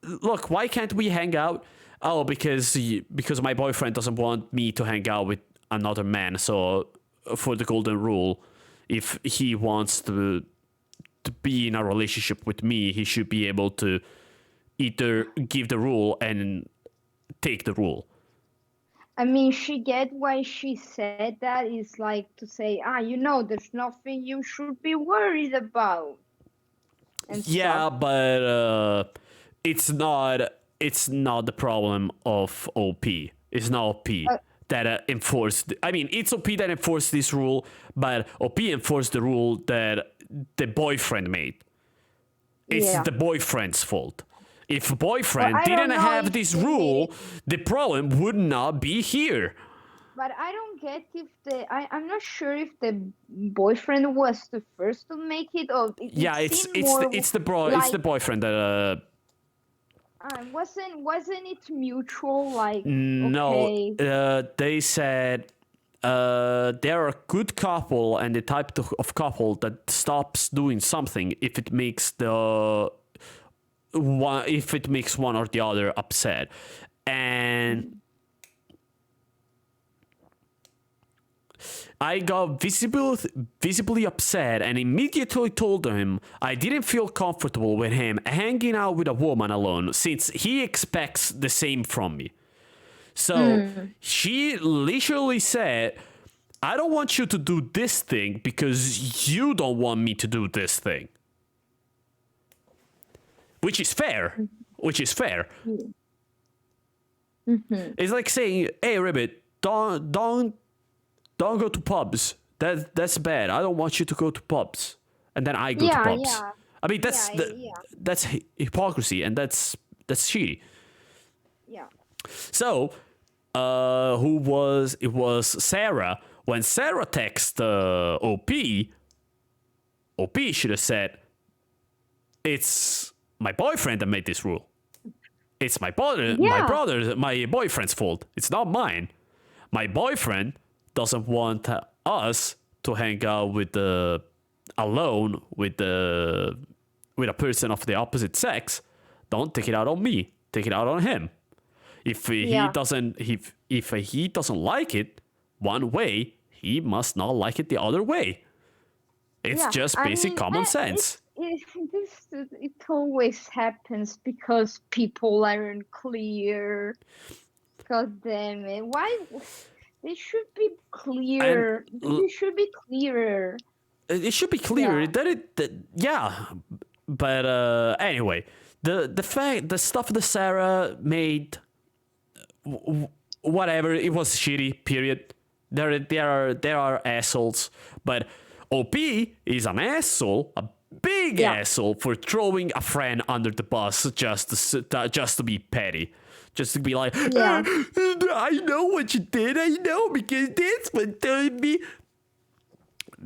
Speaker 1: look, why can't we hang out? Oh, because my boyfriend doesn't want me to hang out with another man. So for the golden rule, if he wants to be in a relationship with me, he should be able to either give the rule and take the rule.
Speaker 3: I mean, she get why she said that is like to say, there's nothing you should be worried about.
Speaker 1: But it's not it's not the problem of OP. It's not OP that enforced. I mean, it's OP that enforced this rule, but OP enforced the rule that the boyfriend made. It's the boyfriend's fault. If boyfriend didn't have this rule, the problem would not be here.
Speaker 3: But I don't get if I'm not sure if the boyfriend was the first to make it, or
Speaker 1: it's the boyfriend that.
Speaker 3: Wasn't it mutual? Like
Speaker 1: no, they said they're a good couple and the type of couple that stops doing something if it makes one or the other upset, and I got visibly upset and immediately told him I didn't feel comfortable with him hanging out with a woman alone since he expects the same from me. So she literally said, I don't want you to do this thing because you don't want me to do this thing. Which is fair. It's like saying, hey, Ribbit, don't go to pubs. That's bad. I don't want you to go to pubs. And then I go to pubs. Yeah. I mean, that's hypocrisy, and that's shitty.
Speaker 3: Yeah.
Speaker 1: So, it was Sarah. When Sarah texted OP should have said, it's my boyfriend that made this rule. It's my boyfriend's fault. It's not mine. My boyfriend doesn't want us to hang out alone with a person of the opposite sex. Don't take it out on me. Take it out on him. If he doesn't like it one way, he must not like it the other way. It's just basic common sense.
Speaker 3: It always happens because people aren't clear. God damn it! Why? They should be clear. It should be clearer.
Speaker 1: It should be clear But anyway, the stuff that Sarah made, whatever, it was shitty. Period. There are assholes, but OP is an asshole, a big asshole for throwing a friend under the bus just to be petty. Just to be like, I know what you did. I know because this one told me.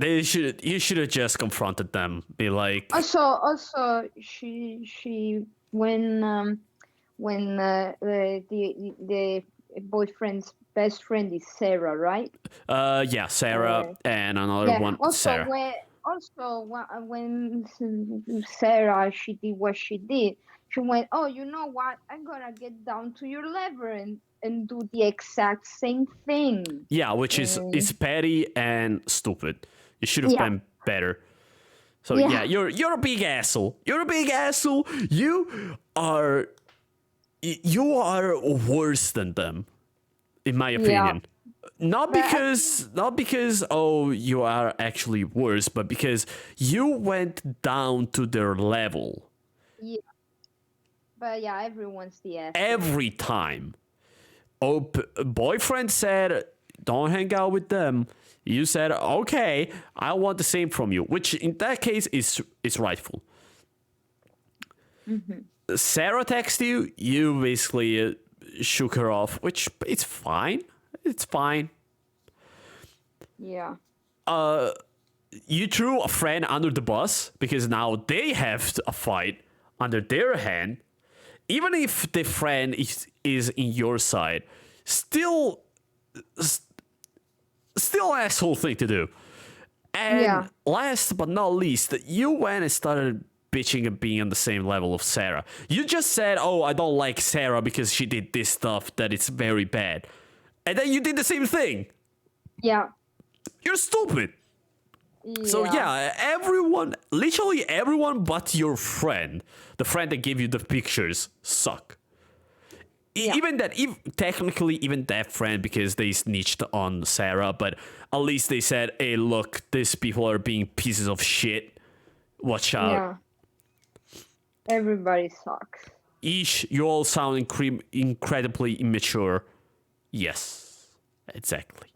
Speaker 1: You should have just confronted them. Be like.
Speaker 3: Also, she when the boyfriend's best friend is Sarah, right?
Speaker 1: Sarah and another one.
Speaker 3: Also,
Speaker 1: Sarah.
Speaker 3: when Sarah she did what she did. She went, oh, you know what? I'm gonna get down to your level and do the exact same thing.
Speaker 1: Yeah, which is petty and stupid. You should have been better. So you're a big asshole. You're a big asshole. You are worse than them, in my opinion. Not because you are actually worse, but because you went down to their level.
Speaker 3: Yeah. But everyone's the asshole.
Speaker 1: Every time. Boyfriend said, don't hang out with them. You said, okay, I want the same from you, which in that case is rightful. Mm-hmm. Sarah texted you basically shook her off, which it's fine. It's fine.
Speaker 3: Yeah.
Speaker 1: You threw a friend under the bus because now they have a fight under their hand. Even if the friend is in your side, still asshole thing to do. And last but not least, you went and started bitching and being on the same level of Sarah. You just said, oh, I don't like Sarah because she did this stuff that it's very bad. And then you did the same thing.
Speaker 3: Yeah.
Speaker 1: You're stupid. So literally everyone but your friend, the friend that gave you the pictures, suck. Even that friend, because they snitched on Sarah, but at least they said, hey, look, these people are being pieces of shit. Watch out.
Speaker 3: Yeah. Everybody sucks.
Speaker 1: Ish, you all sound incredibly immature. Yes, exactly.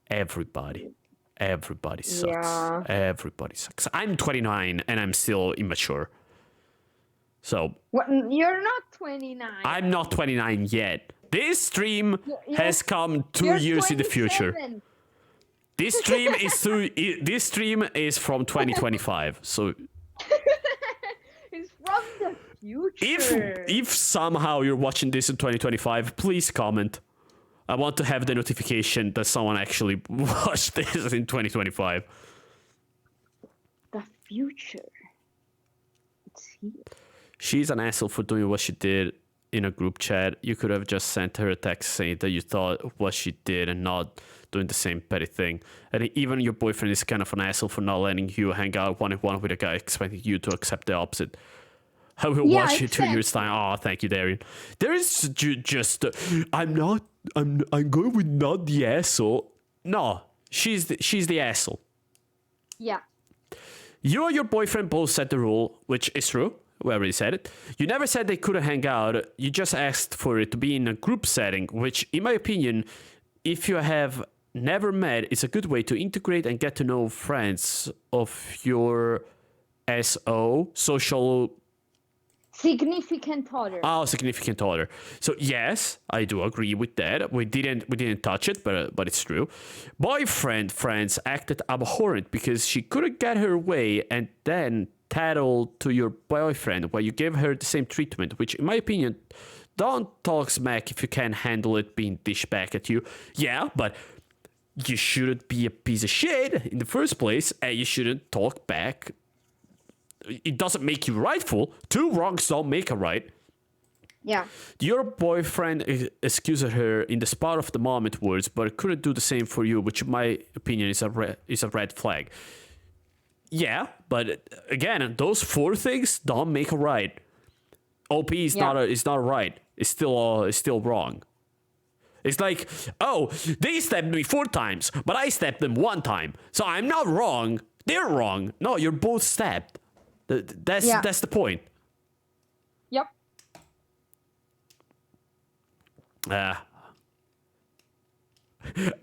Speaker 1: Everybody sucks.
Speaker 3: Yeah.
Speaker 1: Everybody sucks. I'm 29 and I'm still immature. So
Speaker 3: What? You're not 29.
Speaker 1: I'm not 29 yet. This stream
Speaker 3: You're-
Speaker 1: has come 2
Speaker 3: you're
Speaker 1: years in the future.
Speaker 3: 27.
Speaker 1: This stream is from 2025. So
Speaker 3: It's from the future.
Speaker 1: if somehow you're watching this in 2025, please comment. I want to have the notification that someone actually watched this in 2025.
Speaker 3: The future. It's here.
Speaker 1: She's an asshole for doing what she did in a group chat. You could have just sent her a text saying that you thought what she did and not doing the same petty thing. And even your boyfriend is kind of an asshole for not letting you hang out one-on-one with a guy, expecting you to accept the opposite. I will watch you 2 years time. Oh, thank you, Darian. There is just I'm going with not the asshole. No, she's the asshole.
Speaker 3: Yeah.
Speaker 1: You and your boyfriend both set the rule, which is true. We already said it. You never said they couldn't hang out. You just asked for it to be in a group setting, which, in my opinion, if you have never met, is a good way to integrate and get to know friends of your social
Speaker 3: Significant other.
Speaker 1: Oh, significant other. So yes, I do agree with that. We didn't touch it, but it's true. Boyfriend friends acted abhorrent because she couldn't get her way, and then tattled to your boyfriend while you gave her the same treatment. Which, in my opinion, don't talk smack if you can't handle it being dished back at you. Yeah, but you shouldn't be a piece of shit in the first place, and you shouldn't talk back. It doesn't make you rightful. Two wrongs don't make a right.
Speaker 3: Yeah.
Speaker 1: Your boyfriend excused her in the spur of the moment words, but couldn't do the same for you, which in my opinion is a red flag. Yeah, but again, those 4 things don't make a right. OP is not right. It's still wrong. It's like, oh, they stabbed me 4 times, but I stabbed them 1 time, so I'm not wrong. They're wrong. No, you're both stabbed. That's the point.
Speaker 3: Yep.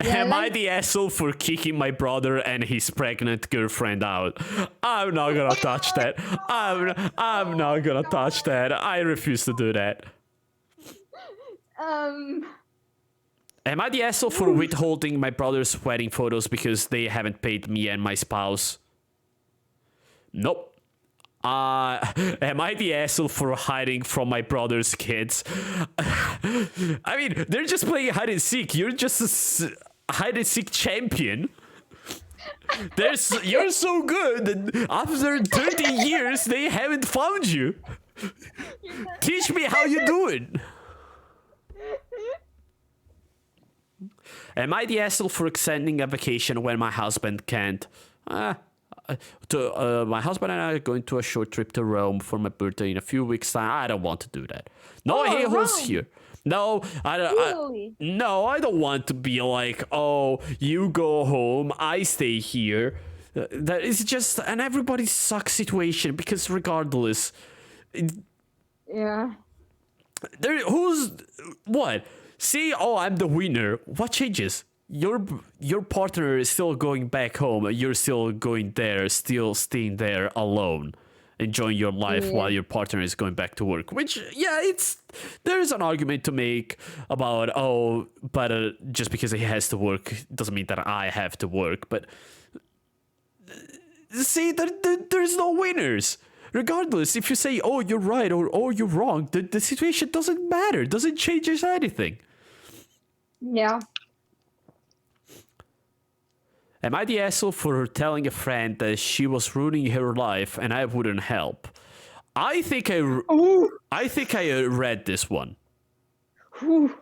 Speaker 1: Am I the asshole for kicking my brother and his pregnant girlfriend out? I'm not gonna touch that. I'm not gonna touch that. I refuse to do that. Am I the asshole for withholding my brother's wedding photos because they haven't paid me and my spouse? Nope. Am I the asshole for hiding from my brother's kids? I mean, they're just playing hide and seek. You're just a hide and seek champion. You're so good, and after 30 years, they haven't found you. Teach me how you do it. Am I the asshole for extending a vacation when my husband can't? My husband and I are going to a short trip to Rome for my birthday in a few weeks' time. I don't want to do that. No a-holes here. No, I don't want to be like, oh, you go home, I stay here. That is just an everybody sucks situation because regardless,
Speaker 3: Yeah.
Speaker 1: What? See, oh, I'm the winner. What changes? Your partner is still going back home. You're still going there, still staying there alone, enjoying your life while your partner is going back to work. Which, there's an argument to make about, but just because he has to work doesn't mean that I have to work. But see, there's no winners. Regardless, if you say, oh, you're right or oh, you're wrong, the situation doesn't matter. Doesn't change anything.
Speaker 3: Yeah.
Speaker 1: Am I the asshole for telling a friend that she was ruining her life and I wouldn't help? I think I read this one.
Speaker 3: Whew.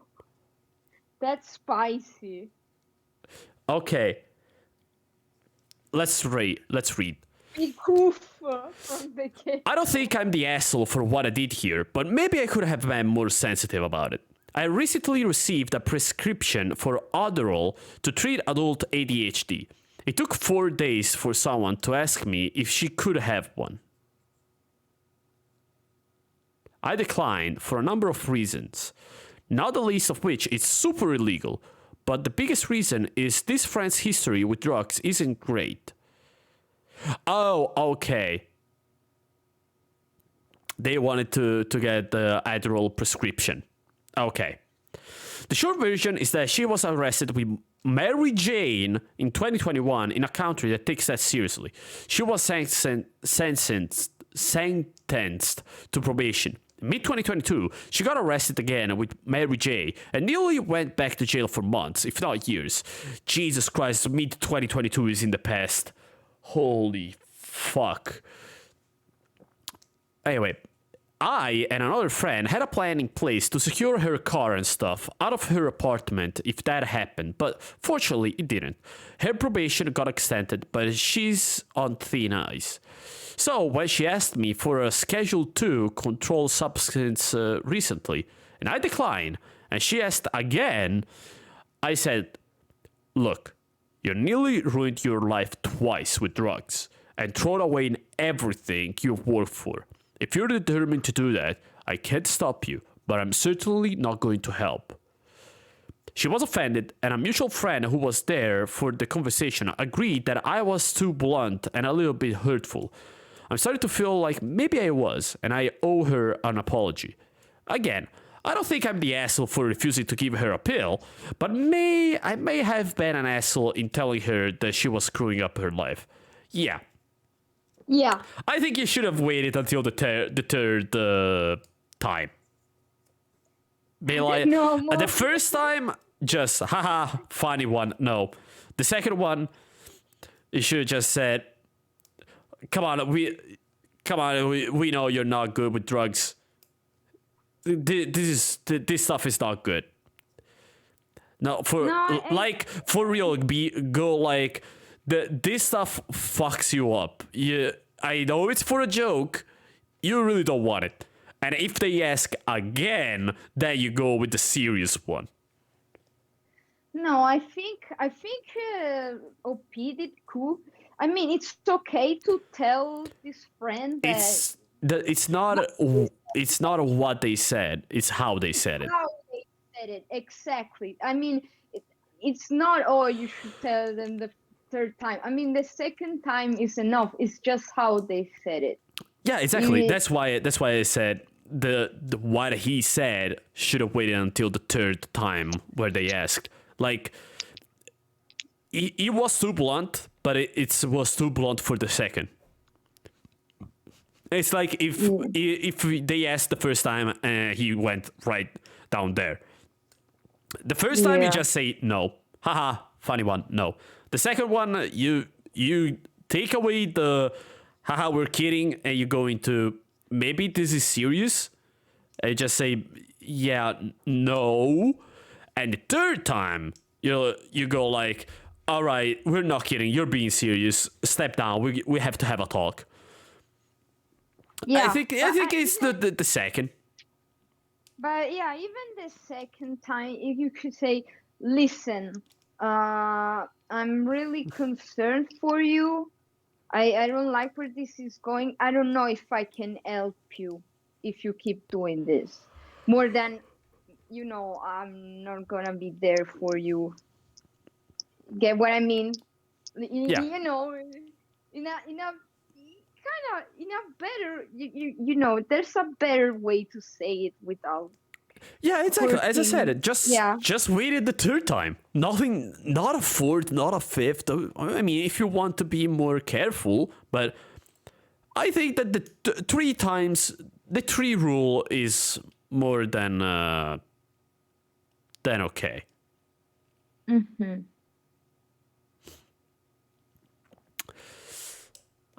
Speaker 3: That's spicy.
Speaker 1: Okay. Let's read.
Speaker 3: From the kid.
Speaker 1: I don't think I'm the asshole for what I did here, but maybe I could have been more sensitive about it. I recently received a prescription for Adderall to treat adult ADHD. It took 4 days for someone to ask me if she could have one. I declined for a number of reasons, not the least of which is super illegal, but the biggest reason is this friend's history with drugs isn't great. Oh, okay. They wanted to get the Adderall prescription. Okay. The short version is that she was arrested with Mary Jane in 2021 in a country that takes that seriously. She was sentenced to probation. In mid-2022, she got arrested again with Mary J. and nearly went back to jail for months, if not years. Jesus Christ, mid-2022 is in the past. Holy fuck. Anyway, I and another friend had a plan in place to secure her car and stuff out of her apartment if that happened, but fortunately it didn't. Her probation got extended, but she's on thin ice. So when she asked me for a Schedule 2 controlled substance recently, and I declined, and she asked again, I said, look, you nearly ruined your life twice with drugs and thrown away everything you've worked for. If you're determined to do that, I can't stop you, but I'm certainly not going to help. She was offended, and a mutual friend who was there for the conversation agreed that I was too blunt and a little bit hurtful. I'm starting to feel like maybe I was, and I owe her an apology. Again, I don't think I'm the asshole for refusing to give her a pill, but I may have been an asshole in telling her that she was screwing up her life. Yeah. I think you should have waited until the third time. Be like, the first time, just, haha, funny one. No. The second one, you should have just said, Come on, we know you're not good with drugs. This stuff is not good. No, for real, this stuff fucks you up. I know it's for a joke. You really don't want it. And if they ask again, then you go with the serious one.
Speaker 3: No, I think OP did cool. I mean, it's okay to tell this friend that
Speaker 1: it's not what they said, it's how they said it.
Speaker 3: How they said it, exactly. I mean, it's not, oh, you should tell them the third time. I mean, the second time is enough. It's just how they said it.
Speaker 1: Yeah, exactly. That's why I said the what he said should have waited until the third time where they asked. Like, it was too blunt, but it was too blunt for the second. It's like if they asked the first time and he went right down there. The first time you just say no. Haha, funny one, no. The second one, you take away the haha, we're kidding, and you go into maybe this is serious. And you just say, yeah, no. And the third time, you go like, all right, we're not kidding. You're being serious. Step down. We have to have a talk. Yeah, I think it's the second.
Speaker 3: But yeah, even the second time, if you could say, listen, I'm really concerned for you. I don't like where this is going. I don't know if I can help you if you keep doing this. More than, I'm not gonna be there for you. Get what I mean?
Speaker 1: Yeah.
Speaker 3: In a better, there's a better way to say it without.
Speaker 1: Yeah, exactly. As I said, just waited the third time. Nothing, not a fourth, not a fifth. I mean, if you want to be more careful, but I think that the 3 times, the 3 rule is more than okay.
Speaker 3: Mm-hmm.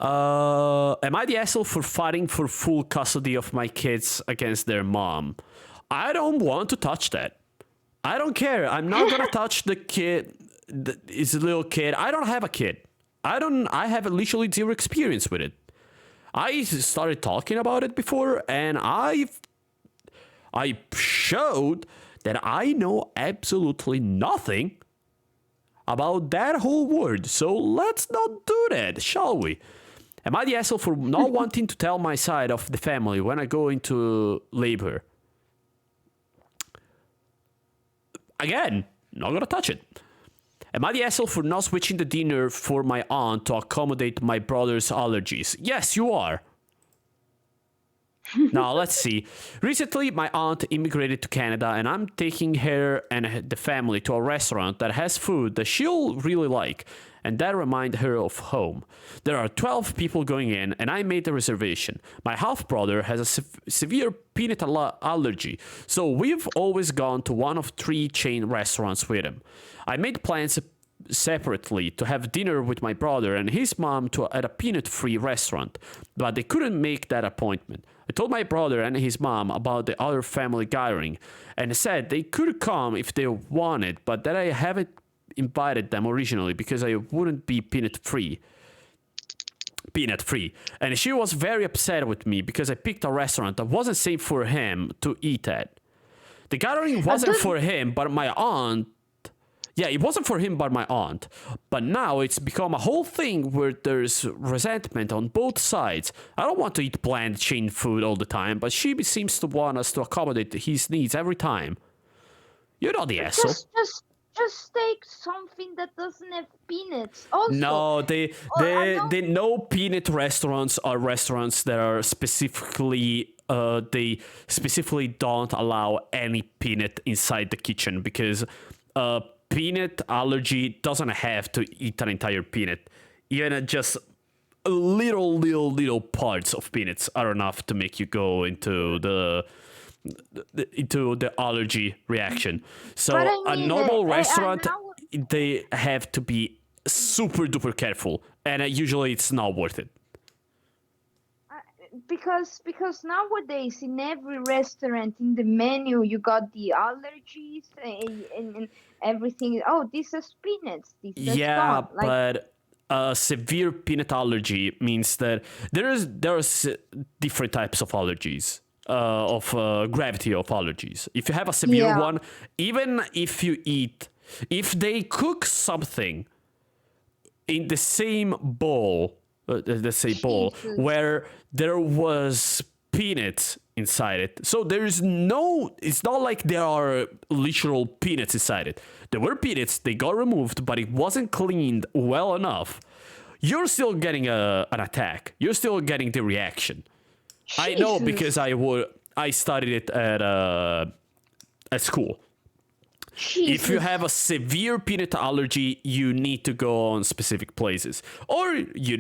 Speaker 1: Am I the asshole for fighting for full custody of my kids against their mom? I don't want to touch that. I don't care. I'm not gonna touch the kid. It's a little kid. I don't have a kid. I have literally 0 experience with it. I started talking about it before, and I showed that I know absolutely nothing about that whole world. So let's not do that, shall we? Am I the asshole for not wanting to tell my side of the family when I go into labor? Again, not gonna touch it. Am I the asshole for not switching the dinner for my aunt to accommodate my brother's allergies? Yes, you are. Now, let's see. Recently, my aunt immigrated to Canada, and I'm taking her and the family to a restaurant that has food that she'll really like, and that reminds her of home. There are 12 people going in, and I made the reservation. My half-brother has a severe peanut allergy, so we've always gone to one of 3 chain restaurants with him. I made plans separately to have dinner with my brother and his mom at a peanut-free restaurant, but they couldn't make that appointment. I told my brother and his mom about the other family gathering and said they could come if they wanted, but that I haven't invited them originally because I wouldn't be peanut-free. And she was very upset with me because I picked a restaurant that wasn't safe for him to eat at. The gathering wasn't for him, but my aunt. Yeah, it wasn't for him but my aunt. But now it's become a whole thing where there's resentment on both sides. I don't want to eat bland chain food all the time, but she seems to want us to accommodate his needs every time. You're not the asshole.
Speaker 3: Just take something that doesn't have peanuts. Also,
Speaker 1: no, the no peanut restaurants are restaurants that are specifically they specifically don't allow any peanut inside the kitchen because peanut allergy doesn't have to eat an entire peanut. Even just little parts of peanuts are enough to make you go into the allergy reaction. So a normal restaurant, they have to be super duper careful, and usually it's not worth it.
Speaker 3: Because nowadays in every restaurant in the menu you got the allergies and everything. Oh, this is peanuts. This is
Speaker 1: yeah,
Speaker 3: gone. Like,
Speaker 1: but severe peanut allergy means that there's different types of allergies. Of gravity of allergies. If you have a severe one, even if they cook something in the same bowl, let's say bowl, where there was peanuts inside it. So it's not like there are literal peanuts inside it. There were peanuts, they got removed, but it wasn't cleaned well enough. You're still getting an attack. You're still getting the reaction. Jesus. I know because I studied it at school. Jesus. If you have a severe peanut allergy, you need to go on specific places. Or, you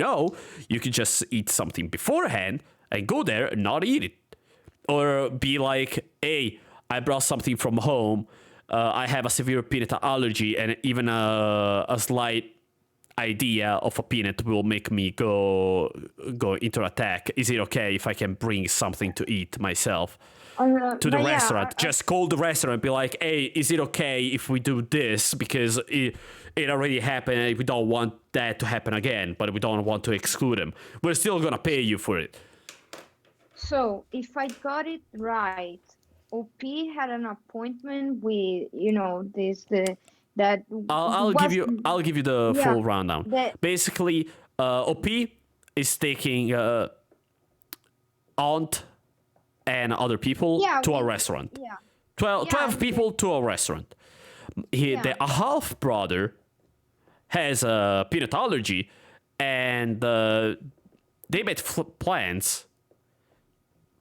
Speaker 1: can just eat something beforehand and go there and not eat it. Or be like, hey, I brought something from home. I have a severe peanut allergy, and even a slight idea of a peanut will make me go into attack. Is it okay if I can bring something to eat myself to the restaurant? Just call the restaurant and be like, hey, is it okay if we do this? Because it already happened and we don't want that to happen again, but we don't want to exclude them. We're still gonna pay you for it.
Speaker 3: So if I got it right, OP had an appointment with I'll
Speaker 1: give you the full rundown. Basically, OP is taking aunt and other people to a restaurant. 12 people to a restaurant. The half brother has a peanut allergy, and they made plans.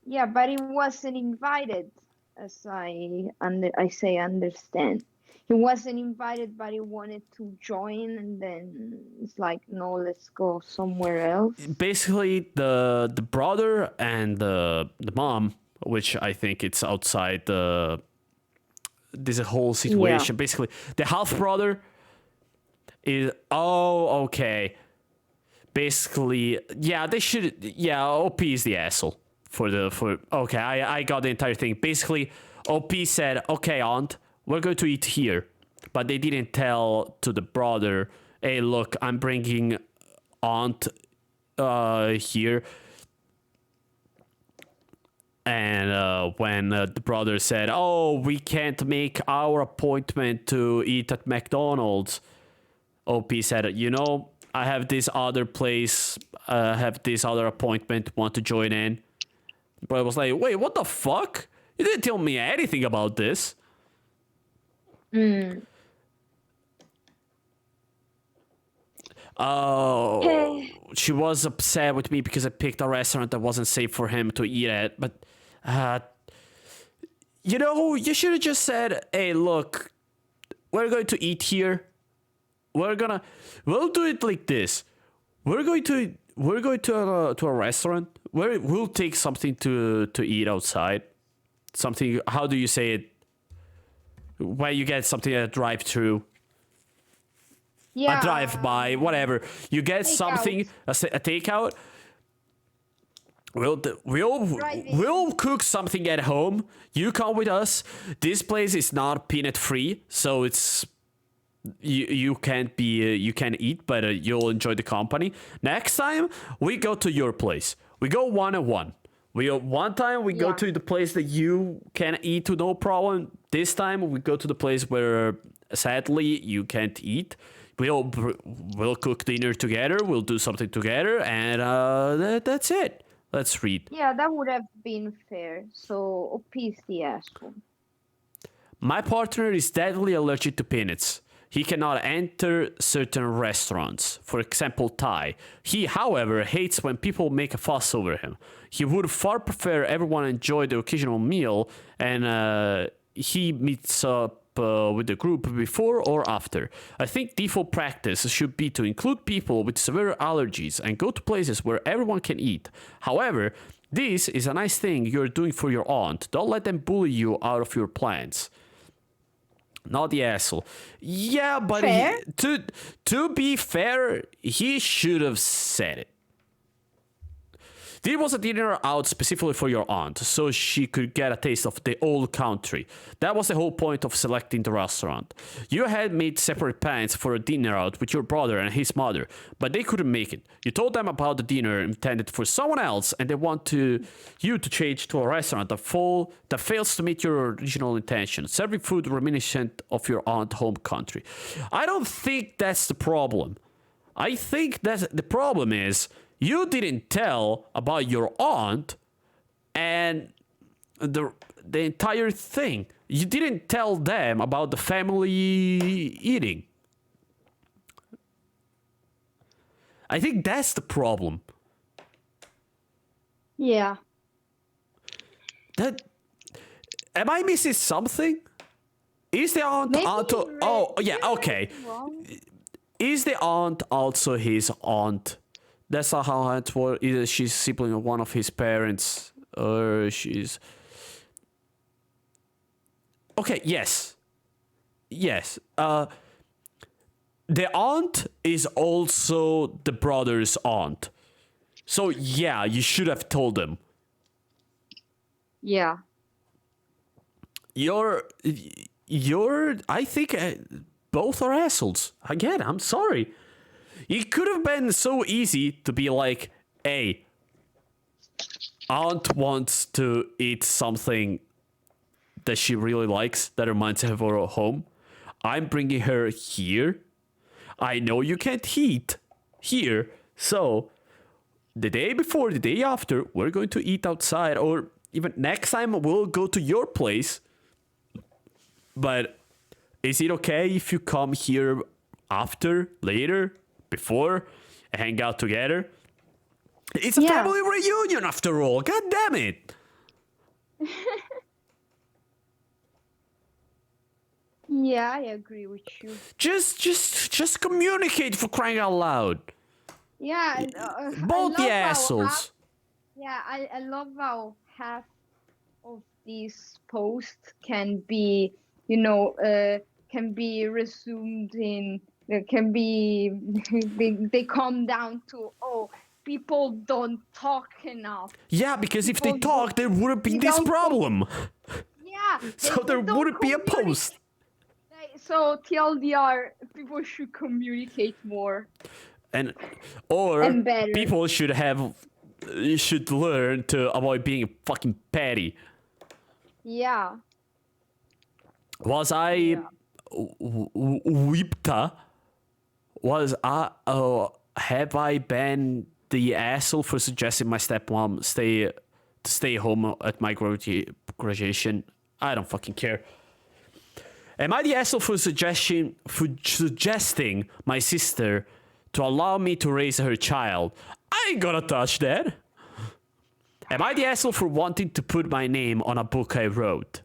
Speaker 3: Yeah, but he wasn't invited, as I understand. He wasn't invited, but he wanted to join, and then it's like, no, let's go somewhere else.
Speaker 1: Basically, the brother and the mom, which I think it's outside this whole situation. Yeah. Basically, the half brother is okay. Basically, they should. Yeah, OP is the asshole okay. I got the entire thing. Basically, OP said, okay, aunt, we're going to eat here. But they didn't tell to the brother, hey, look, I'm bringing aunt here. And when the brother said, oh, we can't make our appointment to eat at McDonald's, OP said, I have this other place have this other appointment, want to join in. But I was like, wait, what the fuck? You didn't tell me anything about this. Oh, she was upset with me because I picked a restaurant that wasn't safe for him to eat at. But, you should have just said, hey, look, we're going to eat here. We'll do it like this. We're going to a restaurant. We'll take something to eat outside. Something, how do you say it? When you get something at a drive-through.
Speaker 3: Yeah.
Speaker 1: A drive-by, whatever. You get something, a takeout. We'll cook something at home. You come with us. This place is not peanut free, so it's you can't eat, but you'll enjoy the company. Next time we go to your place. We go 1-on-1. One time we go to the place that you can eat to no problem. This time we go to the place where sadly you can't eat. We'll cook dinner together. We'll do something together, and that's it. Let's read.
Speaker 3: Yeah, that would have been fair. So appease the asshole.
Speaker 1: My partner is deadly allergic to peanuts. He cannot enter certain restaurants, for example, Thai. He, however, hates when people make a fuss over him. He would far prefer everyone enjoy the occasional meal, and he meets up with the group before or after. I think default practice should be to include people with severe allergies and go to places where everyone can eat. However, this is a nice thing you're doing for your aunt. Don't let them bully you out of your plans. Not the asshole. Yeah, but to be fair, he should have said it. This was a dinner out specifically for your aunt, so she could get a taste of the old country. That was the whole point of selecting the restaurant. You had made separate plans for a dinner out with your brother and his mother, but they couldn't make it. You told them about the dinner intended for someone else, and they want you to change to a restaurant that fails to meet your original intention, serving food reminiscent of your aunt's home country. I don't think that's the problem. I think that the problem is you didn't tell about your aunt and the entire thing. You didn't tell them about the family eating. I think that's the problem.
Speaker 3: Yeah.
Speaker 1: Am I missing something? Is the aunt okay. Is the aunt also his aunt? That's not how it works. Either she's sibling of one of his parents, or she's... Okay, yes. Yes. The aunt is also the brother's aunt. So, yeah, you should have told them.
Speaker 3: Yeah.
Speaker 1: I think both are assholes. Again, I'm sorry. It could have been so easy to be like, hey, aunt wants to eat something that she really likes that reminds her of her home. I'm bringing her here. I know you can't eat here, so the day before, the day after, we're going to eat outside, or even next time we'll go to your place. But is it okay if you come here after, later, before, hang out together? It's a family reunion after all. God damn it.
Speaker 3: Yeah, I agree with you.
Speaker 1: Just communicate, for crying out loud.
Speaker 3: Yeah.
Speaker 1: Both the assholes.
Speaker 3: I love how half of these posts can be, can be resumed in. Can be they come down to people don't talk enough.
Speaker 1: Yeah, because if they talk, there wouldn't be this problem.
Speaker 3: Yeah.
Speaker 1: So there wouldn't be a post.
Speaker 3: So TLDR, people should communicate more.
Speaker 1: And
Speaker 3: better.
Speaker 1: People should learn to avoid being fucking petty.
Speaker 3: Yeah.
Speaker 1: Was I whipped? Have I been the asshole for suggesting my stepmom stay home at my graduation? I don't fucking care. Am I the asshole for suggesting my sister to allow me to raise her child? I ain't gonna touch that. Am I the asshole for wanting to put my name on a book I wrote?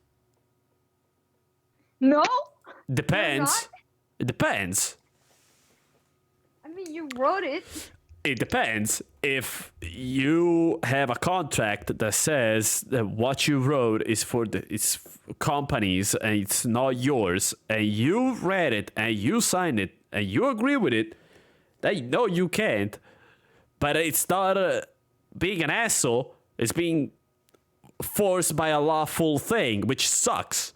Speaker 3: No.
Speaker 1: Depends. It depends.
Speaker 3: I mean, you wrote it.
Speaker 1: It depends. If you have a contract that says that what you wrote is for it's companies and it's not yours, and you read it and you signed it and you agree with it, then no, you can't. But it's not being an asshole. It's being forced by a lawful thing, which sucks.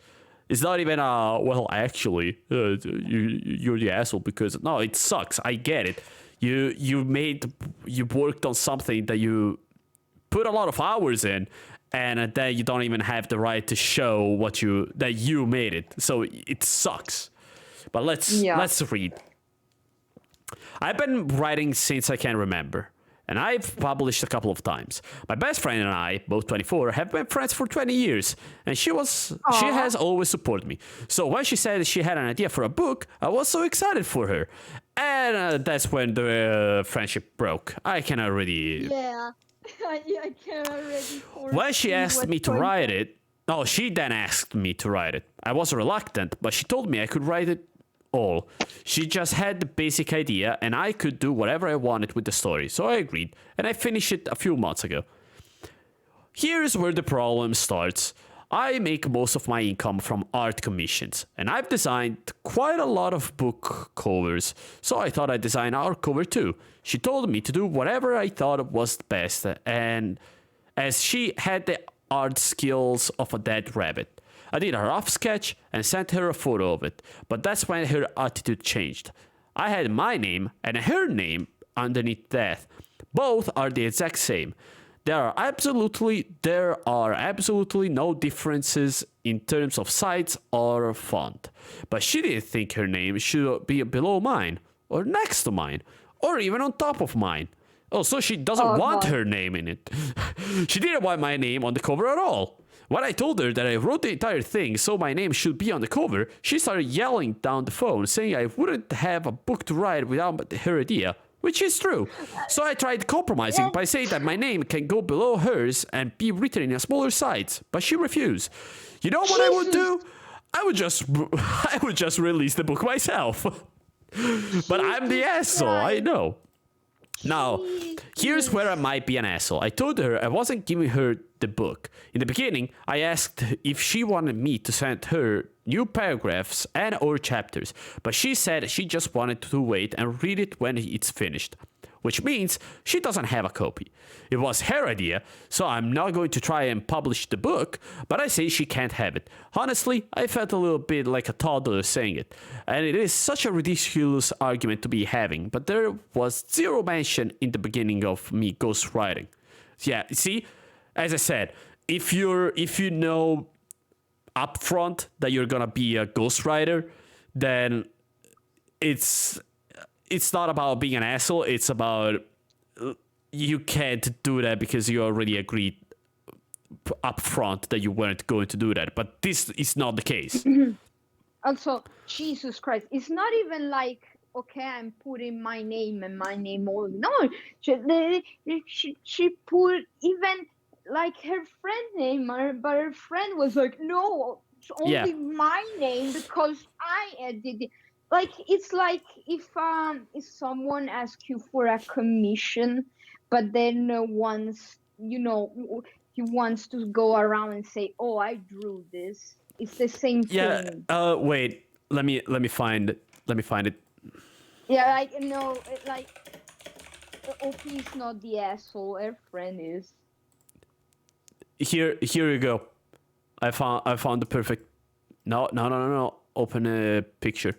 Speaker 1: It's not even well, actually, you're the asshole because no, it sucks. I get it. You worked on something that you put a lot of hours in, and then you don't even have the right to show that you made it. So it sucks. But let's read. I've been writing since I can remember, and I've published a couple of times. My best friend and I, both 24, have been friends for 20 years, and she has always supported me. So when she said she had an idea for a book, I was so excited for her. And that's when the friendship broke. I can already...
Speaker 3: Yeah, I can already...
Speaker 1: When she asked me to write it... No, she then asked me to write it. I was reluctant, but she told me I could write it all. She just had the basic idea, and I could do whatever I wanted with the story. So I agreed, and I finished it a few months ago. Here's where the problem starts. I make most of my income from art commissions, and I've designed quite a lot of book covers, so I thought I'd design our cover too. She told me to do whatever I thought was best, and as she had the art skills of a dead rabbit. I did a rough sketch and sent her a photo of it, but that's when her attitude changed. I had my name and her name underneath that. Both are the exact same. There are absolutely no differences in terms of size or font. But she didn't think her name should be below mine, or next to mine, or even on top of mine. Oh, so she doesn't want her name in it. She didn't want my name on the cover at all. When I told her that I wrote the entire thing so my name should be on the cover, she started yelling down the phone, saying I wouldn't have a book to write without her idea. Which is true. So I tried compromising by saying that my name can go below hers and be written in a smaller size, but she refused. You know what I would do? I would just release the book myself. But I'm the asshole, I know. Now, here's where I might be an asshole. I told her I wasn't giving her the book. In the beginning, I asked if she wanted me to send her new paragraphs and or chapters, but she said she just wanted to wait and read it when it's finished, which means she doesn't have a copy. It was her idea, so I'm not going to try and publish the book, but I say she can't have it. Honestly, I felt a little bit like a toddler saying it, and it is such a ridiculous argument to be having, but there was zero mention in the beginning of me ghostwriting. Yeah, see, as I said, if you know up front that you're gonna be a ghostwriter, then it's not about being an asshole. It's about you can't do that because you already agreed up front that you weren't going to do that. But this is not the case.
Speaker 3: Also, Jesus Christ, it's not even like, okay, I'm putting my name and my name only. No, she put even like her friend name, but her friend was like, no, it's only my name because I did it. Like, it's like if someone asks you for a commission, but then once, he wants to go around and say, oh, I drew this. It's the same thing.
Speaker 1: Yeah, wait, let me find it.
Speaker 3: Yeah, like, no, like, OP is not the asshole, her friend is.
Speaker 1: Here you go. I found the perfect. No. Open a picture.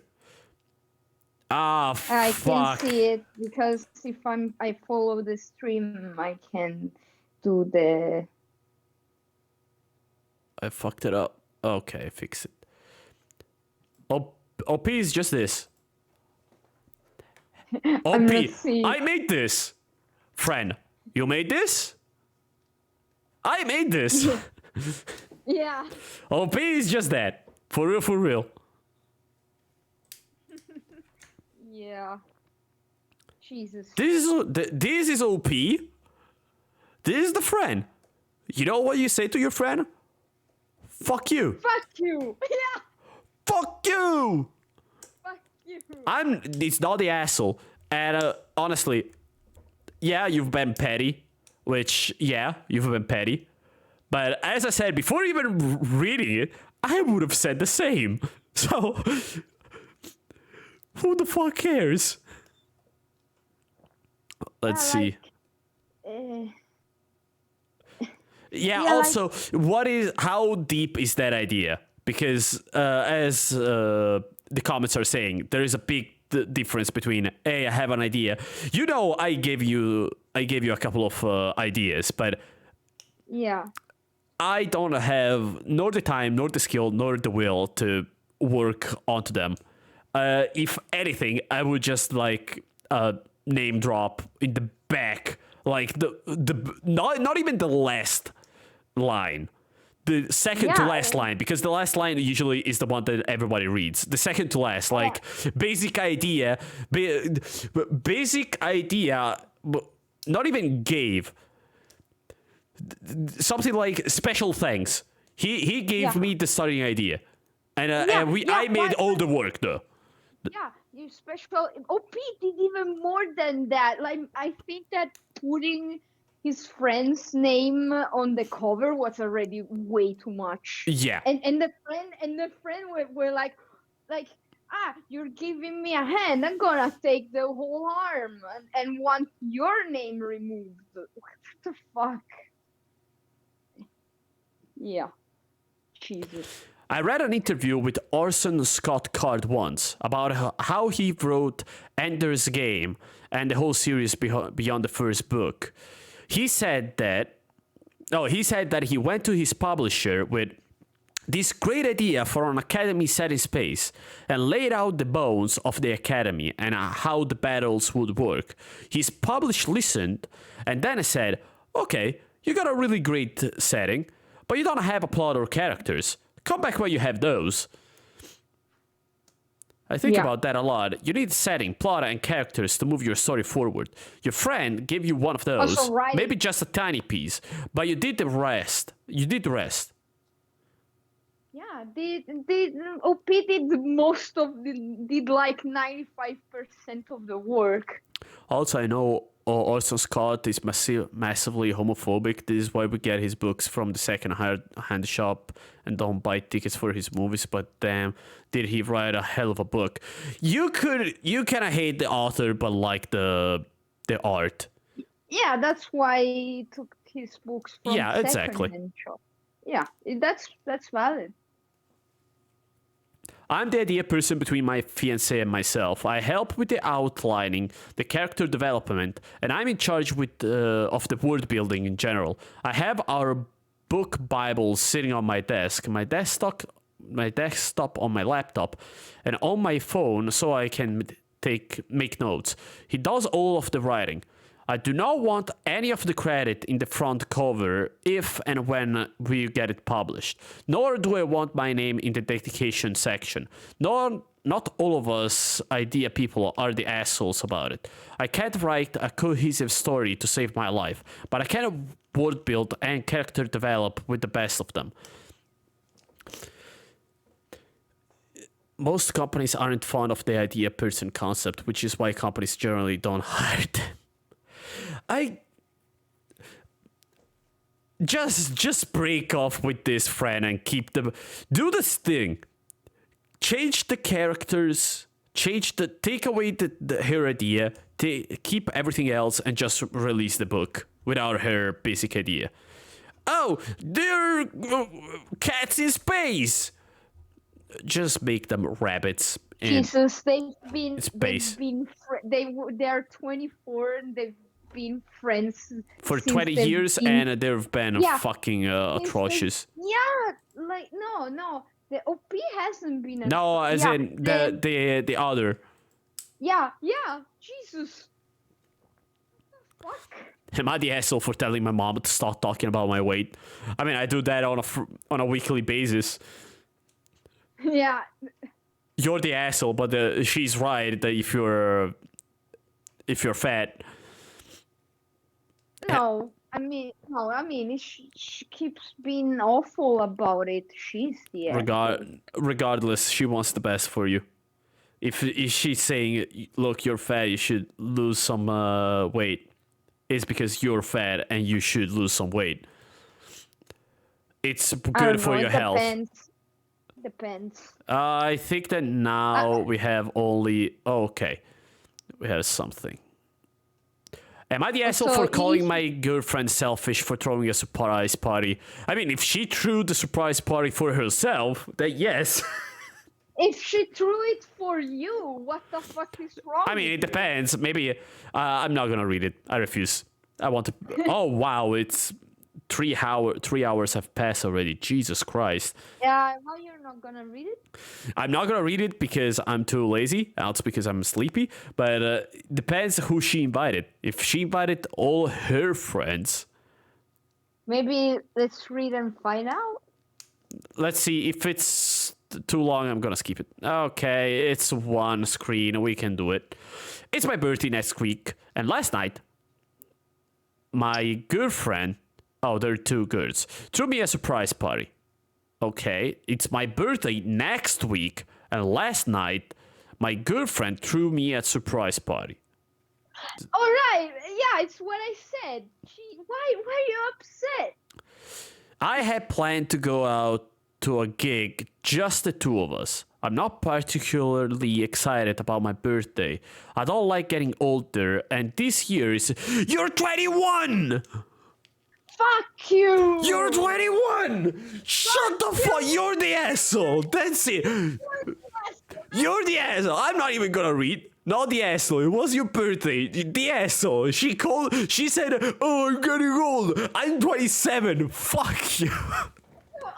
Speaker 1: Ah,
Speaker 3: I
Speaker 1: fuck.
Speaker 3: can see it because if I follow the stream, I can do the.
Speaker 1: I fucked it up. Okay, fix it. OP is just this. OP, I made this. friend, you made this? I made this.
Speaker 3: Yeah.
Speaker 1: OP is just that. For real, for real.
Speaker 3: Yeah. Jesus.
Speaker 1: This is OP. This is the friend. You know what you say to your friend? Fuck you.
Speaker 3: Fuck you. Yeah.
Speaker 1: Fuck you.
Speaker 3: Fuck you.
Speaker 1: It's not the asshole. And honestly, yeah, you've been petty. Which, yeah, you've been petty. But as I said, before even reading it, I would have said the same. So, who the fuck cares? Let's see. Yeah, also, how deep is that idea? Because as the comments are saying, there is a big difference between, hey, I have an idea. You know, I gave you a couple of ideas, but
Speaker 3: yeah,
Speaker 1: I don't have nor the time, nor the skill, nor the will to work onto them. If anything, I would just like name drop in the back, like the not even the last line, the second to last line, because the last line usually is the one that everybody reads. The second to last, like basic idea, not even gave. Something like special thanks. He gave me the starting idea, and I made all the work though.
Speaker 3: Yeah, you special. OP did even more than that. Like I think that putting his friend's name on the cover was already way too much.
Speaker 1: Yeah.
Speaker 3: And the friend were like, you're giving me a hand. I'm gonna take the whole arm and want your name removed. What the fuck? Yeah. Jesus.
Speaker 1: I read an interview with Orson Scott Card once about how he wrote Ender's Game and the whole series beyond the first book. He said that he went to his publisher with this great idea for an academy set in space and laid out the bones of the academy and how the battles would work. His publisher listened and then said, okay, you got a really great setting, but you don't have a plot or characters. Come back when you have those. I think about that a lot. You need setting, plot, and characters to move your story forward. Your friend gave you one of those, maybe just a tiny piece, but you did the rest. Yeah,
Speaker 3: OP did did like 95% of the work.
Speaker 1: Also, I know Orson Scott is massively homophobic. This is why we get his books from the second-hand shop and don't buy tickets for his movies. But damn, did he write a hell of a book? You kind of hate the author, but like the art.
Speaker 3: Yeah, that's why he took his books from second-hand shop. Yeah, that's valid.
Speaker 1: I'm the idea person between my fiancé and myself. I help with the outlining, the character development, and I'm in charge of the world building in general. I have our book Bible sitting on my desk, my desktop on my laptop, and on my phone so I can make notes. He does all of the writing. I do not want any of the credit in the front cover if and when we get it published. Nor do I want my name in the dedication section. Not all of us idea people are the assholes about it. I can't write a cohesive story to save my life, but I can word build and character develop with the best of them. Most companies aren't fond of the idea person concept, which is why companies generally don't hire them. Just break off with this friend and keep them. Do this thing. Change the characters. Take away her idea. Keep everything else and just release the book without her basic idea. Oh, they're cats in space. Just make them rabbits.
Speaker 3: Jesus, they're 24 and they've been friends
Speaker 1: for 20 years and they've been fucking atrocious.
Speaker 3: No, the OP hasn't been
Speaker 1: in the other.
Speaker 3: Yeah, Jesus. fuck?
Speaker 1: Am I the asshole for telling my mom to stop talking about my weight? I mean, I do that on a weekly basis.
Speaker 3: Yeah.
Speaker 1: You're the asshole, but she's right that if you're fat.
Speaker 3: No, I mean, she keeps being awful about it. She's the asshole.
Speaker 1: Regardless, she wants the best for you. If she's saying, look, you're fat, you should lose some weight, it's because you're fat and you should lose some weight. It's good for your health.
Speaker 3: Depends.
Speaker 1: I think that now we have only... okay. We have something. Am I the asshole for calling my girlfriend selfish for throwing a surprise party? I mean, if she threw the surprise party for herself, then yes.
Speaker 3: If she threw it for you, what the fuck is wrong?
Speaker 1: I mean, it depends. Maybe I'm not gonna read it. I refuse. I want to... oh, wow. It's 3 hours have passed already. Jesus Christ.
Speaker 3: Yeah, why you're not gonna read it?
Speaker 1: I'm not gonna read it because I'm too lazy. Also because I'm sleepy. But it depends who she invited. If she invited all her friends...
Speaker 3: maybe let's read and find out.
Speaker 1: Let's see. If it's too long, I'm gonna skip it. Okay, it's one screen. We can do it. It's my birthday next week. And last night, my girlfriend... oh, there are 2 girls. Threw me a surprise party. Okay, it's my birthday next week, and last night, my girlfriend threw me a surprise party.
Speaker 3: All right, yeah, it's what I said. Why are you upset?
Speaker 1: I had planned to go out to a gig, just the 2 of us. I'm not particularly excited about my birthday. I don't like getting older, and this year is... you're 21!
Speaker 3: Fuck you!
Speaker 1: You're 21! Shut the fuck! You're the asshole! That's it! You're the asshole! I'm not even gonna read. Not the asshole. It was your birthday. The asshole. She said, oh, I'm getting old. I'm 27. Fuck you.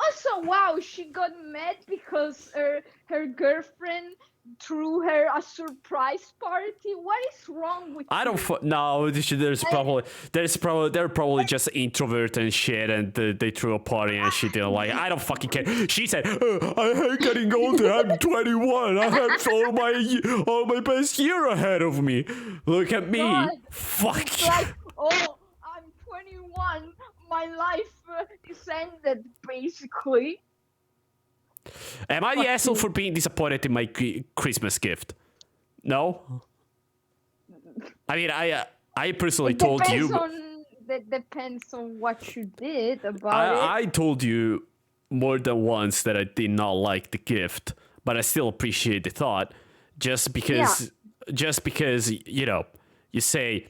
Speaker 3: Also, wow, she got mad because her girlfriend threw her a surprise party. What is wrong with
Speaker 1: I don't no. They're probably just introvert and shit, and they threw a party and she didn't like. I don't fucking care. She said, I hate getting older. I'm 21. I have all my best year ahead of me. Look at me.
Speaker 3: God,
Speaker 1: fuck you.
Speaker 3: like, oh, I'm 21. My life is ended, basically.
Speaker 1: Am I the asshole for being disappointed in my Christmas gift? No? I mean, I personally told you...
Speaker 3: that depends on what you did about it.
Speaker 1: I told you more than once that I did not like the gift, but I still appreciate the thought. Just because, you know, you say,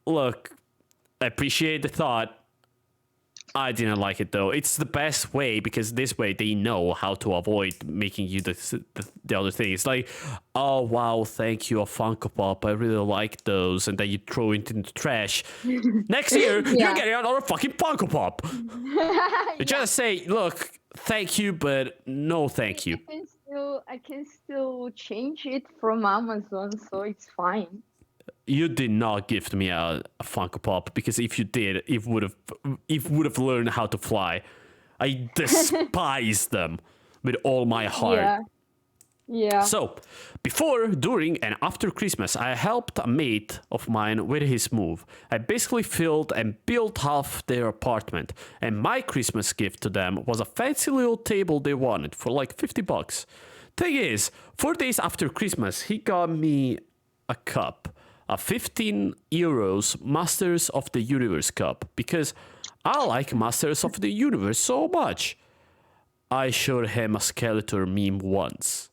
Speaker 1: look, I appreciate the thought. I didn't like it though. It's the best way because this way they know how to avoid making you the other thing. It's like, oh wow, thank you, a Funko Pop. I really like those, and then you throw it in the trash. Next year, you're getting another fucking Funko Pop. You just say, look, thank you, but no, thank you.
Speaker 3: I can still change it from Amazon, so it's fine.
Speaker 1: You did not gift me a Funko Pop because if you did, it would have learned how to fly. I despise them with all my heart.
Speaker 3: Yeah.
Speaker 1: So, before, during, and after Christmas, I helped a mate of mine with his move. I basically filled and built half their apartment, and my Christmas gift to them was a fancy little table they wanted for like $50. Thing is, 4 days after Christmas, he got me a cup. A 15 euros Masters of the Universe cup because I like Masters of the Universe so much. I showed him a Skeletor meme once.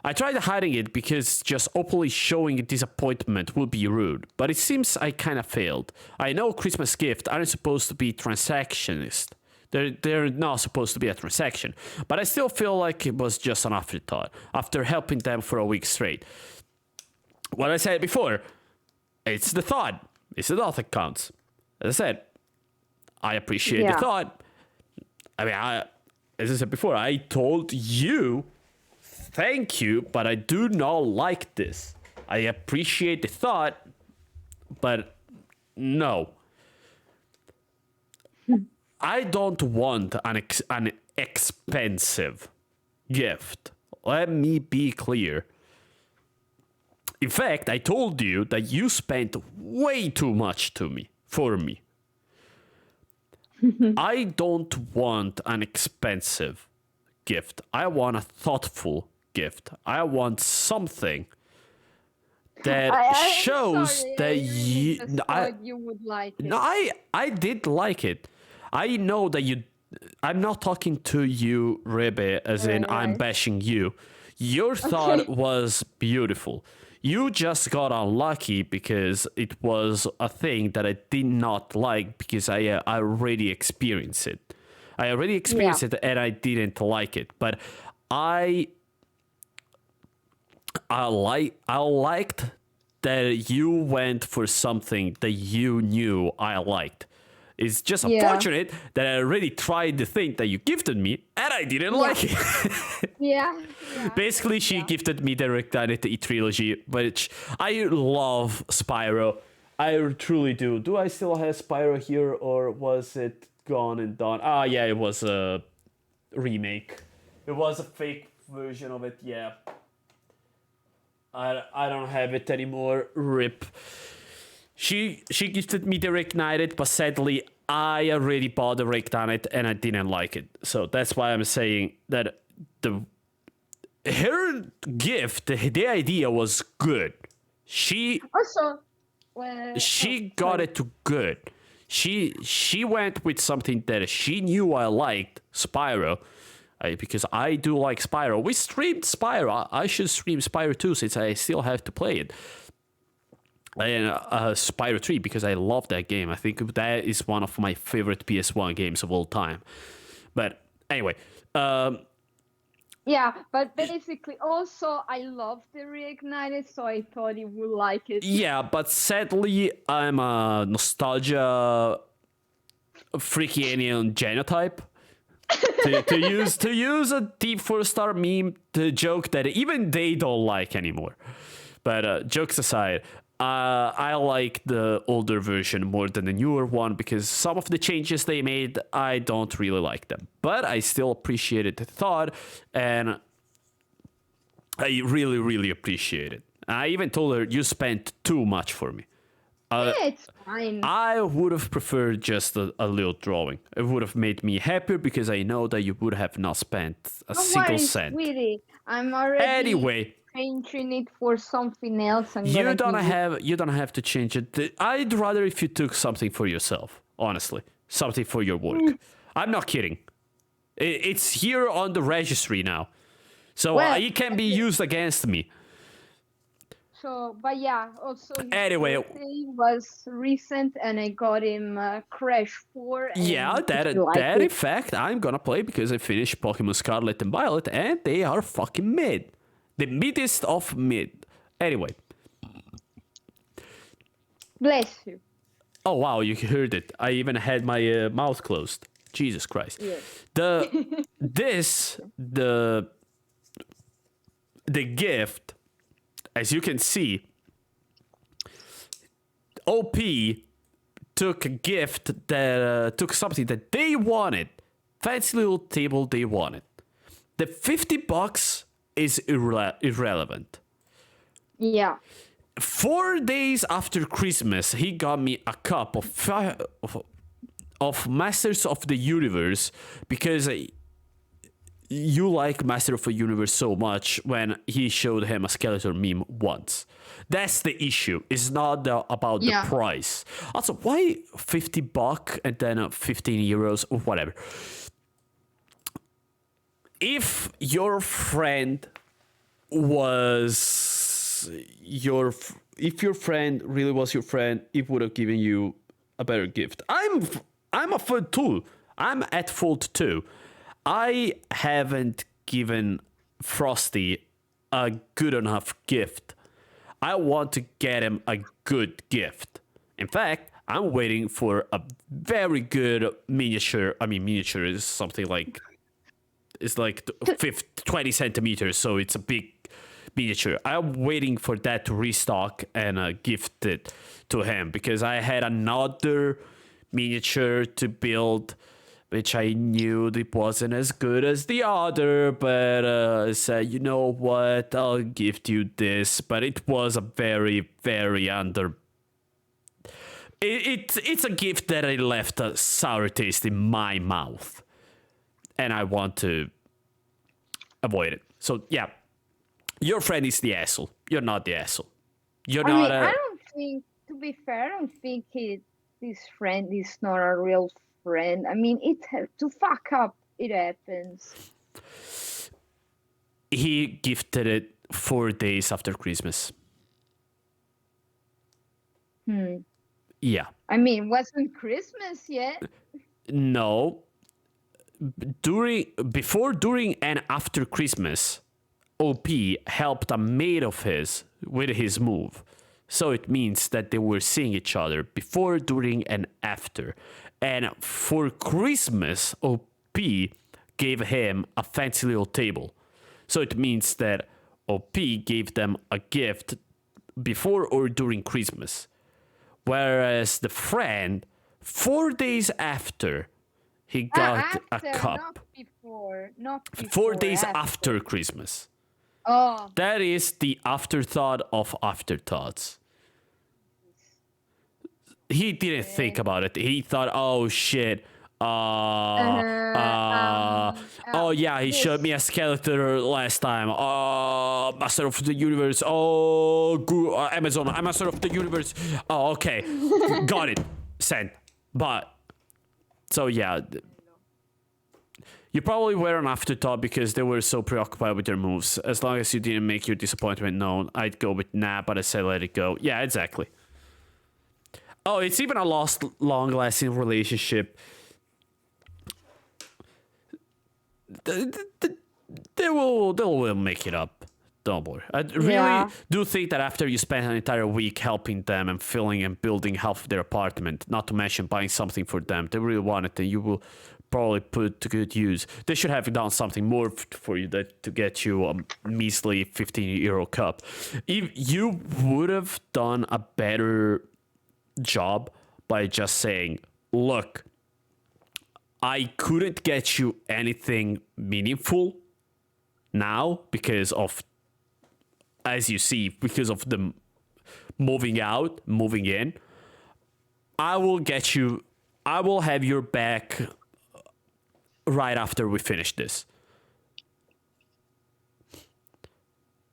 Speaker 1: I tried hiding it because just openly showing disappointment would be rude, but it seems I kinda failed. I know Christmas gifts aren't supposed to be transactionist. They're not supposed to be a transaction, but I still feel like it was just an afterthought after helping them for a week straight. What I said before, it's the thought. It's the thought that counts. As I said, I appreciate the thought. I mean, as I said before, I told you, thank you, but I do not like this. I appreciate the thought, but No. I don't want an expensive gift. Let me be clear. In fact, I told you that you spent way too much for me. I don't want an expensive gift. I want a thoughtful gift. I want something that shows that
Speaker 3: you would like it.
Speaker 1: No, I did like it. I know that you. I'm not talking to you, Rebe, as in I'm bashing you. Your thought was beautiful. You just got unlucky because it was a thing that I did not like because I already experienced it. I already experienced it and I didn't like it. But I liked that you went for something that you knew I liked. It's just unfortunate that I already tried the thing that you gifted me and I didn't like it. Basically, she gifted me the Rectanite trilogy, which I love Spyro. I truly do. Do I still have Spyro here or was it gone and done? Ah, yeah, it was a remake. It was a fake version of it, yeah. I don't have it anymore. RIP. She gifted me the Rectanite, but sadly, I already bought the Rectanite and I didn't like it. So that's why I'm saying that her gift, the idea was good. She got it to good. She went with something that she knew I liked, Spyro. Because I do like Spyro. We streamed Spyro. I should stream Spyro 2 since I still have to play it. And Spyro 3 because I love that game. I think that is one of my favorite PS1 games of all time. But anyway.
Speaker 3: Yeah, but basically also I love the Reignited, so I thought you would like it.
Speaker 1: Yeah, but sadly I'm a nostalgia freaky alien genotype. to use a Deep 4-star meme to joke that even they don't like anymore. But jokes aside, I like the older version more than the newer one because some of the changes they made, I don't really like them. But I still appreciated the thought, and I really, really appreciate it. I even told her, you spent too much for me.
Speaker 3: Yeah, it's fine.
Speaker 1: I would have preferred just a little drawing. It would have made me happier because I know that you would have not spent a single cent.
Speaker 3: Sweetie. I'm already changing it for something else.
Speaker 1: You don't have to change it. I'd rather if you took something for yourself, honestly. Something for your work. I'm not kidding. It's here on the registry now. So it can be used against me.
Speaker 3: So, but yeah, also
Speaker 1: anyway,
Speaker 3: it was recent, and I got him Crash 4.
Speaker 1: Yeah, that in fact I'm gonna play because I finished Pokemon Scarlet and Violet, and they are fucking mid, the middest of mid. Anyway,
Speaker 3: bless you.
Speaker 1: Oh wow, you heard it. I even had my mouth closed. Jesus Christ.
Speaker 3: Yeah.
Speaker 1: The gift. As you can see, OP took a gift that took something that they wanted. Fancy little table they wanted. The $50 is irrelevant.
Speaker 3: Yeah.
Speaker 1: 4 days after Christmas, he got me a cup of Masters of the Universe because you like Master of the Universe so much when he showed him a Skeletor meme once. That's the issue. It's not about the price. Also, why $50 and then 15 euros or whatever? If your friend was if your friend really was your friend, it would have given you a better gift. I'm a fool too. I'm at fault too. I haven't given Frosty a good enough gift. I want to get him a good gift. In fact, I'm waiting for a very good miniature. I mean, miniature is something like, it's like 20 centimeters, so it's a big miniature. I'm waiting for that to restock and gift it to him, because I had another miniature to build, which I knew it wasn't as good as the other, but I said, you know what, I'll gift you this. But it was a very, very It's a gift that I left a sour taste in my mouth, and I want to avoid it. So yeah, your friend is the asshole. You're not the asshole. You're not.
Speaker 3: I don't think. To be fair, I don't think this friend is not a real friend. I mean, to fuck up, it happens.
Speaker 1: He gifted it 4 days after Christmas. Yeah.
Speaker 3: I mean, wasn't Christmas yet?
Speaker 1: No. Before, during, and after Christmas, OP helped a mate of his with his move. So it means that they were seeing each other before, during, and after. And for Christmas, OP gave him a fancy little table. So it means that OP gave them a gift before or during Christmas. Whereas the friend, 4 days after, he got a cup.
Speaker 3: Not before.
Speaker 1: 4 days after Christmas.
Speaker 3: Oh.
Speaker 1: That is the afterthought of afterthoughts. He didn't think about it. He thought, oh shit. Oh yeah, he showed me a skeleton last time. Master of the Universe. Amazon, Master of the Universe. Oh, okay. Got it. Sent. But, so yeah. You probably were an afterthought because they were so preoccupied with their moves. As long as you didn't make your disappointment known, I'd go with nah, but I said let it go. Yeah, exactly. Oh, it's even a long-lasting relationship. They will make it up. Don't worry. I really do think that after you spend an entire week helping them and filling and building half of their apartment, not to mention buying something for them, they really want it, then you will probably put it to good use. They should have done something more for you to get you a measly €15 cup. If you would have done a better job by just saying, look, I couldn't get you anything meaningful now because of, as you see, because of the moving out, moving in. I will have your back right after we finish this.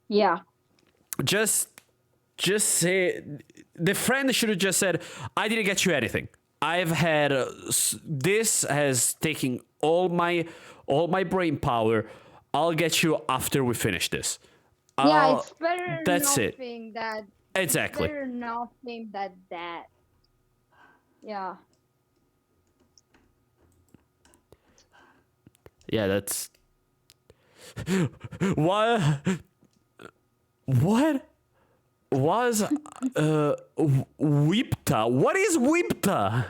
Speaker 3: Yeah.
Speaker 1: Just say, the friend should have just said, I didn't get you anything. I've had this has taken all my brain power. I'll get you after we finish this.
Speaker 3: Yeah, it's better
Speaker 1: that's
Speaker 3: nothing
Speaker 1: it.
Speaker 3: That
Speaker 1: exactly.
Speaker 3: It's better nothing than that. Yeah.
Speaker 1: Yeah, that's what was Wipta? What is Wipta?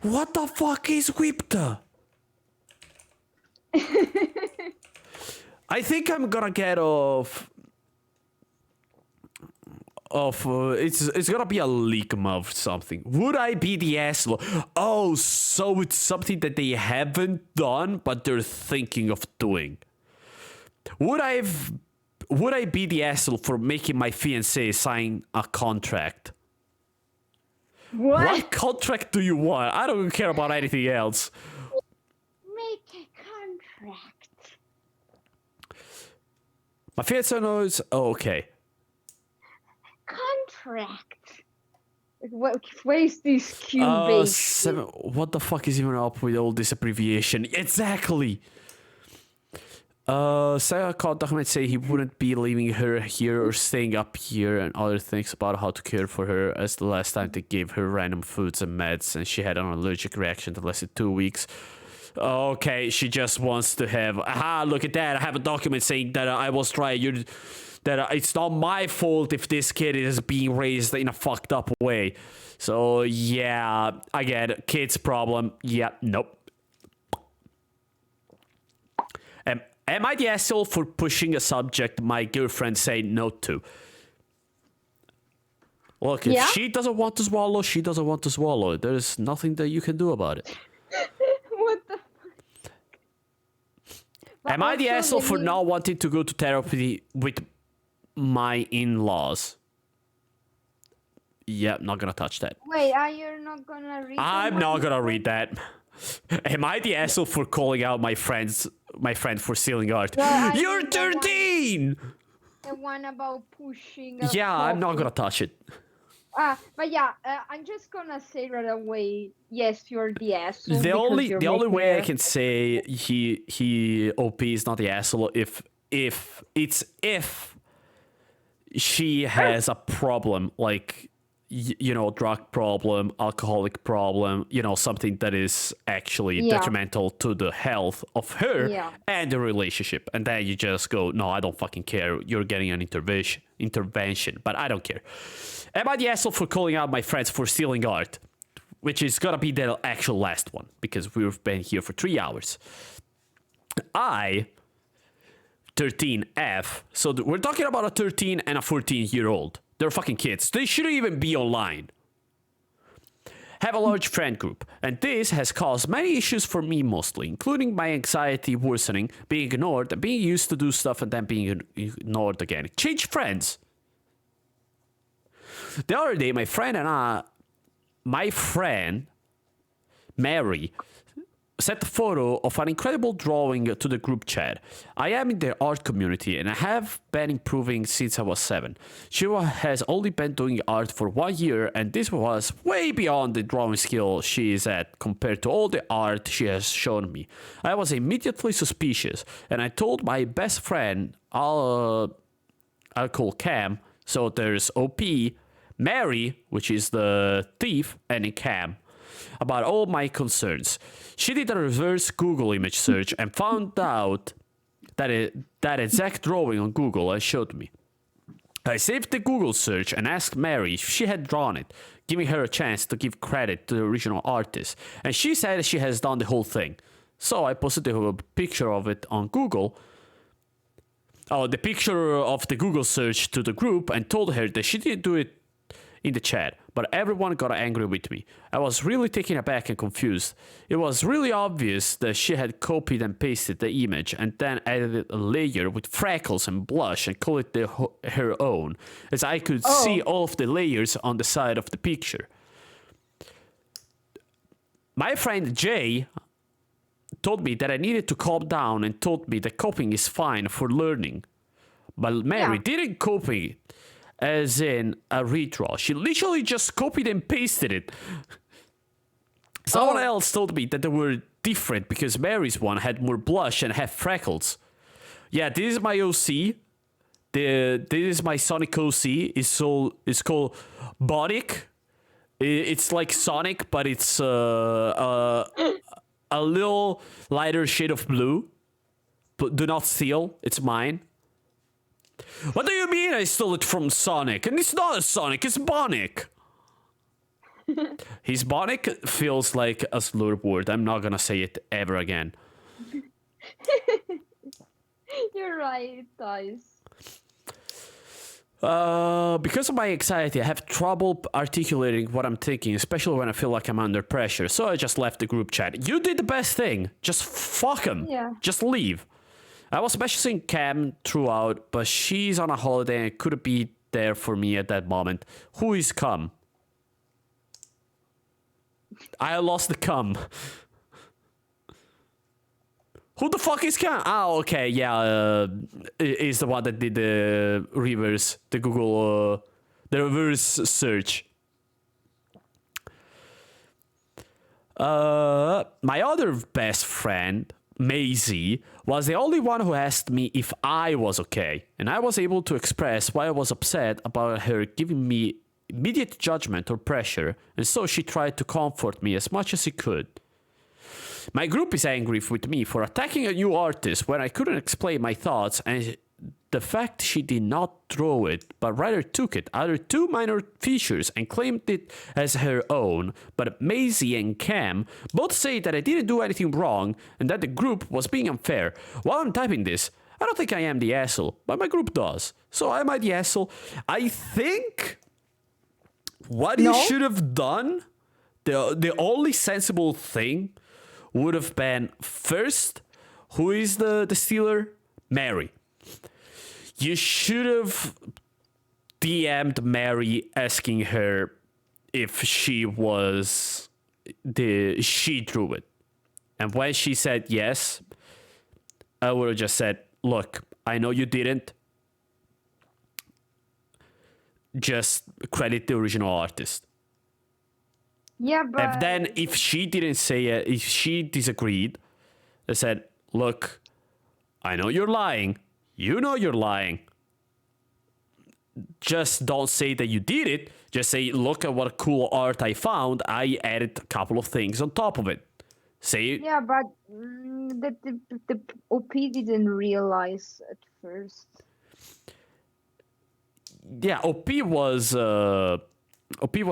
Speaker 1: What the fuck is Wipta? I think I'm gonna get off. It's gonna be a leak of something. Would I be the asshole? Oh, so it's something that they haven't done, but they're thinking of doing. Would I be the asshole for making my fiancé sign a contract? What contract do you want? I don't care about anything else.
Speaker 3: Make a contract.
Speaker 1: My fiancé knows. Oh, okay.
Speaker 3: Contract. Where is this Q-base?
Speaker 1: What the fuck is even up with all this abbreviation? Exactly. Sarah called document say he wouldn't be leaving her here or staying up here, and other things about how to care for her, as the last time they gave her random foods and meds and she had an allergic reaction that lasted 2 weeks. Okay, she just wants to have, look at that, I have a document saying that I was right, that it's not my fault if this kid is being raised in a fucked up way. So yeah, I get it. Kid's problem. Yeah, nope. Am I the asshole for pushing a subject my girlfriend say no to? Look, if she doesn't want to swallow, she doesn't want to swallow. There's nothing that you can do about it.
Speaker 3: What the fuck?
Speaker 1: Am I the asshole for not wanting to go to therapy with my in-laws? Yeah, not gonna touch that.
Speaker 3: Wait, are you not gonna read?
Speaker 1: I'm not gonna read that. Am I the asshole for calling out my friend for stealing art?
Speaker 3: Well,
Speaker 1: You're 13!
Speaker 3: The one about pushing.
Speaker 1: Yeah, I'm not gonna touch it.
Speaker 3: But yeah, I'm just gonna say right away, yes, you're the asshole.
Speaker 1: The only way I can say he OP is not the asshole if she has a problem, like drug problem, alcoholic problem, something that is actually detrimental to the health of her and the relationship, and then you just go, no, I don't fucking care, you're getting an intervention, but I don't care. Am I the asshole for calling out my friends for stealing art? Which is gonna be the actual last one, because we've been here for 3 hours. 13F. So we're talking about a 13 and a 14-year-old. They're fucking kids. They shouldn't even be online. Have a large friend group, and this has caused many issues for me mostly, including my anxiety worsening, being ignored, and being used to do stuff and then being ignored again. Change friends. The other day, my friend Mary sent a photo of an incredible drawing to the group chat. I am in the art community and I have been improving since I was 7. She has only been doing art for 1 year, and this was way beyond the drawing skill she is at compared to all the art she has shown me. I was immediately suspicious, and I told my best friend, I'll call Cam, so there's OP, Mary, which is the thief, and Cam, about all my concerns. She did a reverse Google image search and found out that exact drawing on Google and showed me. I saved the Google search and asked Mary if she had drawn it, giving her a chance to give credit to the original artist, and she said she has done the whole thing. So I posted a picture of it on Google. The picture of the Google search to the group, and told her that she didn't do it in the chat, but everyone got angry with me. I was really taken aback and confused. It was really obvious that she had copied and pasted the image and then added a layer with freckles and blush and called it her own, as I could see all of the layers on the side of the picture. My friend Jay told me that I needed to calm down and told me that copying is fine for learning. But Mary didn't copy as in a redraw. She literally just copied and pasted it. Someone else told me that they were different because Mary's one had more blush and had freckles. Yeah, this is my OC. This is my Sonic OC. It's called Bonic. It's like Sonic, but it's a little lighter shade of blue. But do not steal. It's mine. What do you mean I stole it from Sonic? And it's not a Sonic, it's Bonic. His Bonic feels like a slurred word. I'm not gonna say it ever again.
Speaker 3: You're right, it does.
Speaker 1: Because of my anxiety, I have trouble articulating what I'm thinking, especially when I feel like I'm under pressure. So I just left the group chat. You did the best thing. Just fuck him.
Speaker 3: Yeah.
Speaker 1: Just leave. I was messaging Cam throughout, but she's on a holiday and couldn't be there for me at that moment. Who is Cam? I lost the Cam. Who the fuck is Cam? Okay, yeah, is the one that did the reverse, the Google, the reverse search. My other best friend, Maisie, was the only one who asked me if I was okay, and I was able to express why I was upset about her giving me immediate judgment or pressure, and so she tried to comfort me as much as she could. My group is angry with me for attacking a new artist when I couldn't explain my thoughts, and the fact she did not throw it, but rather took it, are two minor features and claimed it as her own. But Maisie and Cam both say that I didn't do anything wrong and that the group was being unfair. While I'm typing this, I don't think I am the asshole, but my group does. So am I the asshole? I think what you should have done, the only sensible thing would have been first, who is the stealer? Mary. You should have DM'd Mary asking her if she drew it. And when she said yes, I would have just said, look, I know you didn't. Just credit the original artist.
Speaker 3: Yeah, but...
Speaker 1: And then if she didn't say it, if she disagreed, I said, look, I know you're lying. You know you're lying. Just don't say that you did it. Just say, look at what cool art I found. I added a couple of things on top of it. Say...
Speaker 3: Yeah, but the OP didn't realize at first.
Speaker 1: Yeah, OP was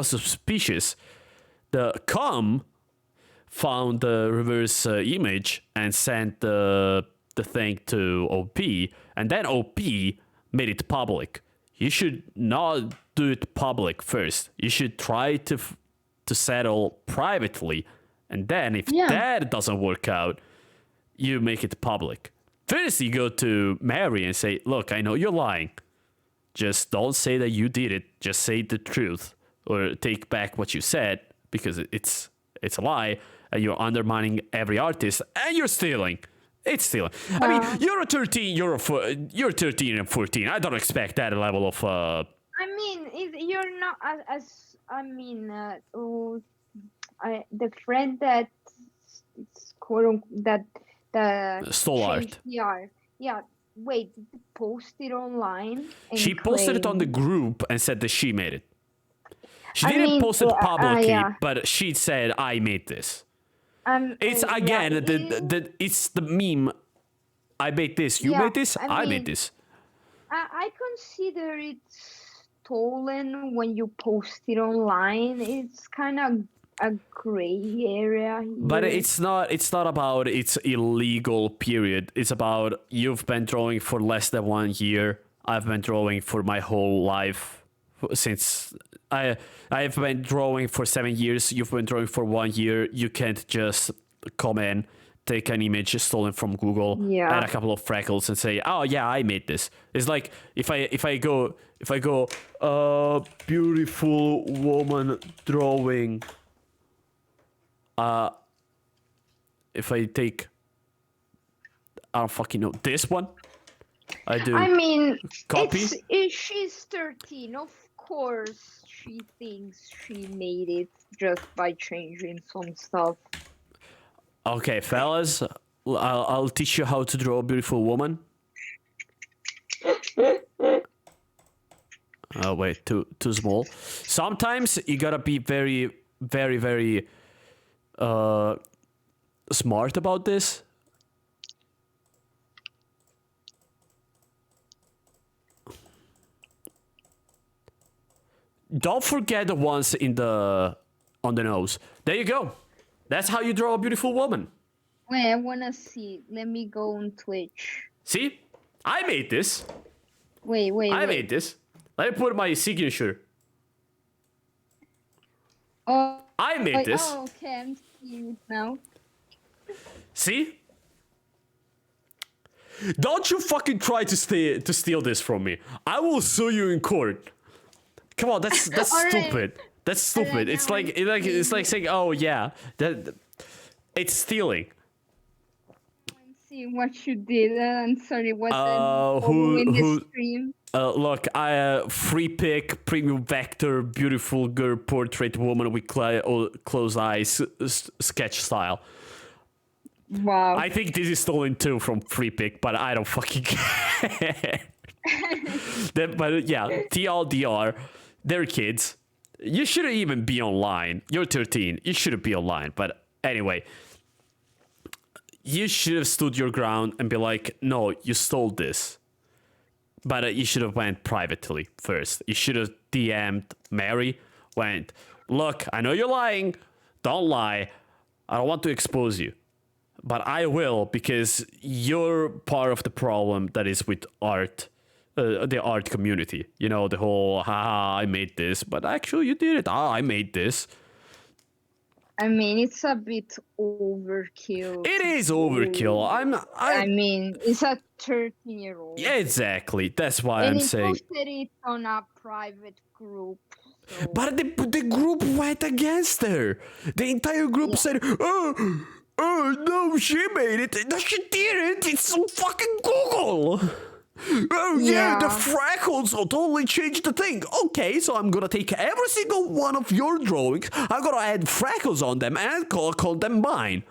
Speaker 1: suspicious. The com found the reverse image and sent the thing to OP, and then OP made it public. You should not do it public first. You should try to settle privately, and then if that doesn't work out, you make it public. First, you go to Mary and say, look, I know you're lying. Just don't say that you did it. Just say the truth, or take back what you said, because it's a lie, and you're undermining every artist, and you're stealing. It's stealing. I mean, you're 13 and 14. I don't expect that level of...
Speaker 3: I mean, you're not as I mean, the friend that
Speaker 1: stole art.
Speaker 3: Yeah. Wait, posted online.
Speaker 1: She posted it on the group and said that she made it. She didn't post it publicly, but she said, I made this. It's again, it's the meme. I made this. You made this. I made this.
Speaker 3: I consider it stolen when you post it online. It's kind of a gray area here.
Speaker 1: But it's not about it's illegal, period. It's about you've been drawing for less than 1 year. I've been drawing for my whole life since I've been drawing for 7 years. You've been drawing for 1 year. You can't just come in, take an image stolen from Google, add a couple of freckles, and say, "Oh yeah, I made this." It's like if I go, beautiful woman drawing. If I take, I don't fucking know, this one, I do.
Speaker 3: I mean,
Speaker 1: copy.
Speaker 3: She's 13. Of course, she thinks she made it just by changing some stuff.
Speaker 1: Okay, fellas, I'll teach you how to draw a beautiful woman. Oh wait, too small. Sometimes you gotta be very, very, very smart about this. Don't forget the ones on the nose. There you go. That's how you draw a beautiful woman.
Speaker 3: Wait, I wanna see. Let me go on Twitch.
Speaker 1: See? I made this.
Speaker 3: Wait.
Speaker 1: I made this. Let me put my signature.
Speaker 3: Oh,
Speaker 1: I made this.
Speaker 3: Oh, okay, I'm seeing it now.
Speaker 1: See? Don't you fucking try to steal this from me. I will sue you in court. Come on, that's stupid. Right. That's stupid. It's like saying, "Oh yeah, that it's stealing."
Speaker 3: I'm seeing what you did. I'm sorry. What
Speaker 1: who
Speaker 3: in the stream?
Speaker 1: Look, I free pick, premium vector, beautiful girl portrait woman with closed eyes, sketch style.
Speaker 3: Wow.
Speaker 1: I think this is stolen too from free pick, but I don't fucking care. But yeah, TLDR, they're kids. You shouldn't even be online. You're 13. You shouldn't be online. But anyway, you should have stood your ground and be like, no, you stole this. But you should have went privately first. You should have DM'd Mary, went, look, I know you're lying. Don't lie. I don't want to expose you. But I will, because you're part of the problem that is with art, the art community. You know, the whole, haha, I made this, but actually you did it. Ah, I made this.
Speaker 3: I mean, it's a bit overkill.
Speaker 1: It is overkill.
Speaker 3: I mean, it's a 13-year-old.
Speaker 1: Yeah, exactly. That's why I'm saying.
Speaker 3: And he posted it on a private group. So.
Speaker 1: But the group went against her. The entire group said, oh, no, she made it. No, she didn't. It's on fucking Google. Oh, yeah, the freckles will totally change the thing. Okay, so I'm gonna take every single one of your drawings, I'm gonna add freckles on them and call them mine.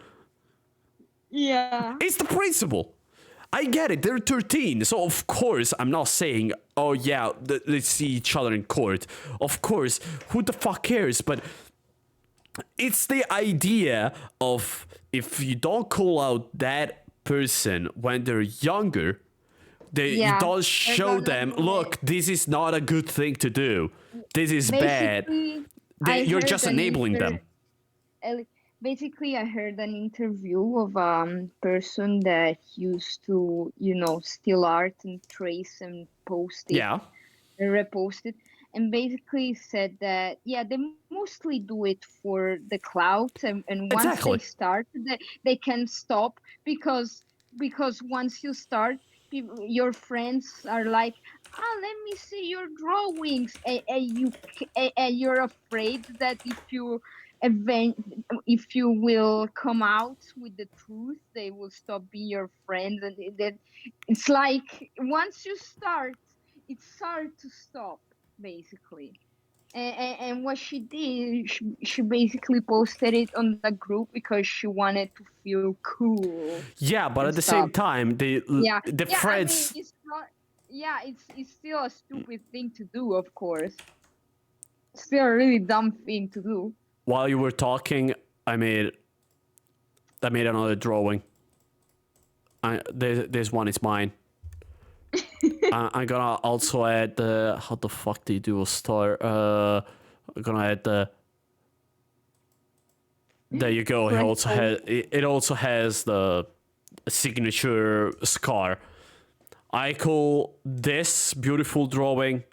Speaker 3: Yeah.
Speaker 1: It's the principle. I get it, they're 13, so of course I'm not saying, oh yeah, let's see each other in court. Of course, who the fuck cares? But it's the idea of, if you don't call out that person when they're younger, you don't show them, look, this is not a good thing to do. This is bad. You're just enabling them.
Speaker 3: Basically, I heard an interview of a person that used to, steal art and trace and post it.
Speaker 1: Yeah.
Speaker 3: And repost it. And basically said that, they mostly do it for the clout. And once they start, they can stop because once you start, your friends are like, let me see your drawings, and you're afraid that if you will come out with the truth, they will stop being your friends, and it's like once you start, it's hard to stop, basically. And what she did, she basically posted it on the group because she wanted to feel cool.
Speaker 1: Yeah, but at the same time, the friends.
Speaker 3: I mean, it's not. Yeah, it's still a stupid thing to do, of course. Still a really dumb thing to do.
Speaker 1: While you were talking, I made another drawing. This one is mine. I'm gonna also add the, how the fuck do you do a star? I'm gonna add the. There you go. It also has the signature scar. I call this beautiful drawing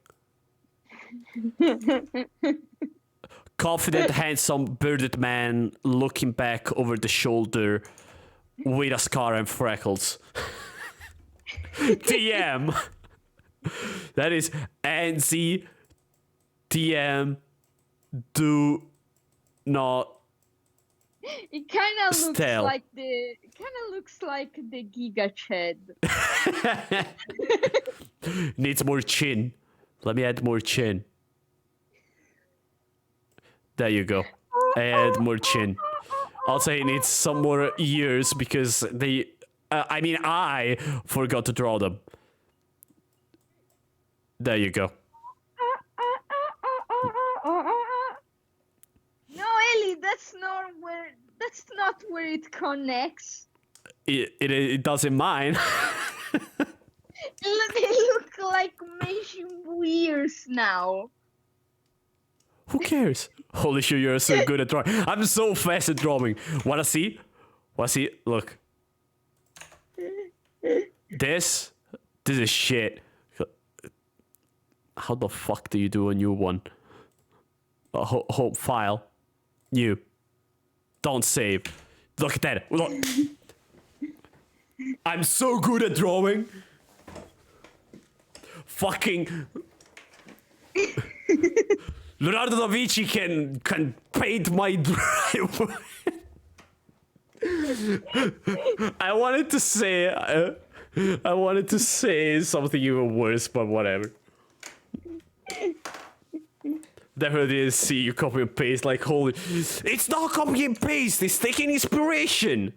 Speaker 1: confident, handsome, bearded man looking back over the shoulder with a scar and freckles. TM. That is NC TM. Do not.
Speaker 3: It kind of looks like the Giga Chad.
Speaker 1: Needs more chin. Let me add more chin. There you go. Add more chin. Also, it needs some more ears because I forgot to draw them. There you go.
Speaker 3: No, Ellie, that's not where it connects.
Speaker 1: It does in mine.
Speaker 3: They look like measuring ears now.
Speaker 1: Who cares? Holy shit, you're so good at drawing. I'm so fast at drawing. Wanna see? Look. This is shit. How the fuck do you do a new one? File. New. Don't save. Look at that. Look. I'm so good at drawing. Fucking Leonardo da Vinci can paint my driveway. I wanted to say something even worse, but whatever. Definitely didn't see you copy and paste like holy. It's not copy and paste. It's taking inspiration.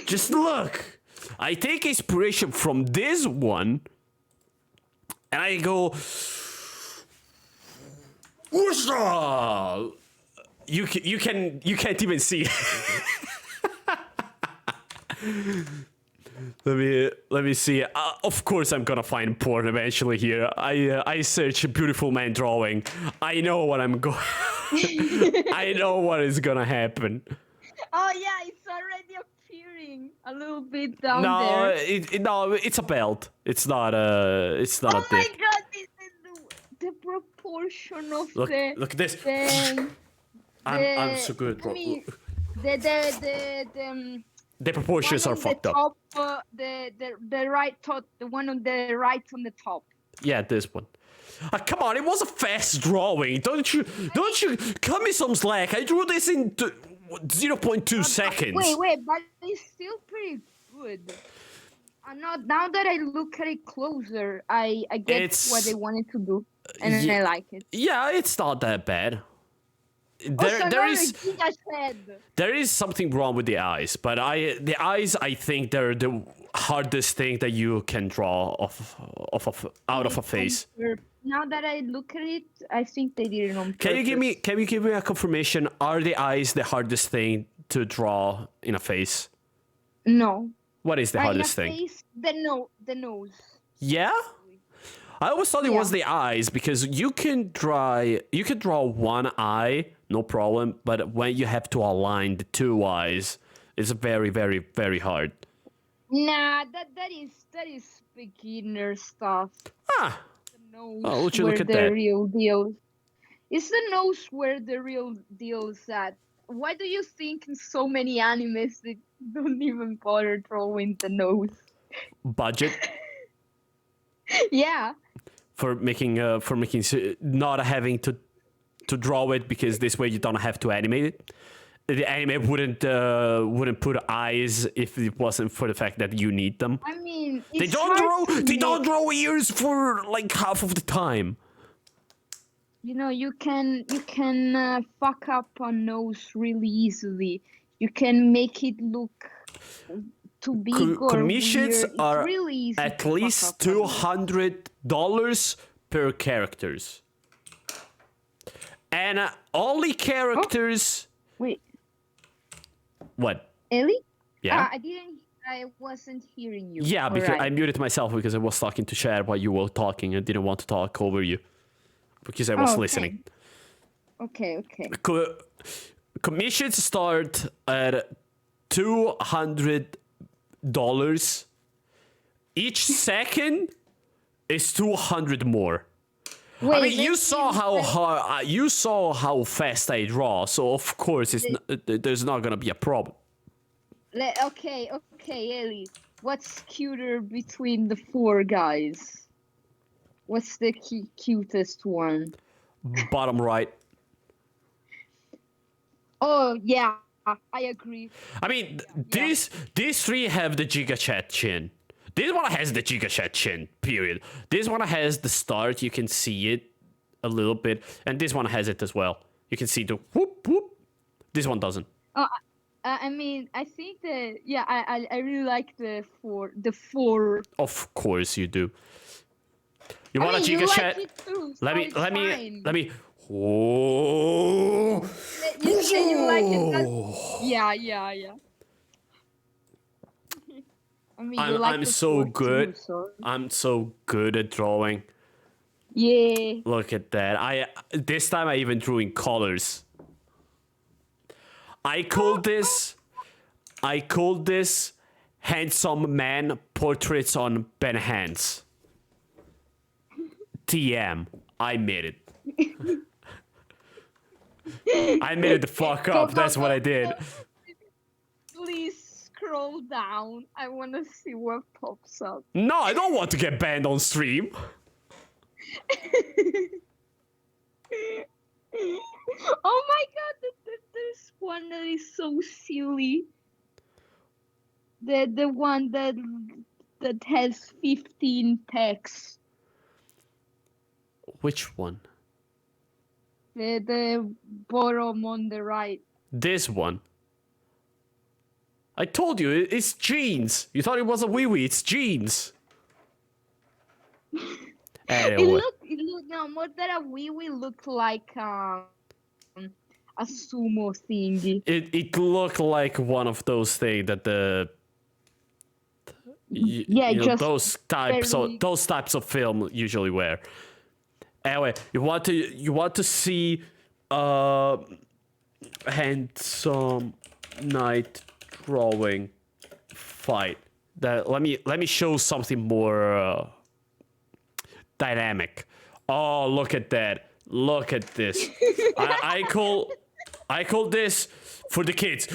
Speaker 1: Just look. I take inspiration from this one, and I go. Whoosha! You can't even see. Let me see. Of course, I'm gonna find porn eventually here. I search beautiful man drawing. I know what I'm going. I know what is gonna happen.
Speaker 3: Oh yeah, it's already appearing a little bit down
Speaker 1: No,
Speaker 3: there.
Speaker 1: no, it's a belt. It's not a. It's not
Speaker 3: Oh
Speaker 1: a
Speaker 3: my
Speaker 1: dick.
Speaker 3: god, this is the proportion of
Speaker 1: Look,
Speaker 3: the
Speaker 1: look at this.
Speaker 3: the
Speaker 1: I'm so good,
Speaker 3: I
Speaker 1: bro.
Speaker 3: mean the
Speaker 1: The
Speaker 3: one
Speaker 1: proportions
Speaker 3: on
Speaker 1: are
Speaker 3: the
Speaker 1: fucked up.
Speaker 3: top, the right top, the one on the right on the top.
Speaker 1: Yeah, this one. Come on, it was a fast drawing. Don't you cut me some slack. I drew this in 0.2 seconds.
Speaker 3: Wait, but it's still pretty good. Now that I look at it closer, I get what they wanted to do, and I like it.
Speaker 1: Yeah, it's not that bad. There is something wrong with the eyes, but the eyes I think they're the hardest thing that you can draw out of a face.
Speaker 3: Now that I look at it, I think they did it on purpose.
Speaker 1: Can you give me a confirmation? Are the eyes the hardest thing to draw in a face?
Speaker 3: No.
Speaker 1: What is the hardest thing?
Speaker 3: Face, the nose.
Speaker 1: Yeah? I always thought it was the eyes because you can draw one eye, no problem, but when you have to align the two eyes, it's very, very, very hard.
Speaker 3: Nah, that is beginner stuff.
Speaker 1: Ah.
Speaker 3: The nose
Speaker 1: would you look at that?
Speaker 3: Real deal. It's the nose where the real deal's at. Why do you think in so many animes they don't even bother drawing the nose?
Speaker 1: Budget.
Speaker 3: Yeah.
Speaker 1: For making not having to draw it because this way you don't have to animate it. The anime wouldn't put eyes if it wasn't for the fact that you need them.
Speaker 3: I mean,
Speaker 1: they don't draw ears for like half of the time.
Speaker 3: You know, you can fuck up a nose really easily. You can make it look too big or
Speaker 1: commissions
Speaker 3: weird.
Speaker 1: are
Speaker 3: really easy
Speaker 1: at least $200 per characters, and only characters.
Speaker 3: Oh, wait.
Speaker 1: What?
Speaker 3: Ellie?
Speaker 1: Yeah.
Speaker 3: I wasn't hearing you.
Speaker 1: Yeah, because I muted myself because I was talking to Chad while you were talking and didn't want to talk over you because I was listening.
Speaker 3: Okay.
Speaker 1: Commissions start at $200. Each second is 200 more. Wait, I mean, you saw how fast I draw, so of course there's not gonna be a problem.
Speaker 3: Okay, Ellie. What's cuter between the four guys? What's the cutest one?
Speaker 1: Bottom right.
Speaker 3: Oh yeah, I agree.
Speaker 1: I mean, these three have the Giga Chat chin. This one has the Giga Chat chin, period. This one has the start, you can see it a little bit. And this one has it as well. You can see the whoop, whoop. This one doesn't.
Speaker 3: I mean, I think that, I really like the four.
Speaker 1: Of course you do. You want a Giga Chat?
Speaker 3: Like it too, so
Speaker 1: let me.
Speaker 3: Oh. You say you like it. Yeah. I mean,
Speaker 1: I'm so good. Too, so. I'm so good at drawing.
Speaker 3: Yeah.
Speaker 1: Look at that. This time I even drew in colors. I called this handsome man portraits on Behance. TM. I made it. I made it the fuck up. That's what I did.
Speaker 3: Please scroll down. I want to see what pops up.
Speaker 1: No, I don't want to get banned on stream.
Speaker 3: Oh my god, there's one that is so silly. The one that has 15 texts.
Speaker 1: Which one?
Speaker 3: The bottom on the right.
Speaker 1: This one. I told you, it's jeans. You thought it was a wee-wee, it's jeans. Anyway.
Speaker 3: It looked no more than a wee-wee looked like a sumo thingy.
Speaker 1: It looked like one of those things that
Speaker 3: Yeah, just
Speaker 1: those types of film usually wear. Anyway, you want to see handsome knight drawing fight. Let me show something more dynamic. Oh, look at that! Look at this. I call this for the kids.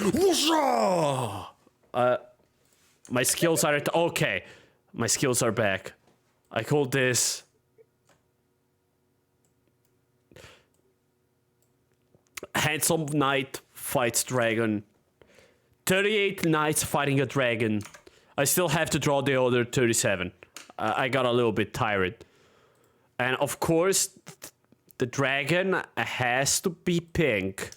Speaker 1: My skills are okay. My skills are back. I call this handsome knight fights dragon. 38 knights fighting a dragon. I still have to draw the other 37. I got a little bit tired. And of course, the dragon has to be pink.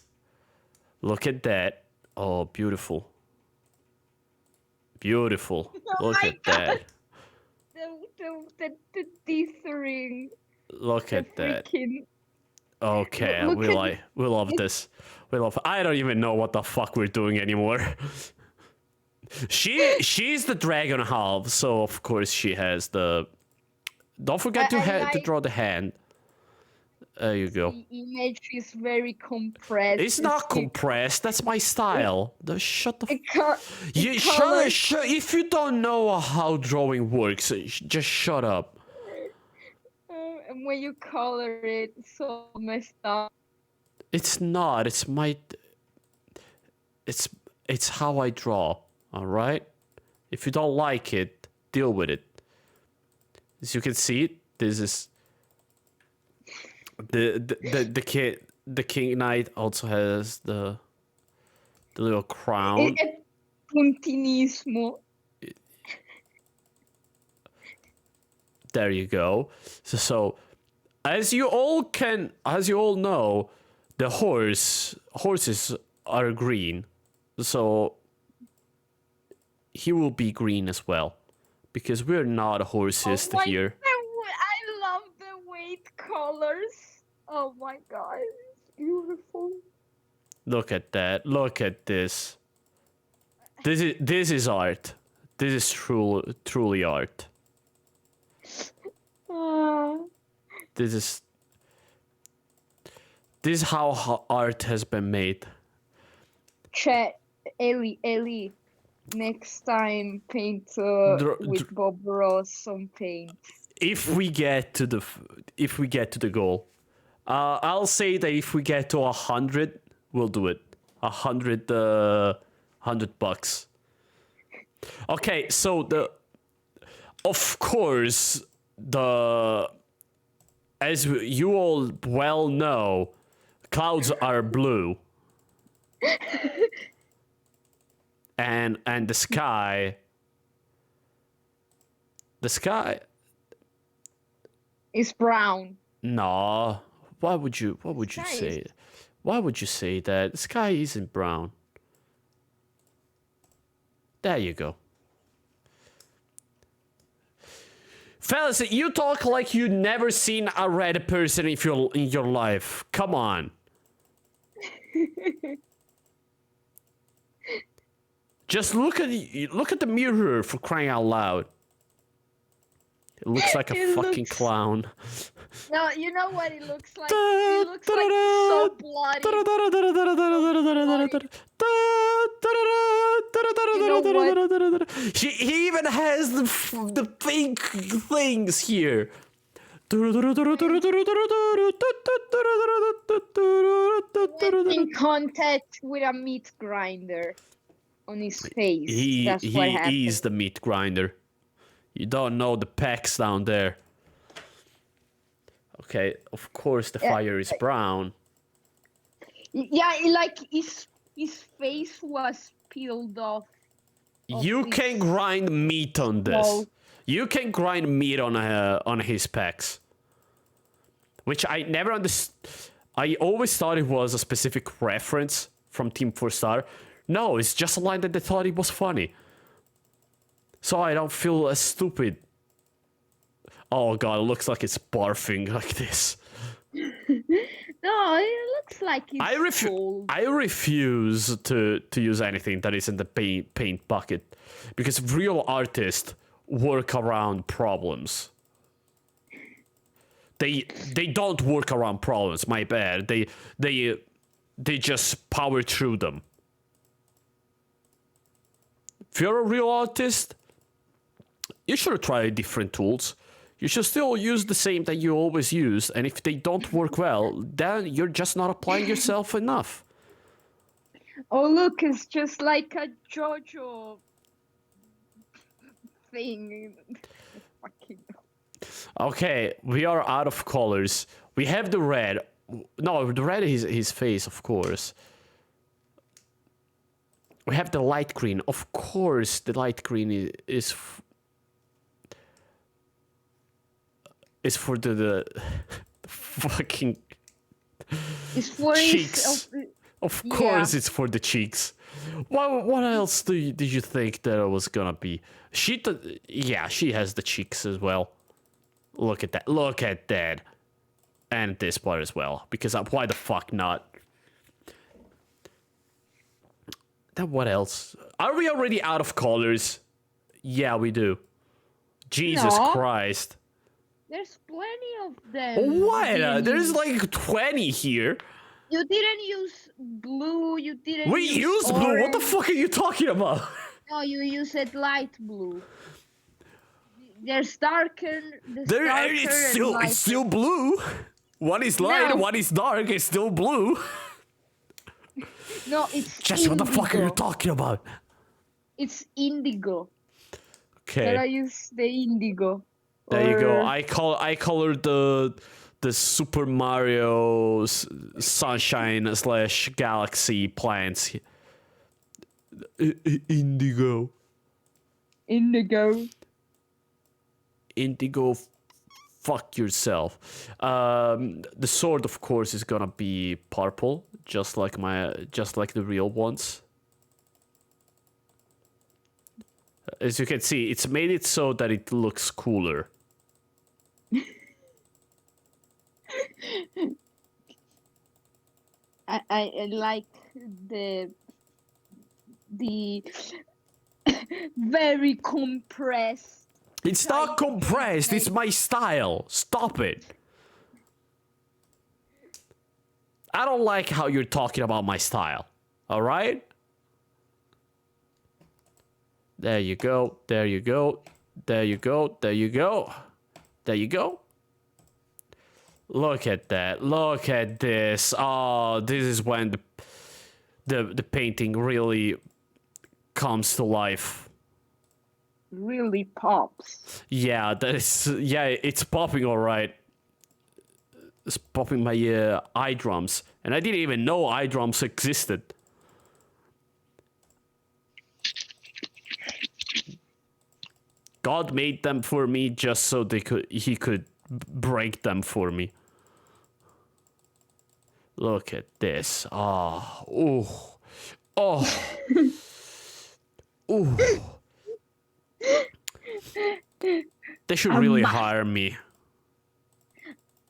Speaker 1: Look at that. Oh, beautiful. Beautiful. Look at that.
Speaker 3: The dithering.
Speaker 1: Look at that. Okay,
Speaker 3: Look
Speaker 1: we love this. I don't even know what the fuck we're doing anymore. She's the dragon half, so of course she has the. Don't forget to draw the hand. There you go.
Speaker 3: The image is very compressed.
Speaker 1: It's not compressed. That's my style. Shut the. If you don't know how drawing works, just shut up.
Speaker 3: And when you color it, so messed up.
Speaker 1: It's not. It's my. It's how I draw. All right. If you don't like it, deal with it. As you can see, this is. The king knight also has the little crown.
Speaker 3: Puntinismo.
Speaker 1: There you go. So as you all know, the horses are green. So he will be green as well, because we're not horses here.
Speaker 3: I love the weight colors. Oh my god, it's beautiful.
Speaker 1: Look at that. Look at this. This is art. This is truly art. This is how art has been made.
Speaker 3: Chat, Ellie. Next time, paint with Bob Ross some paint.
Speaker 1: If we get to the goal, I'll say that if we get to 100, we'll do it. 100 $100. Okay, so of course, as you all well know, clouds are blue. And the sky
Speaker 3: is brown.
Speaker 1: No. Why would you say it? Why would you say that? The sky isn't brown. There you go. Fellas, you talk like you never seen a red person in your life. Come on. Just look at the mirror, for crying out loud. It looks like a fucking clown.
Speaker 3: No, you know what it looks like? It looks like so bloody.
Speaker 1: He even has the pink things here.
Speaker 3: In contact with a meat grinder on his face. That's what happened.
Speaker 1: He is the meat grinder. You don't know the pecs down there. Okay, of course the fire is brown.
Speaker 3: Yeah, like his face was peeled off.
Speaker 1: You can grind meat on this. Wall. You can grind meat on his pecs. Which I never understood. I always thought it was a specific reference from Team 4 Star. No, it's just a line that they thought it was funny. So I don't feel as stupid. Oh god, it looks like it's barfing like this.
Speaker 3: No, it looks like it's cold.
Speaker 1: I refuse to use anything that is in the paint bucket. Because real artists work around problems. They don't work around problems. My bad. They just power through them. If you're a real artist, you should try different tools. You should still use the same that you always use, and if they don't work well, then you're just not applying yourself enough.
Speaker 3: Oh, look, it's just like a JoJo thing. Fucking.
Speaker 1: Okay, we are out of colors. We have the red. No, the red is his face, of course. We have the light green. Of course, the light green is for the fucking
Speaker 3: It's for
Speaker 1: cheeks. Of course, it's for the cheeks. What else did you think that it was gonna be? She has the cheeks as well. Look at that. Look at that. And this part as well. Because why the fuck not? Then what else? Are we already out of colors? Yeah, we do. Jesus Christ.
Speaker 3: There's plenty of them.
Speaker 1: What? There's like 20 here.
Speaker 3: You didn't use blue. You didn't.
Speaker 1: We used blue.
Speaker 3: orange.
Speaker 1: What the fuck are you talking about?
Speaker 3: No, you used light blue. There's darker.
Speaker 1: It's still blue. One is light,
Speaker 3: No.
Speaker 1: one is dark. It's still blue.
Speaker 3: No, it's
Speaker 1: Jesse, what the fuck are you talking about?
Speaker 3: It's indigo.
Speaker 1: Okay.
Speaker 3: But I use the indigo.
Speaker 1: There you go. I colored the Super Mario Sunshine / Galaxy plants. Indigo.
Speaker 3: Indigo.
Speaker 1: Indigo. Fuck yourself. The sword, of course, is gonna be purple, just like the real ones. As you can see, it's made it so that it looks cooler.
Speaker 3: I like the very compressed.
Speaker 1: It's not compressed. It's my style. Stop it. I don't like how you're talking about my style. All right? There you go. There you go. There you go. There you go. There you go. Look at that. Look at this. Oh, this is when the painting really comes to life.
Speaker 3: Really pops.
Speaker 1: Yeah, it's popping all right. It's popping my eye drums, and I didn't even know eye drums existed. God made them for me just so he could break them for me. Look at this. Oh. They should really hire me.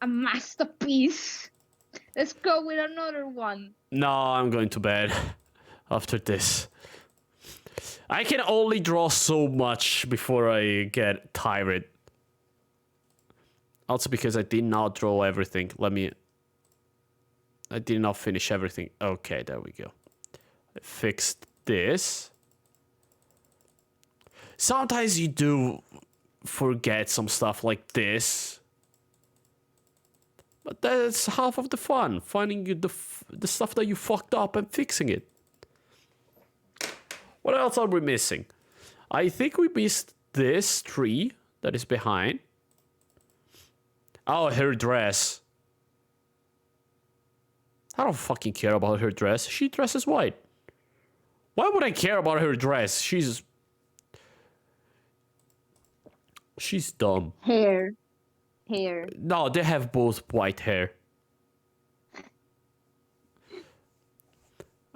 Speaker 3: A masterpiece. Let's go with another one.
Speaker 1: No, I'm going to bed after this. I can only draw so much before I get tired. Also because I did not draw everything. I did not finish everything. Okay, there we go. I fixed this. Sometimes you do forget some stuff like this. But that's half of the fun. Finding the stuff that you fucked up and fixing it. What else are we missing? I think we missed this tree that is behind. Oh, her dress. I don't fucking care about her dress. She dresses white. Why would I care about her dress? She's dumb.
Speaker 3: Hair.
Speaker 1: No, they have both white hair.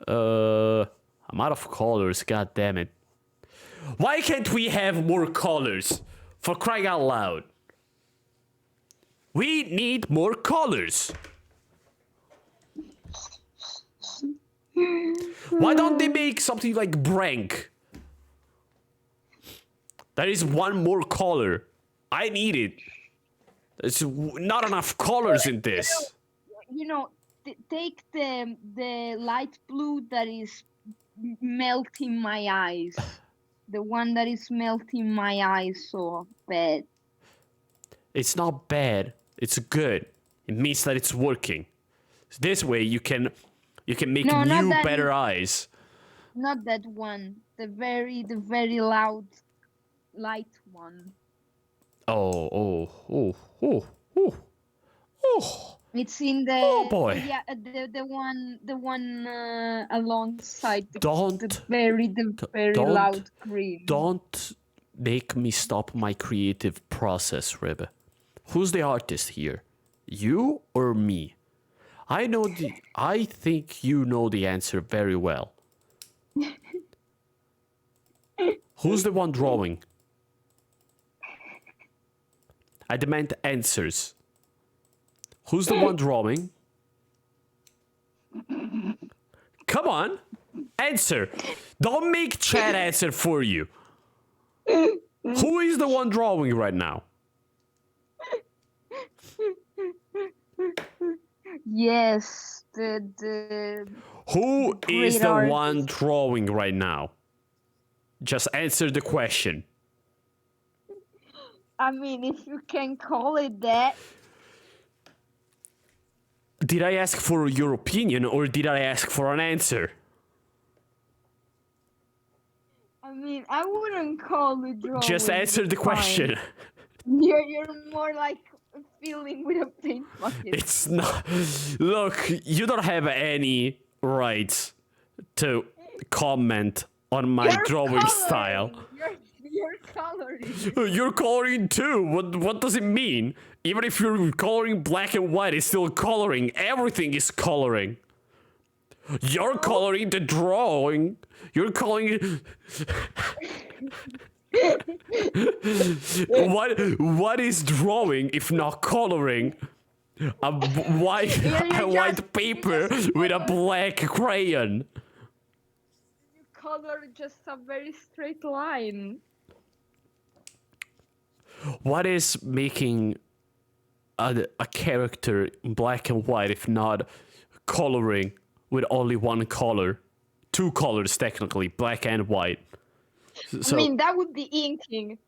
Speaker 1: I'm out of colors, god damn it. Why can't we have more colors? For crying out loud. We need more colors. Why don't they make something like Brank? There is one more color. I need it. There's not enough colors in this.
Speaker 3: Take the light blue that is melting my eyes. The one that is melting my eyes so bad.
Speaker 1: It's not bad. It's good. It means that it's working. This way you can make new better eyes.
Speaker 3: Not that one. The very loud light one.
Speaker 1: Oh.
Speaker 3: It's in the
Speaker 1: Oh boy.
Speaker 3: Yeah, the one alongside the very loud green.
Speaker 1: Don't make me stop my creative process, Rib. Who's the artist here? You or me? I think you know the answer very well. Who's the one drawing? I demand answers. Who's the one drawing? Come on, answer. Don't make chat answer for you. Who is the one drawing right now?
Speaker 3: Yes, the
Speaker 1: Who is the
Speaker 3: artist.
Speaker 1: one drawing right now? Just answer the question.
Speaker 3: I mean, if you can call it that.
Speaker 1: Did I ask for your opinion or did I ask for an answer?
Speaker 3: I mean, I wouldn't call it drawing.
Speaker 1: Just answer the question.
Speaker 3: You're more like filling with a paint bucket.
Speaker 1: It's not. Look, you don't have any rights to comment on my drawing style.
Speaker 3: You're coloring.
Speaker 1: You're coloring too. What does it mean? Even if you're coloring black and white, it's still coloring. Everything is coloring. You're coloring the drawing. You're coloring. What is drawing if not coloring? A white paper with a black crayon.
Speaker 3: You color just a very straight line.
Speaker 1: What is making a character in black and white if not coloring with only one color? Two colors technically, black and white. So,
Speaker 3: I mean, that would be inking.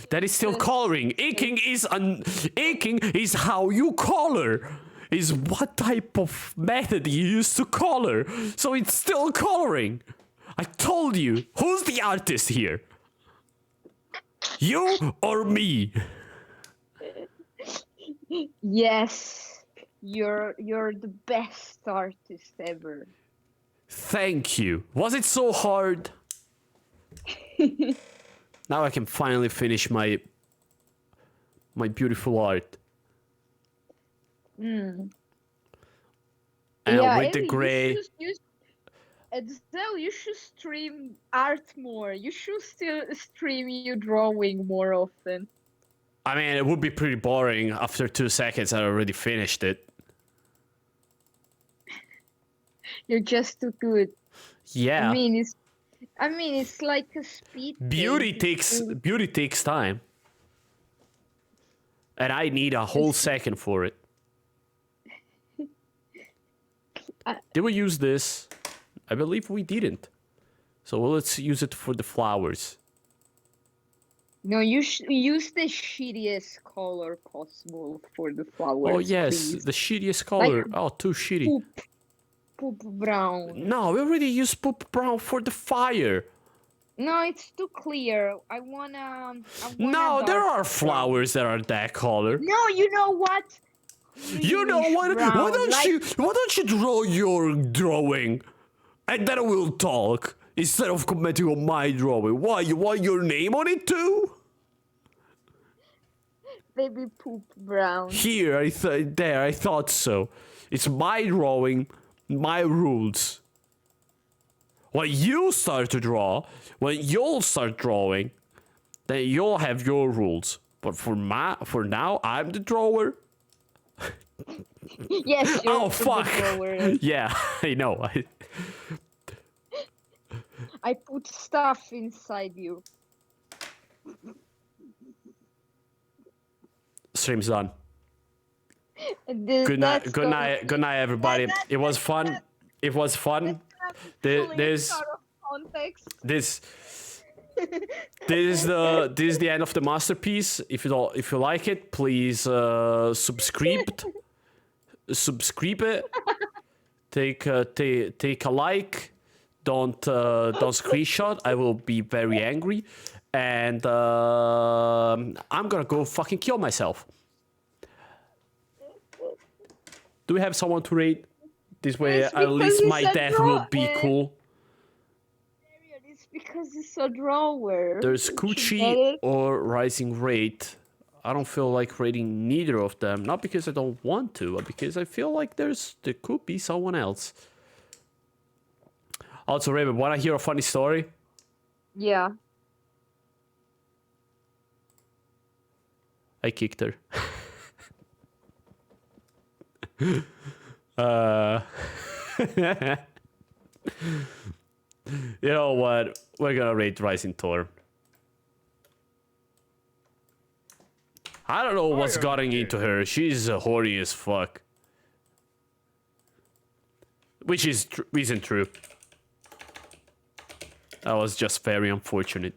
Speaker 1: That is still coloring. Inking is how you color. Is what type of method you use to color. So it's still coloring. I told you. Who's the artist here? You or me?
Speaker 3: Yes, you're the best artist ever.
Speaker 1: Thank you. Was it so hard? Now I can finally finish my beautiful art. And with the gray.
Speaker 3: Adele, you should stream art more. You should still stream you drawing more often.
Speaker 1: I mean, it would be pretty boring. After 2 seconds, I already finished it.
Speaker 3: You're just too good.
Speaker 1: Yeah.
Speaker 3: I mean, it's like a speed.
Speaker 1: Beauty takes time. And I need a whole second for it. Did we use this? I believe we didn't. So let's use it for the flowers.
Speaker 3: No, you use the shittiest color possible for the flowers.
Speaker 1: Oh yes,
Speaker 3: please.
Speaker 1: the shittiest color. Too shitty.
Speaker 3: Poop brown.
Speaker 1: No, we already used poop brown for the fire.
Speaker 3: No, it's too clear. I wanna
Speaker 1: No, there are
Speaker 3: dark
Speaker 1: flowers that are that color.
Speaker 3: No, you know what?
Speaker 1: You know what?
Speaker 3: Brown,
Speaker 1: Why don't you draw your drawing, and then we'll talk instead of commenting on my drawing. Why? You want your name on it too?
Speaker 3: Baby poop brown.
Speaker 1: Here, I thought so. It's my drawing, my rules. When you start to draw, when you'll start drawing, then you'll have your rules. But for now, I'm the drawer.
Speaker 3: Yes.
Speaker 1: Oh fuck! Yeah, I know.
Speaker 3: I put stuff inside you.
Speaker 1: Stream's done. Good night, everybody. It was fun. It was fun. This is the end of the masterpiece. If you like it, please subscribe it. Take a like. Don't screenshot. I will be very angry, and I'm gonna go fucking kill myself. Do we have someone to rate? This way, at least my death will be cool.
Speaker 3: It's because it's a drawer.
Speaker 1: There's Coochie or Rising Rate. I don't feel like rating neither of them. Not because I don't want to, but because I feel like there could be someone else. Also, Raven, wanna hear a funny story?
Speaker 3: Yeah.
Speaker 1: I kicked her. You know what? We're gonna rate Rising Thor. I don't know what's gotten into her. She's horny as fuck. Which isn't true. That was just very unfortunate.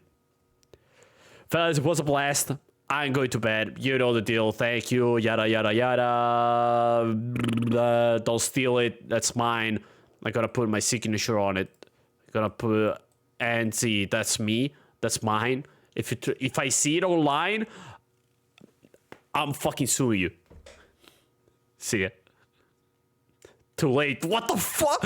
Speaker 1: Fellas, it was a blast. I'm going to bed. You know the deal. Thank you. Yada, yada, yada. Don't steal it. That's mine. I gotta put my signature on it. I gotta put... And see, that's me. That's mine. If I see it online, I'm fucking suing you. See ya. Too late. What the fuck?